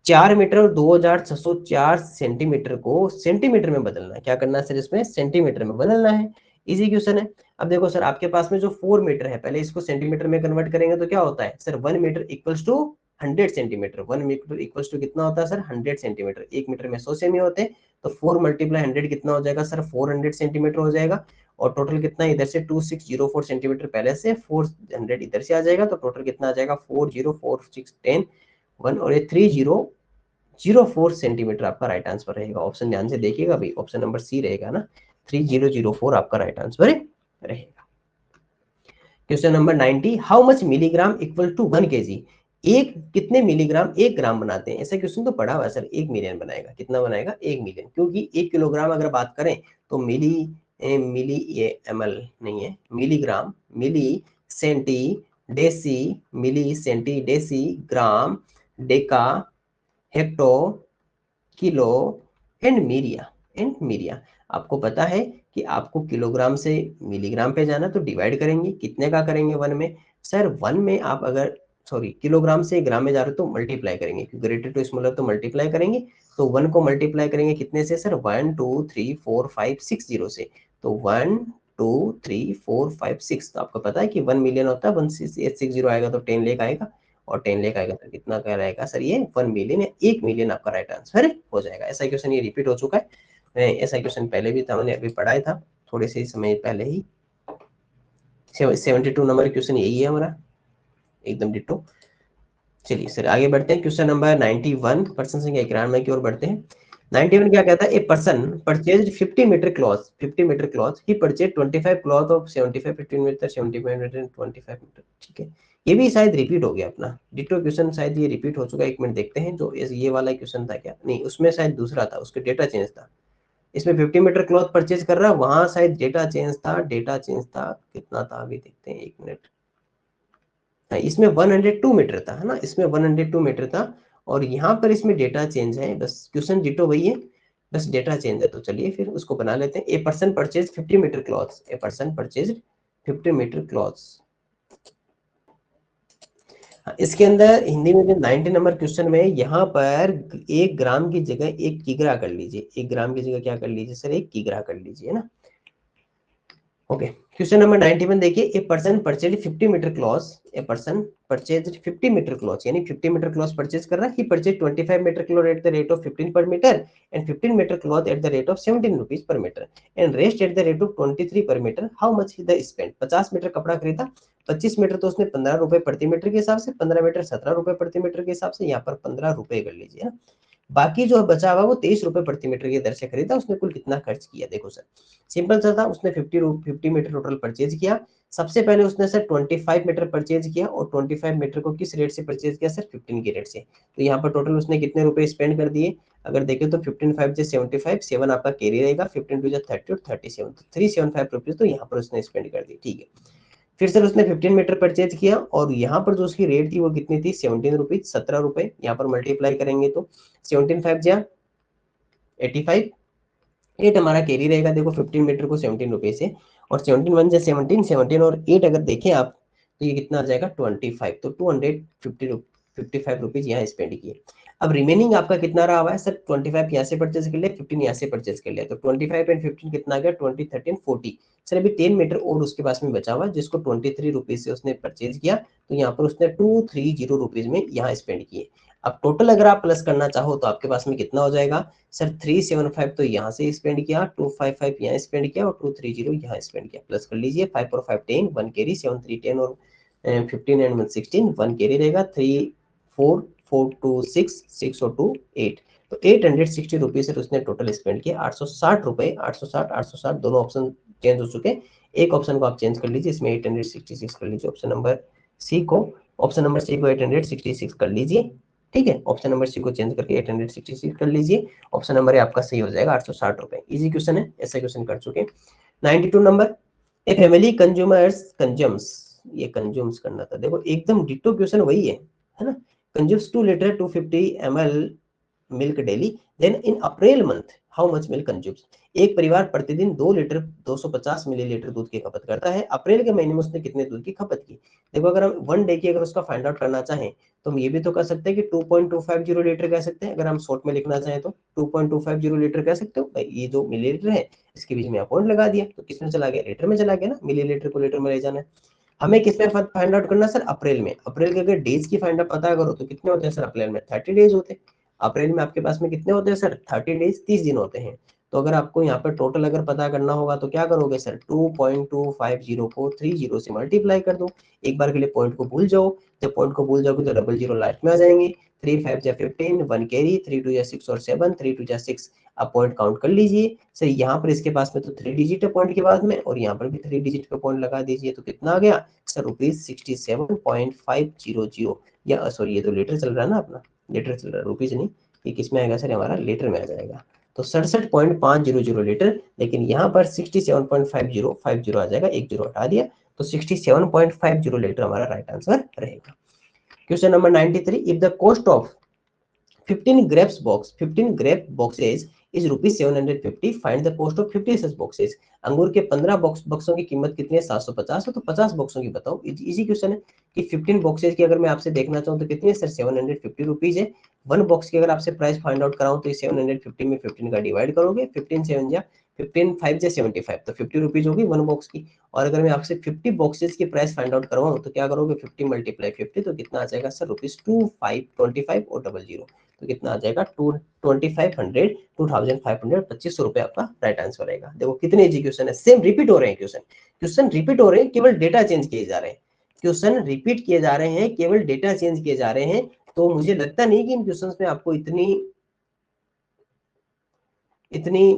4 मीटर और 2604 सेंटीमीटर को सेंटीमीटर में बदलना है, क्या करना है सर, इसमें सेंटीमीटर में बदलना है। इजी क्वेश्चन है। अब देखो सर आपके पास में जो 4 मीटर है, पहले इसको सेंटीमीटर में कन्वर्ट करेंगे तो क्या होता है sir, 1 metre equals to 100 centimetre, 1 metre equals to कितना होता है सर 100 सेंटीमीटर, 1 मीटर में 100 सेमी होते हैं, तो 4 मल्टीप्लाई 100 कितना हो जाएगा सर 400 सेंटीमीटर हो जाएगा। और टोटल कितना इधर से 2604 सेंटीमीटर पहले से 400 इधर से आ जाएगा, तो टोटल कितना आ जाएगा 404610 1 और ये 3004 सेंटीमीटर आपका राइट आंसर रहेगा। ऑप्शन ध्यान से देखिएगा भाई, ऑप्शन नंबर सी रहेगा ना, 3004 आपका राइट आंसर रहेगा। Question number 90, how much milligram equal to 1 KG, एक कितने मिलीग्राम 1 ग्राम बनाते हैं। ऐसा क्वेश्चन तो पढ़ा हुआ है सर, 1 मिलियन बनाएगा, कितना बनाएगा 1 मिलियन, क्योंकि 1 किलोग्राम अगर बात करें तो मिली ये ml नहीं है, milligram, milli centi deci, milli centi deci, gram, deca, hecto, kilo and myria. आपको पता है कि आपको किलोग्राम से मिलीग्राम पे जाना तो डिवाइड करेंगे, कितने का करेंगे 1 में सर, 1 में आप अगर सॉरी किलोग्राम से ग्राम में जा रहे हो तो मल्टीप्लाई करेंगे, ग्रेटर टू स्मॉलर तो मल्टीप्लाई करेंगे। तो 1 को मल्टीप्लाई करेंगे कितने से सर 1 2 3 4 5 6 0 से, तो 1 2 3 4 5 6, तो आपको पता है कि 1 मिलियन होता है, 1660 आएगा तो 10 लाख आएगा, और 10 लाख आएगा तो कितना क्या रहेगा सर, ये 1 मिलियन या 1 मिलियन आपका राइट आंसर हो जाएगा। ऐसा क्वेश्चन ये रिपीट हो चुका है, ऐसा क्वेश्चन पहले भी था, हमने अभी पढ़ाया था थोड़े से समय पहले ही। 72 नंबर क्वेश्चन यही है हमारा, एकदम डिट्टो। चलिए सर आगे बढ़ते हैं, क्वेश्चन नंबर 91, पर्सन संख्या 91 की ओर बढ़ते हैं। 91 क्या कहता है, a person purchased 50 metre cloth, 50 metre cloth, he purchased 25 cloth of 75 15 metre 75 metre 25 metre, ठीक है। ये भी शायद रिपीट हो गया अपना डिट्टो क्वेश्चन, शायद ये रिपीट हो चुका है, 1 मिनट देखते हैं, जो ये वाला क्वेश्चन था क्या, नहीं उसमें शायद दूसरा था, उसके डेटा चेंज था। इसमें 50 मीटर क्लॉथ परचेज कर रहा है, वहां शायद डेटा चेंज था, डेटा चेंज था कितना था अभी देखते हैं, 1 मिनट। इसमें 102 मीटर था, है ना, इसमें 102 मीटर था, और यहाँ पर इसमें डेटा चेंज है, बस क्वेश्चन डिटो वही है। बस डेटा चेंज है। तो चलिए फिर उसको बना लेते हैं। A person purchase 50 metre cloths, a person purchase 50 metre cloths. इसके अंदर हिंदी में जो 90 नंबर क्वेश्चन में यहाँ पर 1 ग्राम की जगह 1 किग्रा कर लीजिए, 1 ग्राम की जगह क्या कर लीजिए सर, 1 किग्रा कर लीजिए ना। ओके, क्वेश्चन नंबर 91 देखिए, a person purchase 50 metre cloth, a person purchase 50 metre cloth, यानी 50 मीटर क्लॉथ परचेज कर रहा है। He purchase 25 metre cloth at the rate of 15 per metre and 15 metre cloth at the rate of 17 rupees per metre and rest at the rate of 23 per metre, how much the spend. 50 metre कपड़ा खरीदा, 25 metre तो उसने 15 रुपए प्रति metre के हिसाब से, 15 metre 17 रुपए प्रति मीटर के हिसाब से, यहाँ पर 15 रुपए कर लीजिए ना। बाकी जो बचा हुआ वो 23 रुपए प्रति मीटर की दर से खरीदा। उसने कुल कितना खर्च किया, देखो सर सिंपल सा था। उसने 50 मीटर टोटल परचेज किया। सबसे पहले उसने सर 25 मीटर परचेज किया और 25 मीटर को किस रेट से परचेज किया सर, 15 के रेट से। तो यहाँ पर टोटल उसने कितने रुपए स्पेंड कर दिए, अगर देखें तो 15 5 से 75, 7 आपका कैरी रहेगा, 15 2 30 और 37, तो 375 रुपीज तो यहाँ पर उसने स्पेंड कर दी। ठीक है, फिर सर उसने 15 मीटर परचेज किया और यहाँ पर जो उसकी रेट थी वो कितनी थी, 17 रुपीज, 17 रुपए। यहाँ पर मल्टीप्लाई करेंगे तो 17 5 जा 85, 8 हमारा कैरी रहेगा। देखो 15 मीटर को 17 रुपए से, और 17 1 जा 17, 17 और 8 अगर देखें आप तो ये कितना आ जाएगा 25, तो 255 रुपीज यहाँ स्पेंड किए। अब रिमेनिंग आपका कितना रहा हुआ है सर, 25 यहाँ से परचेज कर लिया, 15 यहाँ से परचेज कर लिया, तो 25 एंड 15 कितना आ गया, 20 13 40। सर अभी 10 मीटर और उसके पास में बचा हुआ है जिसको 23 रुपीज से उसने परचेज किया, तो यहाँ पर उसने 230 रुपीज में यहाँ स्पेंड किए। अब टोटल अगर आप प्लस करना चाहो तो आपके पास में कितना हो जाएगा सर, 375 तो यहाँ से स्पेंड किया, 255 यहाँ स्पेंड किया और 230 यहाँ स्पेंड किया। प्लस कर लीजिए, 5 और 5 10, 1 कैरी, 7 3 10 और 15 एंड 1 16, 1 कैरी रहेगा, 3 4 4 2 6 6 और 2 8, तो 860 रुपीज से उसने टोटल स्पेंड किया। 860 रुपए, 860 860 दोनों ऑप्शन चेंज हो चुके। एक ऑप्शन को आप चेंज कर लीजिए, इसमें 866 कर लीजिए, ऑप्शन नंबर सी को, ऑप्शन नंबर सी को 866 कर लीजिए। ठीक है, ऑप्शन नंबर सी को चेंज करके 866 कर लीजिए, ऑप्शन नंबर ए आपका सही हो जाएगा, 860 रुपए। इजी क्वेश्चन है, ऐसा क्वेश्चन कर चुके। 92 number, a family consumers consumes, ये कंज्यूम्स करना था, देखो एकदम डिटो क्वेश्चन वही है ना। Consumes 2 litre 250 ml milk daily, then in April month how much milk consumes. एक परिवार प्रतिदिन 2 लीटर 250 मिलीलीटर दूध की खपत करता है, अप्रैल के महीने में उसने कितने दूध की खपत की। देखो अगर हम 1 डे की अगर उसका फाइंड आउट करना चाहें तो हम ये भी तो कर सकते हैं कि 2.250 लीटर कह सकते हैं, अगर हम शॉर्ट में लिखना चाहें तो 2.250 लीटर कह सकते हो। ये जो मिलीलीटर है इसके बीच में पॉइंट लगा दिया, तो किसमें चला गया, लीटर में चला गया ना, मिलीलीटर को लीटर में ले जाना है। हमें किसमें फाइंड आउट करना सर, अप्रैल में। अप्रैल के अगर डेज की फाइंड आउट पता करो तो कितने होते हैं सर, अप्रैल में 30 डेज होते हैं। अप्रैल में आपके पास में कितने होते हैं सर, 30 डेज, 30 दिन होते हैं। तो अगर आपको यहाँ पर टोटल अगर पता करना होगा तो क्या करोगे सर, 2.250 को 30 से मल्टीप्लाई कर दो। एक बार के लिए पॉइंट को भूल जाओ, जब पॉइंट को भूल जाओगे तो डबल जीरो लास्ट में आ जाएंगे। 3 5 जा 15, 1 कैरी, 3 2 जा 6 और 7, 3 2 जा 6। आप पॉइंट काउंट कर लीजिए सर, यहाँ पर इसके पास में तो 3 डिजिट है पॉइंट के बाद में, और यहाँ पर भी 3 डिजिट का पॉइंट लगा दीजिए, तो कितना आ गया सर, ₹67.500। या सॉरी, ये तो लीटर चल रहा है ना अपना, लीटर चल रहा है, रुपीज नहीं। ये किस में आएगा सर, हमारा लीटर में आ जाएगा, तो 67.500 लीटर। लेकिन यहाँ पर 67.50 आ जाएगा, एक जीरो हटा दिया, तो 67.50 लीटर हमारा राइट आंसर रहेगा। Question number 93, if the cost of 15 grapes box 15 grape boxes is ₹750, find the cost of 50 such boxes। अंगूर के 15 बक्सों की कीमत कितनी है, 750 है, तो 50 बक्सों की बताओ। इजी क्वेश्चन है कि 15 बॉक्सेस की अगर मैं आपसे देखना चाहूँ तो कितनी है सर, 750 रुपीज है। 1 बॉक्स की अगर आपसे प्राइस फाइंड आउट कराऊं तो 750 में 15 का डिवाइड करोगे, 15 7 जा 15 5 जा 75, तो 50 रुपीज होगी 1 बॉक्स की। और अगर मैं आपसे 50 बॉक्सेस की प्राइस फाइंड आउट करवाऊं तो क्या करोगे, 50 मल्टीप्लाई 50, तो कितना आ जाएगा सर, ₹25 और डबल जीरो, तो कितना आ जाएगा 2500, 2500, 2500 रुपए आपका राइट आंसर रहेगा। देखो कितने इजी क्वेश्चन है, सेम रिपीट हो रहे हैं क्वेश्चन, क्वेश्चन रिपीट हो रहे हैं, केवल डेटा चेंज किए जा रहे हैं। क्वेश्चन रिपीट किए जा रहे हैं, केवल डेटा चेंज किए जा रहे हैं। तो मुझे लगता नहीं कि इन क्वेश्चंस में आपको इतनी इतनी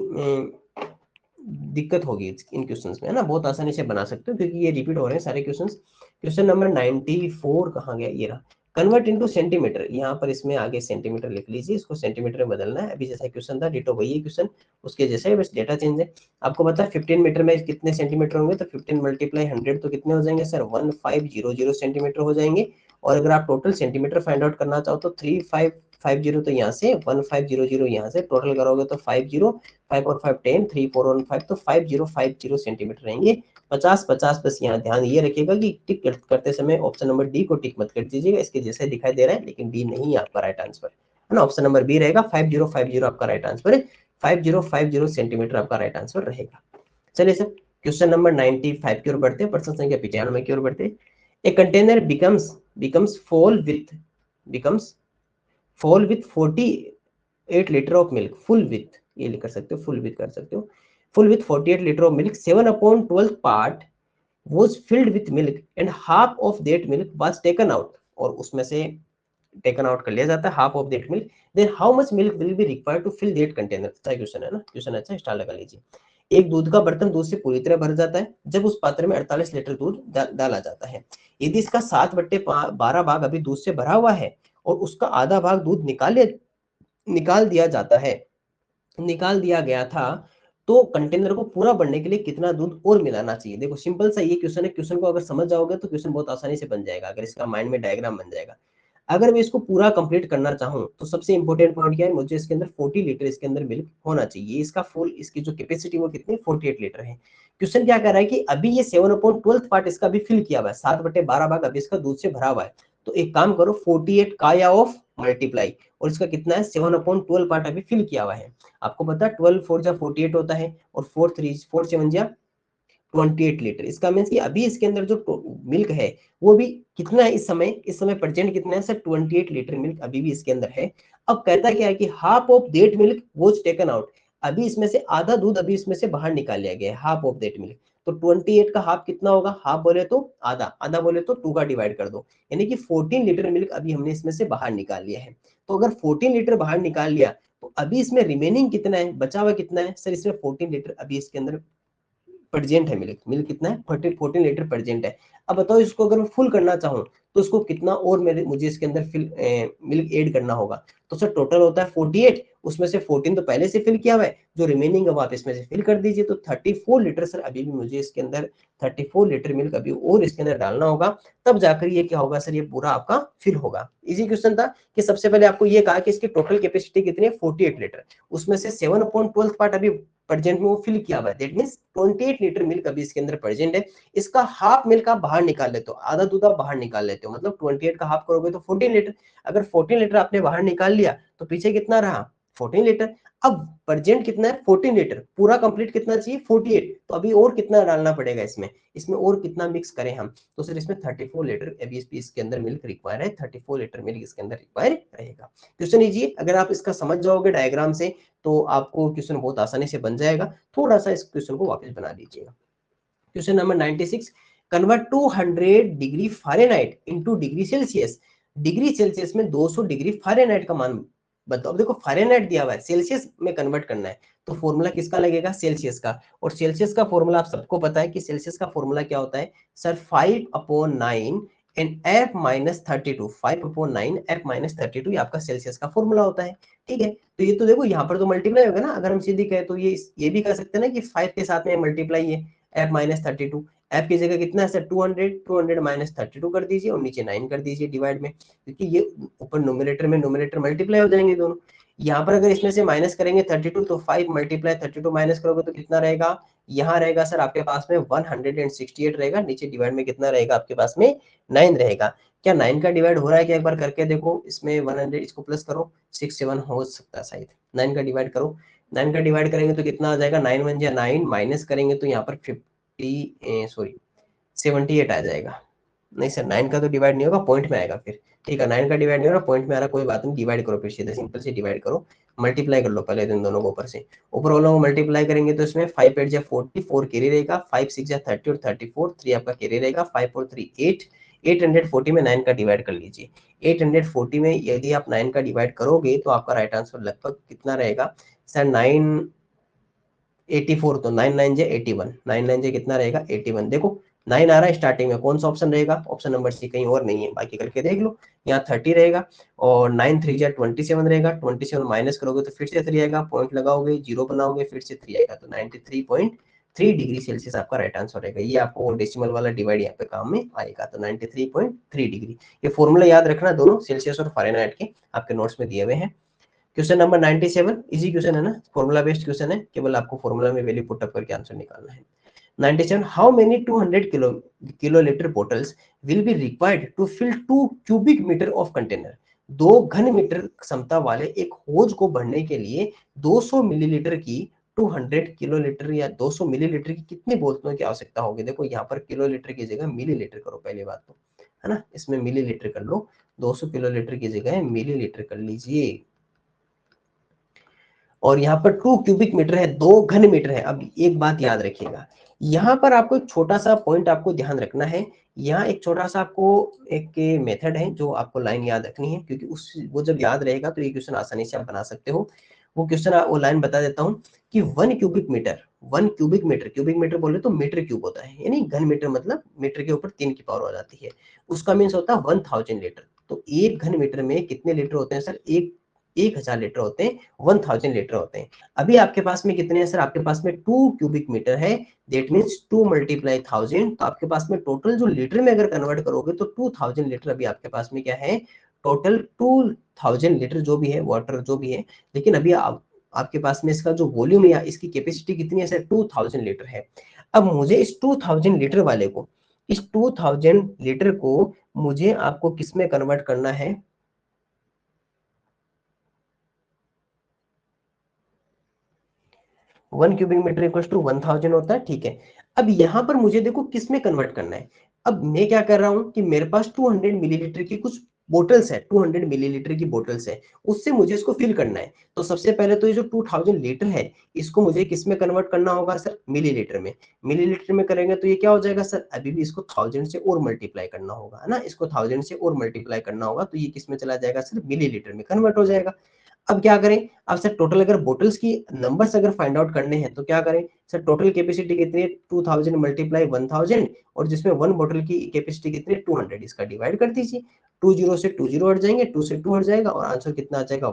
दिक्कत होगी इन क्वेश्चंस में, है ना, बहुत आसानी से बना सकते हो क्योंकि ये रिपीट हो रहे हैं सारे क्वेश्चंस। क्वेश्चन नंबर 94 कहाँ गया, ये रहा, कन्वर्ट इनटू सेंटीमीटर। यहाँ पर इसमें आगे सेंटीमीटर लिख लीजिए, इसको सेंटीमीटर में बदलना है। अभी जैसा क्वेश्चन था डिटो वही है क्वेश्चन, उसके जैसा है, बस डेटा चेंज है। आपको पता है 15 मीटर में कितने सेंटीमीटर होंगे, तो 15 मल्टीप्लाई 100 तो कितने हो जाएंगे सर, 1500 सेंटीमीटर हो जाएंगे। और अगर आप टोटल सेंटीमीटर फाइंड आउट करना चाहो तो 3550 तो यहाँ से 1500 यहाँ से टोटल करोगे तो 50 5 और 5 10 3 4 और 5 तो 5050 सेंटीमीटर रहेंगे। 50 बस यहाँ ध्यान ये रखिएगा कि टिक करते समय ऑप्शन नंबर डी को टिक मत कर दीजिएगा, इसके जैसे दिखाई दे रहा है, लेकिन डी नहीं है आपका राइट आंसर है ना। ऑप्शन नंबर बी रहेगा 5050 आपका राइट आंसर है, 5050 सेंटीमीटर आपका राइट आंसर रहेगा। चलिए सर क्वेश्चन नंबर 95 की ओर बढ़ते हैं, प्रश्न संख्या 95 की ओर बढ़ते हैं। A container becomes full with 48 litre of milk, full with ये लिख कर सकते हो, फुल विथ कर सकते हो, full with 48 litre of milk 7/12 part was filled with milk and half of that milk was taken out, और उसमें से टेकन आउट कर लिया जाता है half of that milk, then how much milk will be required to fill that container. अच्छा question है ना, क्वेश्चन अच्छा, स्टार लगा लीजिए। एक दूध का बर्तन दूध से पूरी तरह भर जाता है जब उस पात्र में 48 लीटर दूध डाला जाता है। यदि इसका 7/12 भाग अभी दूध से भरा हुआ है और उसका आधा भाग दूध निकाल दिया गया था, तो कंटेनर को पूरा भरने के लिए कितना दूध और मिलाना चाहिए। देखो सिंपल सा ये क्वेश्चन है, क्वेश्चन को अगर समझ जाओगे तो क्वेश्चन बहुत आसानी से बन जाएगा, अगर इसका माइंड में डायग्राम बन जाएगा। अगर मैं इसको पूरा कंप्लीट करना चाहूँ तो सबसे इंपॉर्टेंट पॉइंट क्या है, मुझे इसके अंदर 40 लीटर इसके अंदर मिल्क होना चाहिए। इसका फुल इसकी जो कैपेसिटी वो कितनी 48 लीटर है। क्वेश्चन क्या कर रहा है कि अभी ये 7/12 पार्ट इसका अभी फिल किया हुआ है, 7/12 भाग अभी इसका दूध से भरा हुआ है। तो एक काम करो 48 का या ऑफ मल्टीप्लाई, और इसका कितना है 7/12 पार्ट अभी फिल किया हुआ है। आपको पता है 12 4 जा 48 होता है, और 4 3 4 7 जा 28 लीटर। इसका मीन्स कि अभी इसके अंदर जो मिल्क है वो भी कितना है, इस समय प्रेजेंट कितना है सर 28 लीटर मिल्क अभी भी इसके अंदर है। अब कहता क्या है कि half of that milk was taken out, अभी इसमें से आधा दूध अभी इसमें से बाहर निकाल लिया गया है, हाफ ऑफ दैट मिल्क। तो 28 का हाफ कितना होगा, हाफ बोले तो आधा, आधा बोले तो 2 का डिवाइड कर दो, यानी कि 14 लीटर मिल्क अभी हमने इसमें से बाहर निकाल लिया है। तो अगर 14 लीटर बाहर निकाल लिया तो अभी इसमें रिमेनिंग कितना है, बचा हुआ कितना है सर, इसमें 14 लीटर अभी इसके अंदर प्रेजेंट है, मिल्क कितना है 14 लीटर प्रेजेंट है। अब बताओ इसको अगर मैं फुल करना चाहूँ तो इसको कितना और मुझे इसके अंदर मिल्क ऐड करना होगा। तो सर टोटल होता है 48, उसमें से 14 तो पहले से फिल किया हुआ है, जो रिमेनिंग है वो आप इसमें से फिल कर दीजिए। तो 34 लीटर सर अभी भी मुझे इसके अंदर 34 लीटर मिल्क अभी और इसके अंदर डालना होगा, तब जाकर ये क्या होगा सर, ये पूरा आपका फिल होगा। इजी क्वेश्चन था कि सबसे पहले आपको ये कहा कि इसकी टोटल कैपेसिटी कितनी है 48 लीटर, उसमें से 7/12 पार्ट अभी प्रेजेंट में वो फिल किया हुआ है, दैट मींस 28 लीटर मिल्क अभी इसके अंदर प्रेजेंट है। इसका हाफ मिल्क आप बाहर निकाल लेते हो, आधा दूध आप बाहर निकाल लेते हो, मतलब 28 का हाफ करोगे तो 14 लीटर। अगर 14 लीटर आपने बाहर निकाल लिया तो पीछे कितना रहा 14 लीटर। अब प्रेजेंट कितना है 14 लीटर, पूरा कंप्लीट कितना चाहिए 48, तो अभी और कितना डालना पड़ेगा इसमें, इसमें और कितना मिक्स करें हम, तो सर इसमें 34 लीटर अभी इसके अंदर मिल्क रिक्वायर है, 34 लीटर मिल्क इसके अंदर रिक्वायर रहेगा। क्वेश्चन इजी, अगर आप इसका समझ जाओगे डायग्राम से तो आपको क्वेश्चन बहुत आसानी से बन जाएगा। थोड़ा सा इस क्वेश्चन को वापस बना दीजिएगा। Question number 96, convert 200 degree Fahrenheit into degree Celsius. Degree Celsius में 200 डिग्री फ़ारेनहाइट का मान बताओ। अब देखो फ़ारेनहाइट दिया हुआ है, सेल्सियस में कन्वर्ट करना है, तो फॉर्मूला किसका लगेगा सेल्सियस का, और सेल्सियस का फॉर्मूला आप सबको पता है कि सेल्सियस का फॉर्मूला क्या होता है sir 5/9 and f minus 32, 5/9 f minus 32 ये आपका सेल्सियस का फॉर्मूला होता है। ठीक है, तो ये तो देखो यहाँ पर तो मल्टीप्लाई होगा ना, अगर हम सीधी कहें तो ये भी कर सकते हैं ना कि 5 के साथ में मल्टीप्लाई है f माइनस 32, f की जगह कितना है सर 200 माइनस 32 कर दीजिए और नीचे 9 कर दीजिए डिवाइड में, क्योंकि ये ऊपर न्यूमरेटर में न्यूमरेटर मल्टीप्लाई हो जाएंगे दोनों। यहाँ पर अगर इसमें से माइनस करेंगे 32 तो 5 मल्टीप्लाई 32 माइनस करोगे तो कितना रहेगा, यहाँ रहेगा सर आपके पास में 168 रहेगा, नीचे डिवाइड में कितना रहेगा आपके पास में 9 रहेगा। क्या 9 का डिवाइड हो रहा है क्या, एक बार करके देखो, इसमें 100 इसको प्लस करो 6 7 हो सकता है शायद, 9 का डिवाइड करो, 9 का डिवाइड करेंगे तो कितना आ जाएगा 9 1 जा 9, माइनस करेंगे तो यहाँ पर 78 आ जाएगा। नहीं सर 9 का तो डिवाइड नहीं होगा, पॉइंट में आएगा फिर, ठीक है 9 का डिवाइड नहीं हो रहा, पॉइंट में आ रहा, कोई बात नहीं, डिवाइड करो फिर सीधे सिंपल से डिवाइड करो, मल्टीप्लाई कर लो पहले इन दोनों को ऊपर से, ऊपर वालों को मल्टीप्लाई करेंगे तो इसमें 5 8 जा 40, 4 कैरी रहेगा, 5 6 जा 30 और 34, 3 आपका कैरी रहेगा, 5 और 3 8, 840 में 9 का डिवाइड कर लीजिए। 840 में यदि आप 9 का डिवाइड करोगे तो आपका राइट आंसर लगभग कितना रहेगा सर 984, तो 9 9 जे 81, 9 9 जे कितना रहेगा 81। देखो 9 आ रहा है स्टार्टिंग में, कौन सा ऑप्शन रहेगा, ऑप्शन नंबर सी, कहीं और नहीं है, बाकी करके देख लो। यहाँ 30 रहेगा और 9 3 जा 27 रहेगा, 27 माइनस करोगे तो फिर से 3 आएगा, पॉइंट लगाओगे जीरो बनाओगे फिर से 3 आएगा, तो 93.3 3 डिग्री सेल्सियस आपका राइट आंसर रहेगा। ये आपको डेसिमल वाला डिवाइड यहाँ पे काम में आएगा। तो 93.3 डिग्री। ये फॉर्मूला याद रखना, दोनों सेल्सियस और फ़ारेनहाइट के आपके नोट्स में दिए हुए हैं। क्वेश्चन नंबर 97, इजी क्वेश्चन है ना, फॉर्मूला बेस्ड क्वेश्चन है, केवल आपको फॉर्मूला में वैल्यू पुट अप करके आंसर निकालना है। 97, how many 200 kilolitre bottles will be required to fill 2 cubic metre of container. 2 घन मीटर क्षमता वाले एक होज को भरने के लिए 200 मिलीलीटर की 200 किलोलीटर या 200 मिलीलीटर की कितनी बोतलों की आवश्यकता होगी। देखो यहाँ पर किलोलीटर की जगह मिलीलीटर करो, पहली बात तो, है ना, इसमें मिलीलीटर कर लो, 200 किलोलीटर की जगह मिलीलीटर कर लीजिए। और यहाँ पर 2 क्यूबिक मीटर है, 2 घन मीटर है। अब एक बात याद रखिएगा, यहाँ पर आपको एक छोटा सा पॉइंट आपको ध्यान रखना है। यहाँ एक छोटा सा आपको एक मेथड है जो आपको लाइन याद रखनी है, क्योंकि उस वो जब याद रहेगा तो ये क्वेश्चन आसानी से आप बना सकते हो। वो क्वेश्चन वो लाइन बता देता हूँ कि 1 cubic metre, 1 cubic metre, cubic metre बोले तो मीटर क्यूब होता है, यानी घन मीटर मतलब मीटर के ऊपर 3 की पावर हो जाती है, उसका मीन्स होता है 1000 लीटर। तो 1 घन मीटर में कितने लीटर होते हैं सर, 1000 लीटर होते हैं, 1000 लीटर होते हैं। अभी आपके पास में कितने हैं सर, आपके पास में 2 क्यूबिक मीटर है, दैट मीन्स 2 मल्टीप्लाई 1000, तो आपके पास में टोटल जो लीटर में अगर कन्वर्ट करोगे तो 2000 लीटर अभी आपके पास में क्या है, टोटल 2000 लीटर जो भी है वाटर जो भी है। लेकिन अभी आपके पास में इसका जो वॉल्यूम या इसकी कैपेसिटी कितनी है सर, 2000 लीटर है। अब मुझे इस 2000 लीटर वाले को, इस 2000 लीटर को मुझे आपको किस में कन्वर्ट करना है, 1 क्यूबिक मीटर इक्वल टू 1000 होता है, ठीक है। अब यहाँ पर मुझे देखो किस में कन्वर्ट करना है। अब मैं क्या कर रहा हूँ कि मेरे पास 200 मिलीलीटर की कुछ बोटल्स है, 200 मिलीलीटर की बोटल्स है, उससे मुझे इसको फिल करना है। तो सबसे पहले तो ये जो 2000 लीटर है, इसको मुझे किस में कन्वर्ट करना होगा सर, मिलीलीटर में। मिलीलीटर में करेंगे तो ये क्या हो जाएगा सर, अभी भी इसको 1000 से और मल्टीप्लाई करना होगा, है ना, इसको 1000 से और मल्टीप्लाई करना होगा, तो ये किस में चला जाएगा सर, मिलीलीटर में कन्वर्ट हो जाएगा। अब क्या करें, अब सर टोटल अगर बोटल्स की नंबर्स अगर फाइंड आउट करने हैं तो क्या करें सर, टोटल कैपेसिटी कितनी है, 2000 मल्टीप्लाई 1000, और जिसमें 1 बोतल की कैपेसिटी कितनी है, 200, इसका डिवाइड कर दीजिए। 20 से 20 हट जाएंगे, 2 से 2 हट जाएगा, और आंसर कितना आ जाएगा,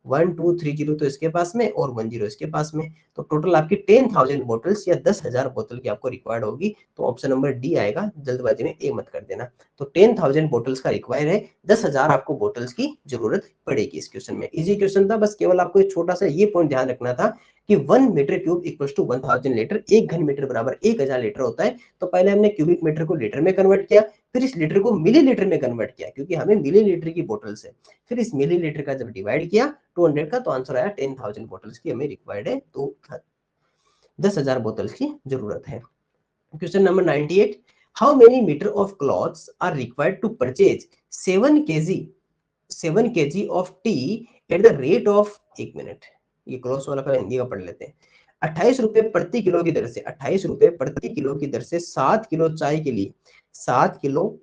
11230 तो इसके पास में और 10 इसके पास में। तो टोटल आपकी 10,000 बोटल्स या 10,000 बोतल की आपको रिक्वायर्ड होगी। तो ऑप्शन नंबर डी आएगा, जल्दबाजी में ए मत कर देना। तो 10,000 बोटल्स का रिक्वायर है, 10,000 आपको बोटल्स की जरूरत पड़ेगी इस क्वेश्चन में। इजी क्वेश्चन था, बस केवल आपको एक छोटा सा ये पॉइंट ध्यान रखना था कि 1 metre cube equal to 1000 litre, 1 घन मीटर बराबर 1000 लीटर होता है। तो पहले हमने क्यूबिक मीटर को लीटर में कन्वर्ट किया, फिर इस लीटर को मिलीलीटर में कन्वर्ट किया, क्योंकि हमें मिलीलीटर की बोटल्स है। फिर इस मिलीलीटर का जब डिवाइड किया 200 का, तो आंसर आया 10,000 बोटल्स की हमें रिक्वायर्ड है, तो 10,000 बोतल्स की जरूरत है। Question number 98, how many metre of cloths are required to purchase 7 kg of tea at the rate of, एक मिनट, ये क्लॉथ्स वाला पहले हिंदी का पढ़ लेते हैं। 28 रुपए प्रति किलो की दर से, 28 रुपए प्रति किलो की दर से 7 किलो चाय के लिए, 7 किलो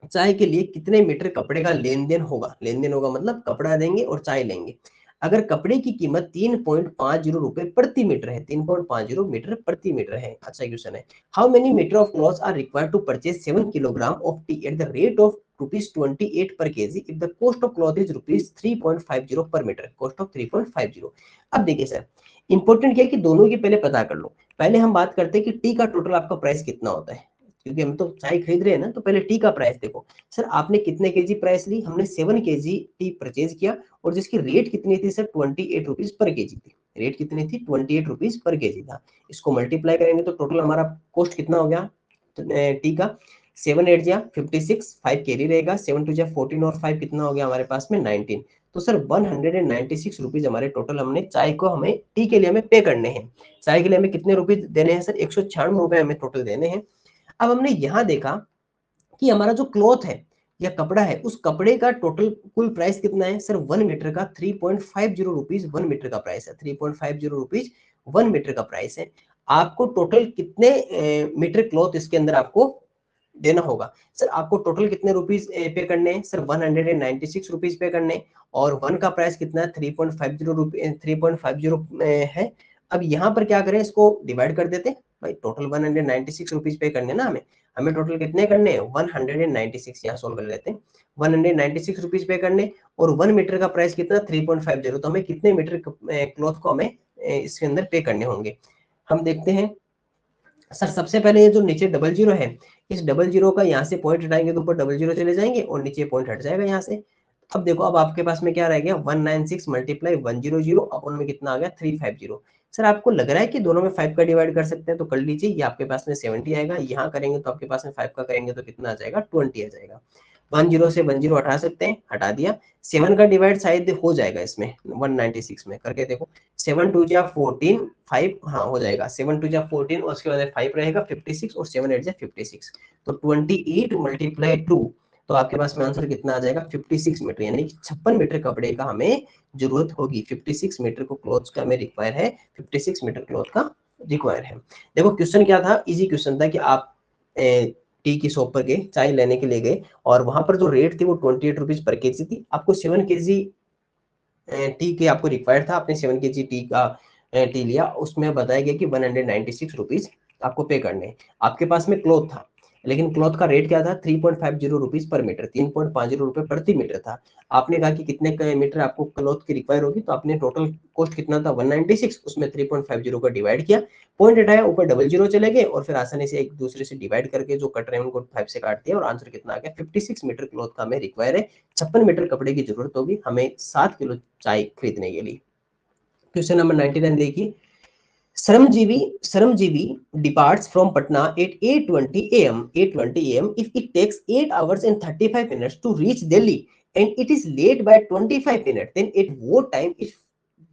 चाय के लिए कितने मीटर कपड़े का लेन देन होगा। लेन देन होगा मतलब कपड़ा देंगे और चाय लेंगे। अगर कपड़े की कीमत 3.50 रुपए प्रति मीटर है, 3.50 मीटर प्रति मीटर है। अच्छा क्वेश्चन है, how many metre of cloth are required to purchase 7 kilogram of tea at the rate of ₹28 per KG if the cost of cloth is ₹3.50 per metre, cost of 3.50। अब देखिए sir, important क्या है कि दोनों की पहले पता कर लो। पहले हम बात करते हैं कि टी का टोटल आपका प्राइस कितना होता है, क्योंकि हम तो चाय खरीद रहे हैं ना, तो पहले टी का प्राइस देखो। सर आपने कितने केजी प्राइस ली, हमने 7 kg टी परचेज किया, और जिसकी रेट कितनी थी सर, ₹28 पर केजी थी। रेट कितनी थी, ₹28 पर केजी था। इसको मल्टीप्लाई करेंगे तो टोटल हमारा कॉस्ट कितना हो गया टी का, 7 8 जा 56, 5 कैरी रहेगा, 7 2 जा 14, और 5 कितना हो गया हमारे पास में 19। तो सर 196 हमारे टोटल हमने चाय को, हमें टी के लिए हमें पे करने हैं। चाय के लिए हमें कितने रुपए देने हैं सर, 196 रुपए हमें टोटल देने हैं। अब हमने यहाँ देखा कि हमारा जो क्लॉथ है या कपड़ा है, उस कपड़े का टोटल कुल प्राइस कितना है सर, 1 मीटर का 3.50 रुपीज 1 मीटर का प्राइस है, 3.50 रुपीज 1 मीटर का प्राइस है। आपको टोटल कितने मीटर क्लॉथ इसके अंदर आपको देना होगा। सर आपको टोटल कितने रुपीज पे करने हैं सर, 196 रुपीज पे करने, और वन का प्राइस कितना है, 3.50 है। अब यहाँ पर क्या करें, इसको डिवाइड कर देते हैं भाई, टोटल 196 रुपीज पे करने ना हमें, हमें टोटल कितने करने हैं, 196, यहाँ सोल्व कर लेते हैं। 196 रुपीज पे करने, और 1 मीटर का प्राइस कितना, 3.50, तो हमें कितने मीटर क्लॉथ को हमें इसके अंदर पे करने होंगे। हम देखते हैं सर सबसे पहले ये जो नीचे डबल जीरो है, इस डबल जीरो का यहाँ से पॉइंट हटाएंगे तो ऊपर डबल जीरो चले जाएंगे और नीचे पॉइंट हट जाएगा यहाँ से। अब देखो अब आपके पास में क्या रह गया 196 मल्टीप्लाई 100 अपन में कितना आ गया 350। सर आपको लग रहा है कि दोनों में 5 का डिवाइड कर सकते हैं तो कर लीजिए, ये आपके पास में 70 आएगा, यहाँ करेंगे तो आपके पास में 5 का करेंगे तो कितना आ जाएगा 20 आ जाएगा। 10 से 10 हटा सकते हैं, हटा दिया। 7 का डिवाइड शायद हो जाएगा इसमें 196 में, करके देखो। 7 2 जा 14, 5 हाँ हो जाएगा। 7 2 जा 14 और उसके बाद 5 रहेगा 56 और 7 8 जा 56, तो 28 मल्टीप्लाई 2, तो आपके पास में आंसर कितना आ जाएगा 56 मीटर, यानी 56 मीटर कपड़े का हमें जरूरत होगी। 56 मीटर को क्लॉथ का हमें रिक्वायर है, 56 मीटर क्लॉथ का रिक्वायर है। देखो क्वेश्चन क्या था, इजी क्वेश्चन था कि आप टी की शॉप पर गए, चाय लेने के लिए गए और वहां पर जो रेट थी वो 28 रुपीज पर केजी थी। आपको 7 केजी टी के आपको रिक्वायर्ड था, आपने 7 केजी टी का टी लिया, उसमें बताया गया कि 196 रुपीज आपको पे करने। आपके पास में क्लॉथ था, लेकिन क्लॉथ का रेट क्या था 3.50 रुपीज पर मीटर, 3.50 रुपए प्रति मीटर था। आपने कहा कि कितने मीटर आपको क्लॉथ की रिक्वायर होगी, तो आपने टोटल कॉस्ट कितना था 196, उसमें 3.50 का डिवाइड किया, पॉइंट हटाया, ऊपर डबल जीरो चले गए और फिर आसानी से एक दूसरे से डिवाइड करके जो कट रहे हैं उनको 5 से काट दिया और आंसर कितना आ गया 56 मीटर क्लॉथ का हमें रिक्वायर है। 56 मीटर कपड़े की जरूरत होगी हमें 7 किलो चाय खरीदने के लिए। क्वेश्चन नंबर 99 देखिए, श्रमजीवी departs from Patna at 8:20 a.m. 8:20 a.m. If it takes 8 hours and 35 minutes to reach Delhi and it is late by 25 minutes, then at what time it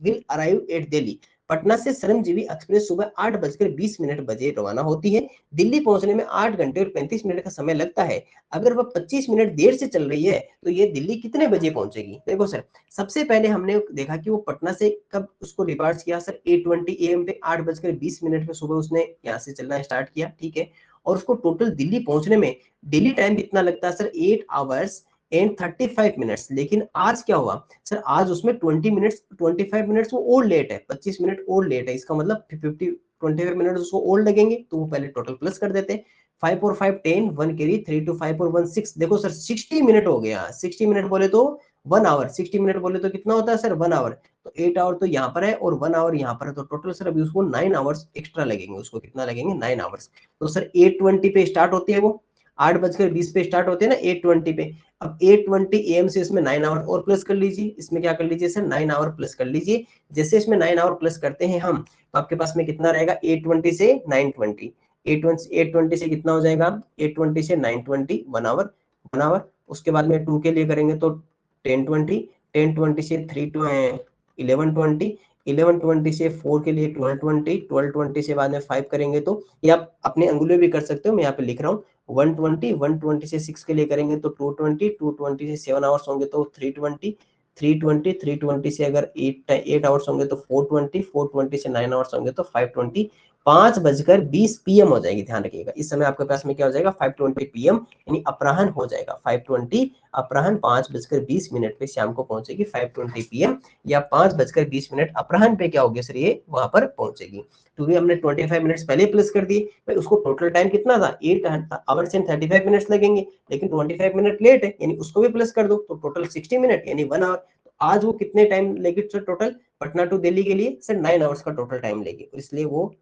will arrive at Delhi? Patna से श्रमजीवी express सुबह 8:20 बजे रवाना होती है। दिल्ली पहुंचने में 8 घंटे और 35 मिनट का समय लगता है। अगर वह 25 मिनट देर से चल रही है तो ये दिल्ली कितने बजे पहुंचेगी? देखो सर, सबसे पहले हमने देखा कि वो पटना से कब उसको डिपार्ट किया सर 8:20 AM पे, 8:20 पे सुबह उसने यहाँ से चलना स्टार्ट किया, ठीक है। और उसको टोटल दिल्ली पहुंचने में डेली टाइम कितना लगता है सर 8 आवर्स एंड 35 मिनट्स। लेकिन आज क्या हुआ सर, आज उसमें 20 मिनट्स 25 मिनट्स वो और लेट है, 25 मिनट और लेट है, इसका मतलब 25 मिनट उसको और लगेंगे, तो वो पहले टोटल प्लस कर देते हैं। 5 और 5 10, 1 कैरी, 3 2 5 और 1 6, देखो सर 60 मिनट हो गया। 60 मिनट बोले तो 1 आवर, 60 मिनट बोले तो कितना होता है सर 1 आवर, तो 8 आवर तो यहाँ पर है और 1 आवर यहाँ पर है, तो टोटल सर अभी उसको 9 आवर्स एक्स्ट्रा लगेंगे। उसको कितना लगेंगे 9 आवर्स। तो सर 8:20 पे स्टार्ट होती है वो, 8:20 पे स्टार्ट होते हैं ना 8:20 पे। अब 8:20 AM से इसमें 9 आवर और प्लस कर लीजिए, इसमें क्या कर लीजिए सर 9 आवर प्लस कर लीजिए। जैसे इसमें 9 आवर प्लस करते हैं हम, तो आपके पास में कितना रहेगा 8:20 से 9:20, 8:20 से कितना हो जाएगा 8:20 से 9:20, 1 आवर, 1 आवर। उसके बाद में 2 के लिए करेंगे तो 10:20, 10:20 से 3 to 11:20, 11:20 से 4 के लिए 12:20, 12:20 से बाद में 5 करेंगे तो ये आप अपने अंगुलियों भी कर सकते हो, मैं यहाँ पे लिख रहा हूँ 120, 120 से 6 के लिए करेंगे तो 220, 220 से 7 आवर्स होंगे तो 320, 320, 320 से अगर 8 आवर्स होंगे तो 420, 420 से 9 आवर्स होंगे तो 520, 5:20 PM हो जाएगी। ध्यान रखिएगा इस समय आपके पास में क्या हो जाएगा 5:20 PM, यानी अपराह्न हो जाएगा। 5:20 अपराह्न 5:20 पे शाम को पहुंचेगी 5:20 PM, या 5:20 अपराह्न पे क्या होगी सर ये वहां पर पहुंचेगी। क्योंकि हमने 25 मिनट्स पहले प्लस कर दिए भाई, उसको टोटल टाइम कितना था 8 आवर्स एंड 35 मिनट्स लगेंगे, लेकिन 25 मिनट लेट है यानी उसको भी प्लस कर दो तो टोटल 60 मिनट यानी 1 आवर। तो आज वो कितने टाइम लेगी sir total Patna to Delhi के लिए सर 9 आवर्स का टोटल टाइम लेगी, इसलिए वो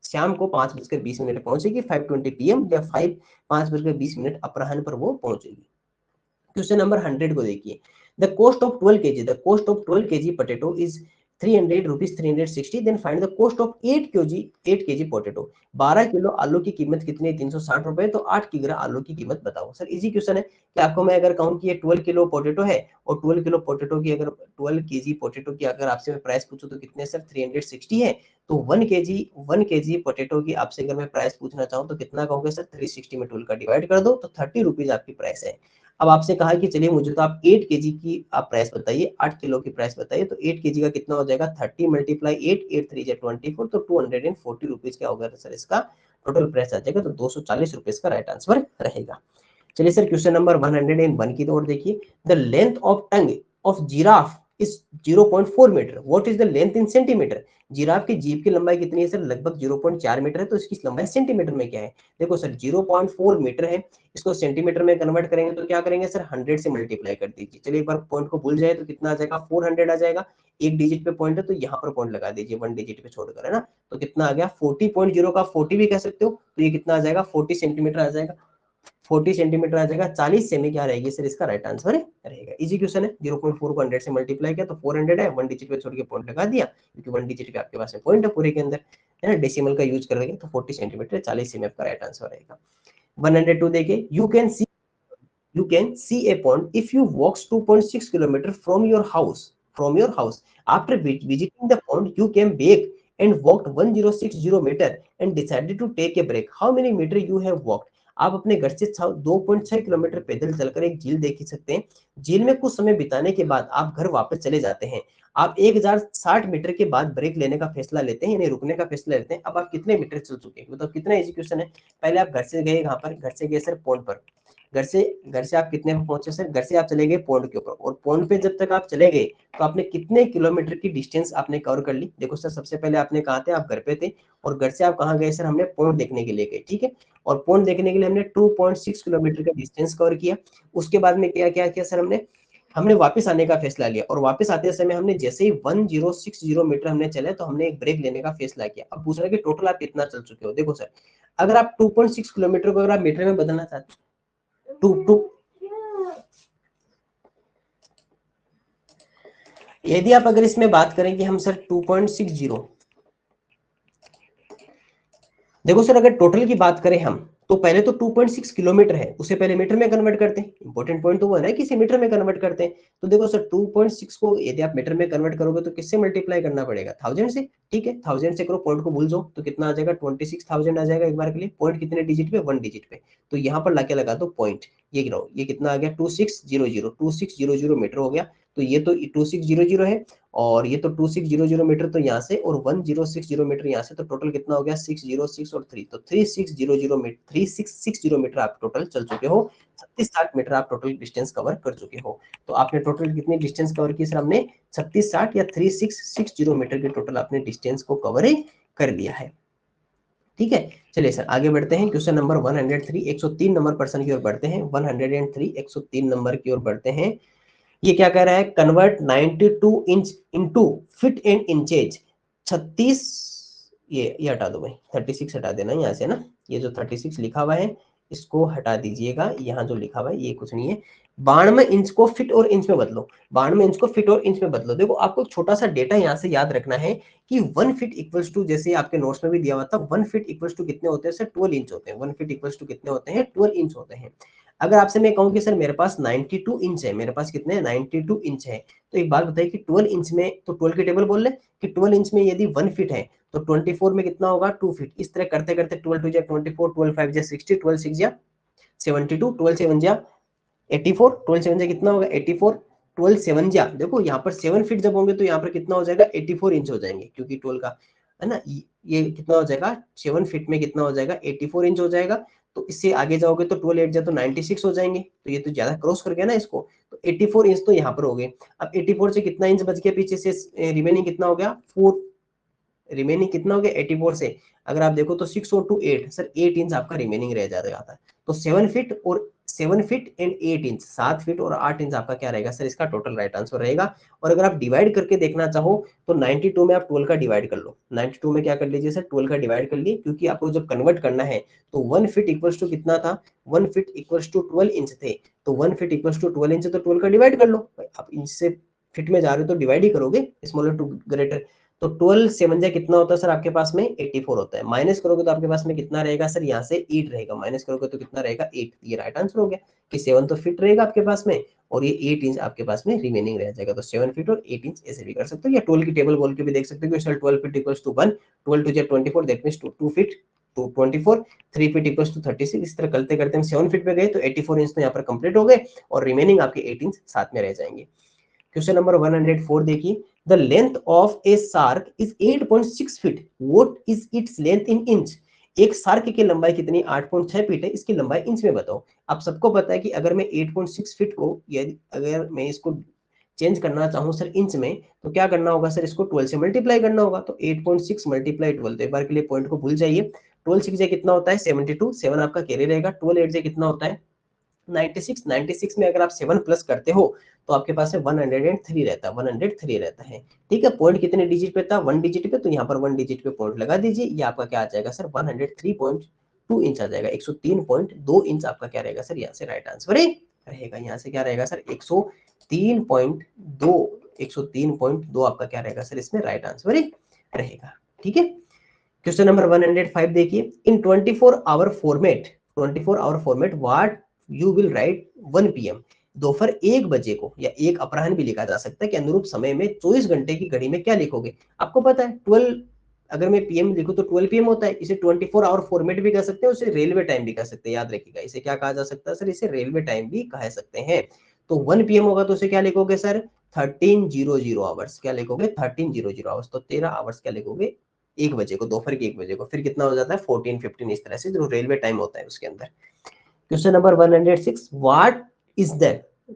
शाम को 5:20 पहुंचेगी 5:20 PM, या 5:20 अपराह्न पर वो पहुंचेगी। क्वेश्चन नंबर 100 को देखिए, the cost of 12 kg, the cost of 12 kg potato is 300 rupees 360, then find the cost of 8 kg potato. 12 किलो आलू की कीमत कितनी है 360 रुपए, तो 8 किलो आलू की कीमत बताओ। सर इजी क्वेश्चन है कि आपको मैं अगर कहूं कि ये 12 किलो पोटैटो है और 12 किलो पोटैटो की अगर 12 kg पोटैटो की अगर आपसे मैं प्राइस पूछूं तो कितने सर 360 है, तो 1 kg पोटैटो की आपसे अगर मैं प्राइस पूछना चाहूँ तो कितना कहोगे सर 360 में 12 का डिवाइड कर दो तो 30 रुपीज आपकी प्राइस है। अब आपसे कहा कि चलिए मुझे तो आप 8 kg की आप प्राइस बताइए, 8 किलो की प्राइस बताइए, तो 8 kg का कितना हो जाएगा 30 मल्टीप्लाई 8, 8 3 24, तो 240 रुपीज क्या होगा सर इसका टोटल प्राइस आ जाएगा, तो 240 रुपीज का राइट आंसर रहेगा। चलिए सर क्वेश्चन नंबर 101 की ओर देखिए, the length of tongue of giraffe is 0.4 metre. What is the length in centimetre? Giraffe की जीभ की लंबाई कितनी है सर? लगभग 0.4 मीटर है, तो इसकी लंबाई सेंटीमीटर में क्या है? देखो सर 0.4 मीटर है, इसको सेंटीमीटर में कन्वर्ट करेंगे तो क्या करेंगे सर? 100 से मल्टीप्लाई कर दीजिए। चलिए एक बार पॉइंट को भूल जाए तो कितना आ जाएगा? 400 आ जाएगा। एक डिजिट पे पॉइंट है तो यहाँ पर पॉइंट लगा दीजिए, 1 डिजिट पे छोड़कर, है ना? तो कितना आ गया? 40.0 का 40 भी कह सकते हो, तो ये कितना आ जाएगा? 40 सेंटीमीटर आ जाएगा। 40 सेंटीमीटर आ जाएगा। 40 सेमी क्या रहेगी सर? इसका राइट आंसर रहेगा। इजी क्वेश्चन है। 0.4 को 100 से मल्टीप्लाई किया तो 400 है, 1 डिजिट पे छोड़ के पॉइंट लगा दिया, क्योंकि 1 डिजिट पे आपके पास में पॉइंट है पूरे के अंदर, है ना? डेसिमल का यूज कर देंगे तो 40 सेंटीमीटर 40 सेमी आपका राइट आंसर रहेगा। 102 देखिए, you can see a pond if you walks 2.6 kilometer from your house. After visiting the pond, you came back and walked 1060 meter and decided to take a break. How many meter you have walked? आप अपने घर से 2.6 kilometre पैदल चलकर एक झील देख सकते हैं। झील में कुछ समय बिताने के बाद आप घर वापस चले जाते हैं। आप 1060 मीटर के बाद ब्रेक लेने का फैसला लेते हैं, यानी रुकने का फैसला लेते हैं। अब आप कितने मीटर चल चुके हैं? मतलब कितना एजुकेशन है। पहले आप घर से गए, कहां पर? घर से गए सर पॉन्ड पर। घर से आप कितने पे पहुंचे सर? घर से आप चले गए पॉन्ड के ऊपर, और पॉन्ड पे जब तक आप चले गए तो आपने कितने किलोमीटर की डिस्टेंस आपने कवर कर ली? देखो सर, सबसे पहले आपने कहा थे, आप घर पे थे, और घर से आप कहाँ गए सर? हमने पॉन्ड देखने के लिए गए, ठीक है। और पॉन्ड देखने के लिए हमने 2.6 किलोमीटर का डिस्टेंस कवर किया। उसके बाद में क्या क्या किया सर? हमने हमने वापस आने का फैसला लिया, और वापस आते समय हमने जैसे ही 1060 मीटर हमने चले तो हमने एक ब्रेक लेने का फैसला किया। अब पूछ रहे कि टोटल आप कितना चल चुके हो। देखो सर, अगर आप 2.6 किलोमीटर को अगर आप मीटर में बदलना चाहते हो, टू यदि आप अगर इसमें बात करें कि हम सर 2.60, देखो सर अगर टोटल की बात करें हम, तो पहले तो 2.6 किलोमीटर है, उसे पहले मीटर में कन्वर्ट करते हैं। इंपॉर्टेंट पॉइंट तो वो है ना कि इसे मीटर में कन्वर्ट करते हैं। तो देखो सर 2.6 को यदि आप मीटर में कन्वर्ट करोगे तो किससे मल्टीप्लाई करना पड़ेगा? 1000 से, ठीक है। 1000 से करो, पॉइंट को भूल जाओ, तो कितना आ जाएगा? 26,000 आ जाएगा एक बार के लिए। पॉइंट कितने डिजिट पे? 1 डिजिट पे। तो यहाँ पर लाके लगा दो पॉइंट, ये गिराओ, ये कितना आ गया? 2600 मीटर हो गया। तो ये तो 2600 है, और ये तो 2600 मीटर तो यहाँ से, और 1060 मीटर यहाँ से, तो टोटल कितना हो गया? 606 और 3, तो 3600 मीटर, 3660 मीटर आप टोटल चल चुके हो। 3660 मीटर आप टोटल डिस्टेंस कवर कर चुके हो। तो आपने टोटल कितनी डिस्टेंस कवर की सर? हमने 3660 या 3660 मीटर के टोटल आपने डिस्टेंस को कवर कर लिया है, ठीक है। चलिए सर आगे बढ़ते हैं। क्वेश्चन नंबर 103, 103 नंबर प्रश्न की ओर बढ़ते हैं। 103, 103 नंबर की ओर बढ़ते हैं। ये क्या कह रहा है? Convert 92 inch into feet and inches. 36, ये हटा दो भाई, 36 हटा देना यहाँ से ना। ये जो 36 लिखा हुआ है इसको हटा दीजिएगा। यहाँ जो लिखा हुआ है ये कुछ नहीं है। 92 इंच को फीट और इंच में बदलो। 92 इंच को फीट और इंच में बदलो। देखो आपको एक छोटा सा डेटा यहाँ से याद रखना है कि 1 फीट इक्वल्स टू, जैसे आपके नोट्स में भी दिया हुआ था, 1 फीट इक्वल्स टू कितने होते हैं सर? 12 इंच होते हैं। 1 फीट इक्वल्स टू कितने होते हैं? 12 इंच होते हैं। अगर आपसे मैं कहूं कि सर मेरे पास 92 इंच है, मेरे पास कितने? 92 इंच है, तो एक बात बताइए कि 12 इंच में, तो 12 की टेबल बोल ले कि 12 इंच में यदि 1 फीट है तो 24 में कितना होगा? 2 फीट। इस तरह करते करते 12 2 जा 24, 12 5 जा 60, 12 6 जा 72, 12 7 जा 84, 12 7 जा कितना होगा? 84, 12 7 जा, देखो यहाँ पर 7 फीट जब होंगे तो यहाँ पर कितना हो जाएगा? 84 इंच हो जाएंगे, क्योंकि 12 का है ना। ये कितना हो जाएगा? 7 फीट में कितना हो जाएगा? 84 इंच हो जाएगा। तो इससे आगे जाओगे तो 12 8 जा तो 96 हो जाएंगे, तो ये तो ज्यादा क्रॉस कर गया ना इसको। तो 84 इंच तो यहाँ पर हो गए। अब 84 से कितना इंच बच गया पीछे से? रिमेनिंग कितना हो गया? 4। रिमेनिंग कितना हो गया 84 से? अगर आप देखो तो 6 और 2 8, सर 8 इंच आपका रिमेनिंग रह जाता है। तो 7 फीट और 7 फीट एंड 8 इंच, 7 फीट और 8 इंच आपका क्या रहेगा सर? इसका टोटल राइट आंसर रहेगा। और अगर आप डिवाइड करके देखना चाहो तो 92 में आप 12 का डिवाइड कर लो। 92 में क्या कर लीजिए सर? 12 का डिवाइड कर लिए, क्योंकि आपको जब कन्वर्ट करना है तो 1 फीट इक्वल्स टू कितना था? 1 फीट इक्वल्स टू 12 इंच थे। तो 1 फीट इक्वल्स टू 12 इंच, तो 12 का डिवाइड कर लो। आप इंच से फीट में जा रहे हो तो डिवाइड ही करोगे, स्मॉलर टू ग्रेटर। तो 12 7 जा कितना होता है सर आपके पास में? 84 होता है। माइनस करोगे तो आपके पास में कितना रहेगा सर? यहाँ से 8 रहेगा। माइनस करोगे तो कितना रहेगा? 8। ये राइट आंसर हो गया कि 7 तो फिट रहेगा आपके पास में, और ये 8 इंच आपके पास में रिमेनिंग रह जाएगा। तो 7 फीट और 8 इंच ऐसे भी कर सकते हो, या 12 की टेबल बोल के भी देख सकते हो कि sir 12 feet equals to 1, 12 two 24, that means 2 feet, तो 24, 3 फीट इक्वल्स टू 36। इस तरह करते करते हम 7 फीट पे गए तो 84 इंच तो यहाँ पर कंप्लीट हो गए, और रिमेनिंग आपके 8 इंच साथ में रह जाएंगे। क्वेश्चन नंबर 104 देखिए। The length of A shark is 8.6 feet, what is its length in inch? एक शार्क की लंबाई कितनी? 8.6 फीट है, इसकी लंबाई इंच में बताओ। आप सबको पता है कि अगर मैं 8.6 फीट को, यदि अगर मैं इसको चेंज करना चाहूँ सर इंच में, तो क्या करना होगा सर, इसको 12 से मल्टीप्लाई करना होगा। तो 8.6 मल्टीप्लाई 12, तो एक बार के लिए पॉइंट को भूल जाइए। 12 6 कितना होता है 72, 7 आपका कैरी रहेगा। 12 8 कितना होता है 96, 96 में अगर आप 7 प्लस करते हो तो आपके पास में 103 रहता है, 103 रहता है। ठीक है, पॉइंट कितने डिजिट पे था, 1 डिजिट पे, तो यहाँ पर 1 डिजिट पे पॉइंट लगा दीजिए। ये आपका क्या आ जाएगा सर 103.2 इंच आ जाएगा, 103.2 इंच आपका क्या रहेगा सर, यहाँ से राइट आंसर रहेगा। यहाँ से क्या रहेगा सर 103.2, 103.2 आपका क्या रहेगा सर, इसमें राइट आंसर रहेगा। ठीक है, क्वेश्चन नंबर 105 देखिए, in 24 hour format what you will write 1 PM, दोपहर 1 बजे को या 1 अपराह्न भी लिखा जा सकता है कि अनुरूप समय में 24 घंटे की घड़ी में क्या लिखोगे। आपको पता है 12, अगर मैं PM लिखूं तो 12 PM होता है। इसे 24 आवर फॉर्मेट भी कह सकते हैं, उसे रेलवे टाइम भी कह सकते हैं। याद रखिएगा, इसे क्या कहा जा सकता है सर, इसे रेलवे टाइम भी कह सकते हैं। तो 1 PM होगा तो उसे क्या लिखोगे सर 1300 आवर्स, क्या लिखोगे 1300 आवर्स, तो 13 आवर्स क्या लिखोगे 1 बजे को, दोपहर के 1 बजे को। फिर कितना हो जाता है 14 15, इस तरह से जो रेलवे टाइम होता है उसके अंदर। Question number 106, what is the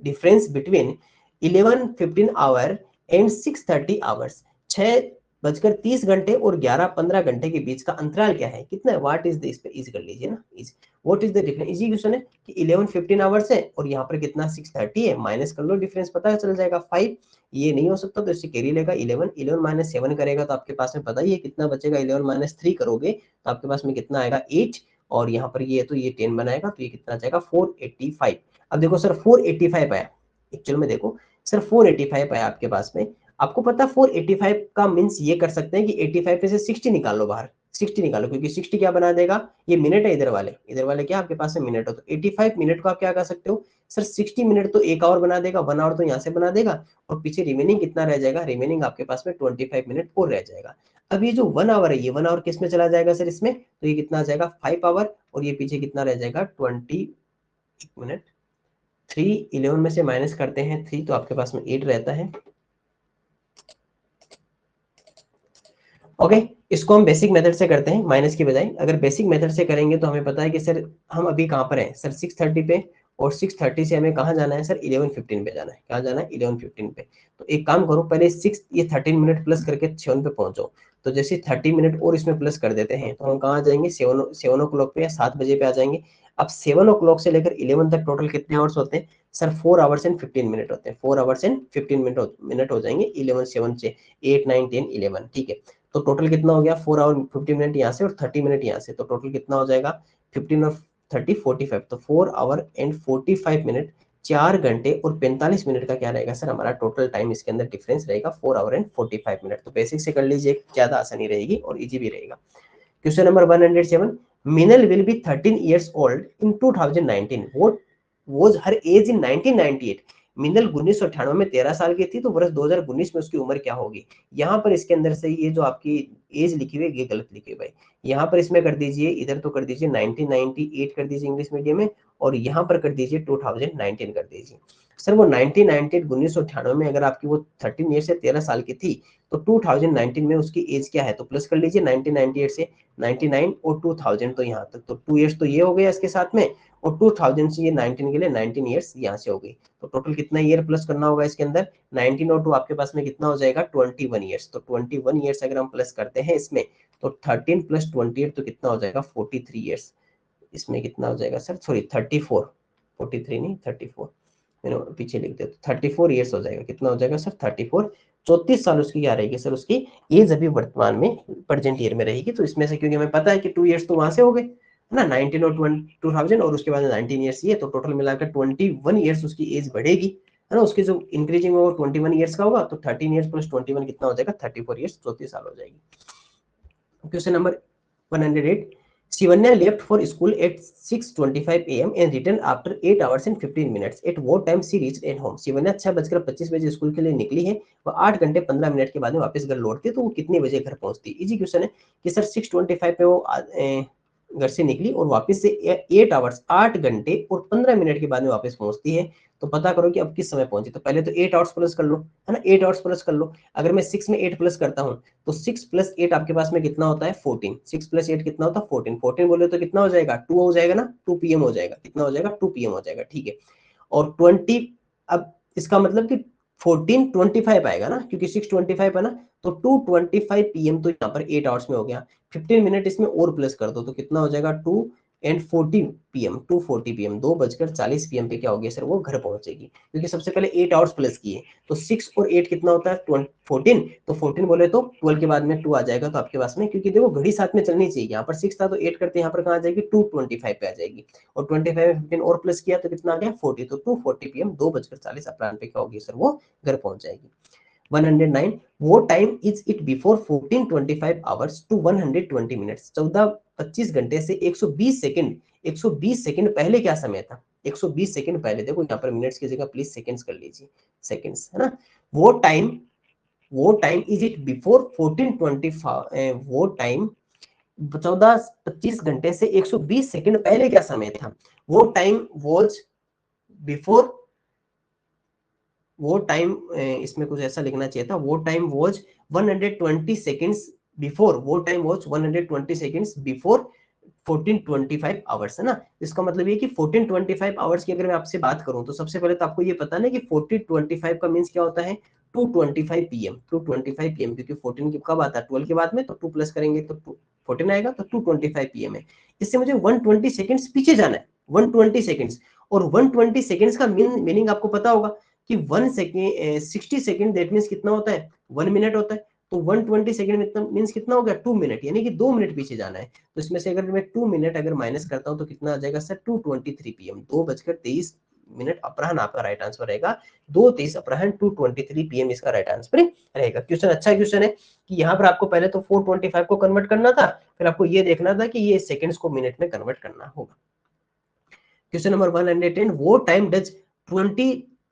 difference between 11:15 our and 6:30 hours, 6:30 और 11:15 घंटे के बीच का अंतराल क्या है, कितना है, व्हाट इज द, इस पे इज कर लीजिए ना, is what is the difference, easy question है कि 11:15 आवर्स है और यहाँ पर कितना 6:30 है, माइनस कर लो, डिफरेंस पता चल जाएगा 5। ये नहीं हो सकता तो इससे कैरी लेगा 11, 11 माइनस 7 करेगा तो आपके पास में पता ही है कितना बचेगा, 11 माइनस 3 करोगे तो आपके पास में कितना आएगा 8, और यहाँ पर ये तो ये 10 बनाएगा तो ये कितना जाएगा 485। अब देखो सर 485 आया, एक्चुअल में देखो सर 485 आया आपके पास में। आपको पता 485 का मीन्स ये कर सकते हैं कि 85 पे से 60 निकाल लो बाहर, 60 निकालो, क्योंकि 60 क्या बना देगा, ये मिनट है, इधर वाले क्या आपके पास में मिनट हो, तो 85 मिनट को आप क्या कर सकते हो सर 60 मिनट तो एक आवर बना देगा, 1 आवर तो यहाँ से बना देगा, और पीछे रिमेनिंग कितना रह जाएगा, रिमेनिंग आपके पास में 25 मिनट और रह जाएगा। अब ये जो 1 आवर है, ये 1 आवर किस में चला जाएगा सर इसमें, तो ये कितना आ जाएगा 5 आवर, और ये पीछे कितना रह जाएगा 20 मिनट। 3 11 में से माइनस करते हैं 3 तो आपके पास में 8 रहता है। ओके, इसको हम बेसिक मेथड से करते हैं माइनस की बजाय। अगर बेसिक मेथड से करेंगे तो हमें पता है कि सर हम अभी कहाँ पर हैं सर 6:30 पे, और 6:30 से हमें कहाँ जाना है सर 11:15 पे जाना है। कहाँ जाना है 11:15 पे। तो एक काम करो, पहले 6 ये 13 मिनट प्लस करके 7 पे पहुंचो। तो जैसे 30 मिनट और इसमें प्लस कर देते हैं तो हम कहाँ आ जाएंगे 7 o'clock पे या 7 बजे पे आ जाएंगे। अब 7 o'clock से लेकर 11 तक टोटल कितने आवर्स होते हैं सर 4 आवर्स एंड 15 मिनट होते हैं। 4 आवर्स एंड 15 मिनट हो जाएंगे 11 7 से 8 9 10 11। ठीक है, तो टोटल कितना हो गया 4 आवर 50 मिनट यहाँ से और 30 मिनट यहाँ से, तो टोटल कितना हो जाएगा 15 और 30 45, तो 4 आवर एंड 45 मिनट, 4 घंटे और 45 मिनट का क्या रहेगा सर हमारा टोटल टाइम, इसके अंदर डिफरेंस रहेगा 4 आवर एंड 45 मिनट। तो बेसिक से कर लीजिए, ज्यादा आसानी रहेगी और इजी भी रहेगा। Question number 107, Minal will be 13 years old in 2019, what was her age in 1998। मिनल 1998 में 13 साल की थी, तो वर्ष 2019 में उसकी उम्र क्या होगी। यहाँ पर इसके अंदर से ये जो आपकी एज लिखी हुई है ये गलत लिखी हुई भाई। यहाँ पर इसमें कर दीजिए, इधर तो कर दीजिए 1998 कर दीजिए इंग्लिश मीडियम में, और यहाँ पर कर दीजिए 2019 कर दीजिए। सर वो 1998 1998 में अगर आपकी वो 13 ईयर से 13 साल की थी, तो 2019 में उसकी एज क्या है, तो प्लस कर लीजिए 1998 से 99 और 2000, तो यहाँ तक तो 2 इयर्स तो ये हो गया इसके साथ में, और 2000 से ये 19 के लिए 19 इयर्स यहाँ से हो गई। तो टोटल कितना ईयर प्लस करना होगा इसके अंदर, 19 और 2 आपके पास में कितना हो जाएगा 21 ईयर्स। तो 21 ईयर्स अगर हम प्लस करते हैं इसमें, तो 13 प्लस 28 तो कितना हो जाएगा 43 ईयर्स। इसमें कितना हो जाएगा सर, सॉरी 34, 43 नहीं 34, मैंने पीछे लिख दिया, तो 34 ईयर्स हो जाएगा। कितना हो जाएगा सर 34, 34 साल उसकी क्या रहेगी सर, उसकी एज अभी वर्तमान में प्रेजेंट ईयर में रहेगी। तो इसमें से क्योंकि हमें पता है कि 2 इयर्स तो वहां से हो गए है ना, 19 और 2000 और उसके बाद 19 इयर्स ये, तो टोटल मिलाकर 21 इयर्स उसकी एज बढ़ेगी है ना, उसकी जो इंक्रीजिंग होगा 21 इयर्स का होगा, तो 13 इयर्स प्लस 21 कितना हो जाएगा 34 इयर्स, 34 साल हो जाएगी। Question number 108, Shivanya left for school at 6:25 AM and returned after 8 hours and 15 minutes. At what time she reached at home? Shivanya 6:25 school के लिए निकली है, वह 8 घंटे 15 मिनट के बाद में वापस घर लौटती है, तो वो कितने बजे घर पहुंचती है। इजी क्वेश्चन है कि सर 6:25 पे वो घर से निकली और वापस से 8 आवर्स 8 घंटे और 15 मिनट के बाद में वापस पहुंचती है। तो पता करो कि अब किस समय पहुंची। तो पहले तो 8 आवर्स प्लस कर लो है ना, 8 आवर्स प्लस कर लो। अगर मैं 6 में 8 प्लस करता हूँ तो 6 प्लस 8 आपके पास में कितना होता है 14, 6 प्लस 8 कितना होता है 14, 14 बोले तो कितना हो जाएगा 2 हो जाएगा ना, 2 PM हो जाएगा, कितना हो जाएगा 2 PM हो जाएगा। ठीक है, और 20, अब इसका मतलब कि 14:25 आएगा ना, क्योंकि 6:25 है ना, तो 2:25 PM तो यहाँ पर 8 आवर्स में हो गया। 15 मिनट इसमें और प्लस कर दो तो कितना हो जाएगा 2:14 PM, 2:40 PM, 2:40 PM पे क्या हो गया सर, वो घर पहुंचेगी, क्योंकि सबसे पहले 8 आवर्स प्लस किए। तो 6 और 8 कितना होता है 14, तो 14 बोले तो 12 के बाद में 2 आ जाएगा, तो आपके पास में, क्योंकि देखो घड़ी साथ में चलनी चाहिए, यहाँ पर 6 था तो 8 करते यहाँ पर कहाँ आ जाएगी 2:25 पे आ जाएगी, और 25 में 15 और प्लस किया तो कितना आ गया 40, तो 2:40 PM 2:40 अपराह्न पे क्या होगी सर, वो घर पहुंच जाएगी। 109 वो time is it before 14:25 hours to 120 minutes, 14-25 घंटे से 120 सेकंड, 120 सेकंड पहले क्या समय था, 120 सेकंड पहले, देखो यहाँ पर मिनट्स की जगह प्लीज सेकंड्स कर लीजिए, सेकंड्स है ना। वो टाइम इज इट बिफोर 14:25, वो टाइम 14-25 घंटे से 120 सेकंड पहले क्या समय था, वो टाइम वॉज बिफोर, वो टाइम, इसमें कुछ ऐसा लिखना चाहिए था, वो टाइम वॉज 120 सेकेंड्स बिफोर, वो time was 120 seconds before 14:25 hours, है ना। इसका मतलब ये कि 14:25 आवर्स की अगर मैं आपसे बात करूं तो सबसे पहले तो आपको ये पता ना कि 14:25 का मींस क्या होता है 2:25 PM, 2:25 PM, क्योंकि 14 की कब आता है 12 के बाद में, तो 2 प्लस करेंगे तो 14 आएगा, तो 2:25 PM है। इससे मुझे 120 सेकंड्स पीछे जाना है, 120 सेकंड्स, और 120 सेकंड्स का मीनिंग आपको पता होगा कि 1 सेकेंड 60 सेकंड दैट मींस कितना होता है 1 मिनट होता है, तो 120 सेकंड में मींस कितना हो गया 2 मिनट, यानी कि 2 मिनट पीछे जाना है। तो इसमें से अगर मैं 2 मिनट अगर माइनस करता हूं तो कितना आ जाएगा सर 2:23 PM, 2:23 अपराह्न आपका राइट आंसर रहेगा, 2:23 अपराह्न 2:23 PM इसका राइट आंसर रहेगा। क्वेश्चन अच्छा क्वेश्चन है कि यहाँ पर आपको पहले तो 4:25 को कन्वर्ट करना था, फिर आपको ये देखना था कि ये सेकंड्स को मिनट में कन्वर्ट करना होगा। क्वेश्चन नंबर 110 वो time does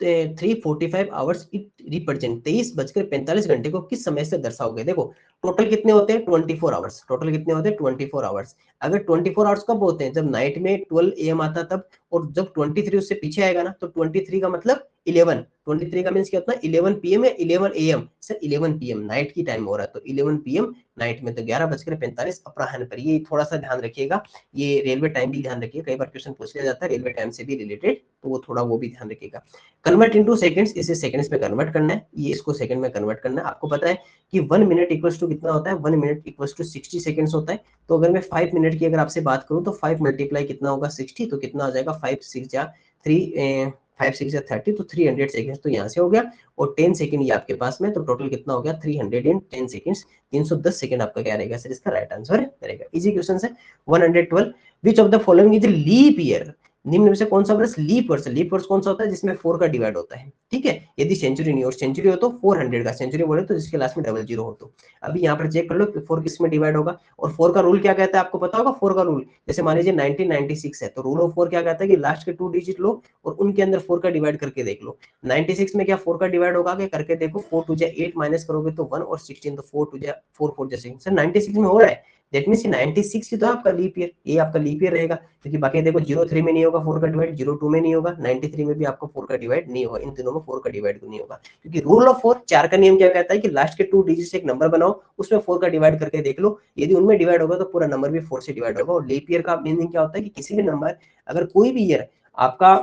3:45 hours it represent, 23:45 घंटे को किस समय से दर्शाओगे। देखो टोटल कितने होते हैं 24 आवर्स, टोटल कितने होते हैं 24 आवर्स। अगर 24 आवर्स कब होते हैं जब नाइट में 12 AM आता तब, और जब 23 उससे पीछे आएगा ना तो 23 का मतलब 11, 23 का मींस क्या होता है 11 PM या 11 AM, सर 11 PM नाइट की टाइम हो रहा है, तो 11 PM नाइट में, तो 11:45 अपराह्न पर, ये थोड़ा सा ध्यान रखिएगा, ये रेलवे टाइम भी ध्यान रखिए, कई बार क्वेश्चन पूछ लिया जाता है रेलवे टाइम से भी रिलेटेड, तो वो थोड़ा वो भी ध्यान रखिएगा। कन्वर्ट इनटू सेकंड्स, इसे सेकंड्स में कन्वर्ट करना है, ये इसको सेकंड में कन्वर्ट करना है। आपको पता है कि 1 मिनट इक्वल्स टू कितना होता है 1 मिनट इक्वल्स टू 60 सेकंड्स होता है, तो अगर मैं 5 मिनट की अगर आपसे बात करूं तो 5 मल्टीप्लाई कितना होगा 60, तो कितना आ जाएगा 5 6 या 3 5 6 या 30, तो 300 सेकंड्स तो यहाँ से हो गया, और 10 सेकंड ये आपके पास में, तो टोटल कितना हो गया 310 सेकंड्स, 310 सेकंड आपका क्या रहेगा सर, इसका राइट आंसर रहेगा। इजी क्वेश्चन है। 112 which of the following is leap year, निम्न में से कौन सा वर्ष लीप वर्ष, लीप वर्ष कौन सा होता है जिसमें 4 का डिवाइड होता है, ठीक है। यदि सेंचुरी नहीं हो, सेंचुरी हो तो 400 का, सेंचुरी बोले तो जिसके लास्ट में 00 हो, तो अभी यहाँ पर चेक कर लो 4 किस में डिवाइड होगा, और 4 का रूल क्या कहता है आपको पता होगा, 4 का रूल जैसे मान लीजिए 1996 है, तो रूल ऑफ 4 क्या कहता है कि लास्ट के 2 डिजिट लो और उनके अंदर 4 का डिवाइड करके देख लो। 96 में क्या 4 का डिवाइड होगा, क्या करके देखो, 4 2 8 माइनस करोगे तो 1, और 16 तो 4 2 4 4 6, सर 96 में हो रहा है, दैट मींस 96 ही तो आपका लीप ईयर, ये आपका लीप ईयर रहेगा, क्योंकि बाकी देखो 03 में नहीं होगा 4 का डिवाइड, 02 में नहीं होगा, 93 में भी आपका 4 का डिवाइड नहीं होगा, इन तीनों में 4 का डिवाइड नहीं होगा, क्योंकि रूल ऑफ 4 4 का नियम क्या कहता है कि लास्ट के 2 डिजिट से एक नंबर बनाओ, उसमें 4 का डिवाइड करके देख लो, यदि उनमें डिवाइड होगा तो पूरा नंबर भी 4 से डिवाइड होगा। और लीप ईयर का मीनिंग क्या होता है कि किसी भी नंबर, अगर कोई भी ईयर आपका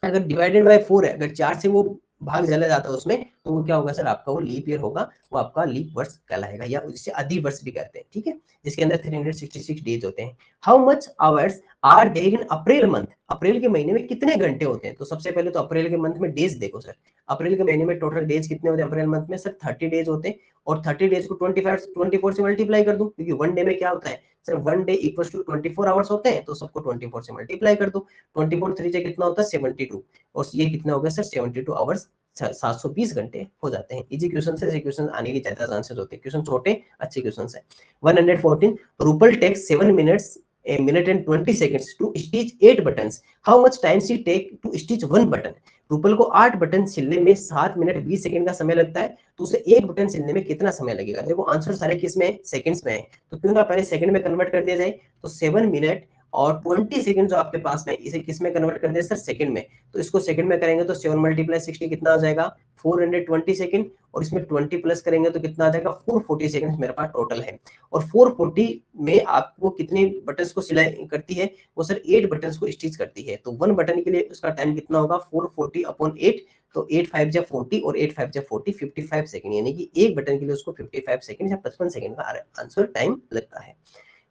अगर डिवाइडेड बाय 4 है, अगर 4 से वो भाग चला जाता है उसमें, तो वो क्या होगा सर, आपका वो लीप ईयर होगा, वो आपका लीप वर्ष कहलाएगा, या जिसे अधि वर्ष भी कहते हैं, ठीक है, जिसके अंदर 366 डेज होते हैं। How much hours are there in April month, April के महीने में कितने घंटे होते हैं, तो सबसे पहले तो अप्रैल के मंथ में डेज देखो सर, अप्रैल के महीने में टोटल डेज कितने होते हैं अप्रैल मंथ में सर 30 डेज होते हैं, और 30 डेज को 24 से मल्टीप्लाई कर दो, क्योंकि वन डे में क्या होता है sir, one day equals to 24 hours होते हैं, तो सबको 24 से मल्टीप्लाई कर दो, 24 3 से कितना होता है 72, और ये कितना हो गया सर 72 आवर्स, 720 घंटे हो जाते हैं। इजी क्वेश्चन से क्वेश्चन आने के ज्यादा चांसेस होते हैं, क्वेश्चन छोटे अच्छे क्वेश्चन है। 114 Rupal takes 7 minutes a minute and 20 seconds to stitch 8 buttons, how much time she take to stitch one button, Rupal को 8 बटन सिलने में 7 मिनट 20 सेकंड का समय लगता है, तो उसे एक बटन सिलने में कितना समय लगेगा। देखो आंसर सारे किस में सेकंड्स में है, तो क्यों ना पहले सेकंड में कन्वर्ट कर दिया जाए, तो 7 मिनट और 20 सेकंड जो आपके पास में, इसे किस में कन्वर्ट कर दिया सर सेकंड में, तो इसको सेकंड में करेंगे तो 7 मल्टीप्लाई 60 कितना आ जाएगा 420 सेकंड, और इसमें 20 प्लस करेंगे तो कितना आ जाएगा 440 सेकंड मेरे पास टोटल है। और 440 में आपको कितने बटन्स को सिलाई करती है, वो सर 8 बटन्स को स्टिच करती है, तो 1 बटन के लिए उसका टाइम कितना होगा 440 अपॉन 8, तो 8 5 जा 40 और 8 5 जा 40 55 सेकंड, यानी कि एक बटन के लिए उसको 55 सेकंड या 55 सेकंड का आंसर टाइम लगता है।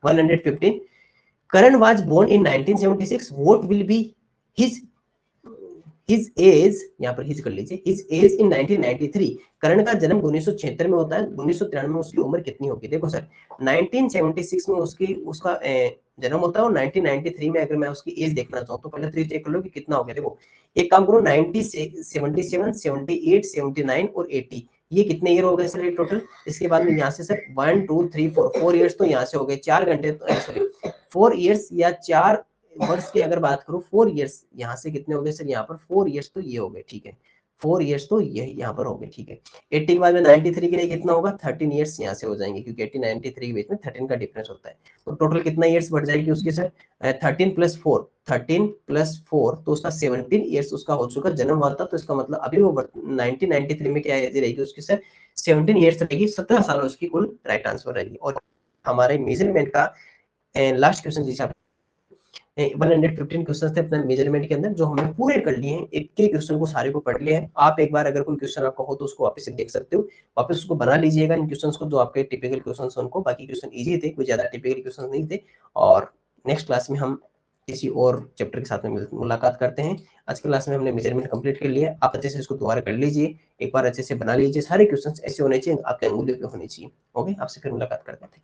115 Karan was born in 1976, what will be his his age, यहाँ पर हिज कर लीजिए, हिज एज इन 1993, करण का जन्म 1976 में होता है, 1993 में उसकी उम्र कितनी होगी? देखो सर 1976 में उसकी उसका जन्म होता है और 1993 में अगर मैं उसकी एज देखना चाहूँ तो पहले तो चेक कर लो कि कितना हो गया। देखो एक काम करो 90 से 77 78 79 और 80, ये कितने ईयर हो गए सर टोटल? इसके बाद में यहाँ से सर 1 2 3 4 ईयर्स तो यहाँ से हो गए, 4 घंटे सॉरी 4 ईयर्स या 4 वर्ष की अगर बात करूं 4 इयर्स, यहाँ से कितने हो गए सर? यहाँ पर 4 इयर्स तो ये हो गए, ठीक है 4 इयर्स तो ये यहाँ पर हो गए, ठीक है। 80 के बाद में 93 के लिए कितना होगा? 13 इयर्स यहाँ से हो जाएंगे, क्योंकि 80 93 के बीच में 13 का डिफरेंस होता है। तो टोटल कितना इयर्स बढ़ जाएगी उसकी सर? 13 प्लस 4, 13 प्लस 4 तो उसका 17 इयर्स उसका हो चुका, जन्म हुआ था, तो इसका मतलब अभी वो 1993 में क्या एज रहेगी उसकी सर? 17 इयर्स रहेगी, 17 साल उसकी कुल राइट आंसर रहेगी। और हमारे मेजरमेंट का लास्ट क्वेश्चन जिसे 115 क्वेश्चन थे अपने मेजरमेंट के अंदर, जो हमने पूरे कर लिए हैं, एक के क्वेश्चन को सारे को पढ़ लिया है। आप एक बार अगर कोई क्वेश्चन आपका हो तो उसको वापस से देख सकते हो, वापस उसको बना लीजिएगा इन क्वेश्चंस को, जो आपके टिपिकल क्वेश्चंस हैं उनको। बाकी क्वेश्चन इजी थे, कोई ज्यादा टिपिकल क्वेश्चन नहीं थे। और नेक्स्ट क्लास में हम किसी और चैप्टर के साथ में मुलाकात करते हैं। आज की क्लास में हमने मेजरमेंट कंप्लीट कर लिया, आप अच्छे से इसको दोबारा कर लीजिए, एक बार अच्छे से बना लीजिए, सारे क्वेश्चन ऐसे होने चाहिए आपके अंगुली पे होने चाहिए। ओके, आपसे फिर मुलाकात करते हैं।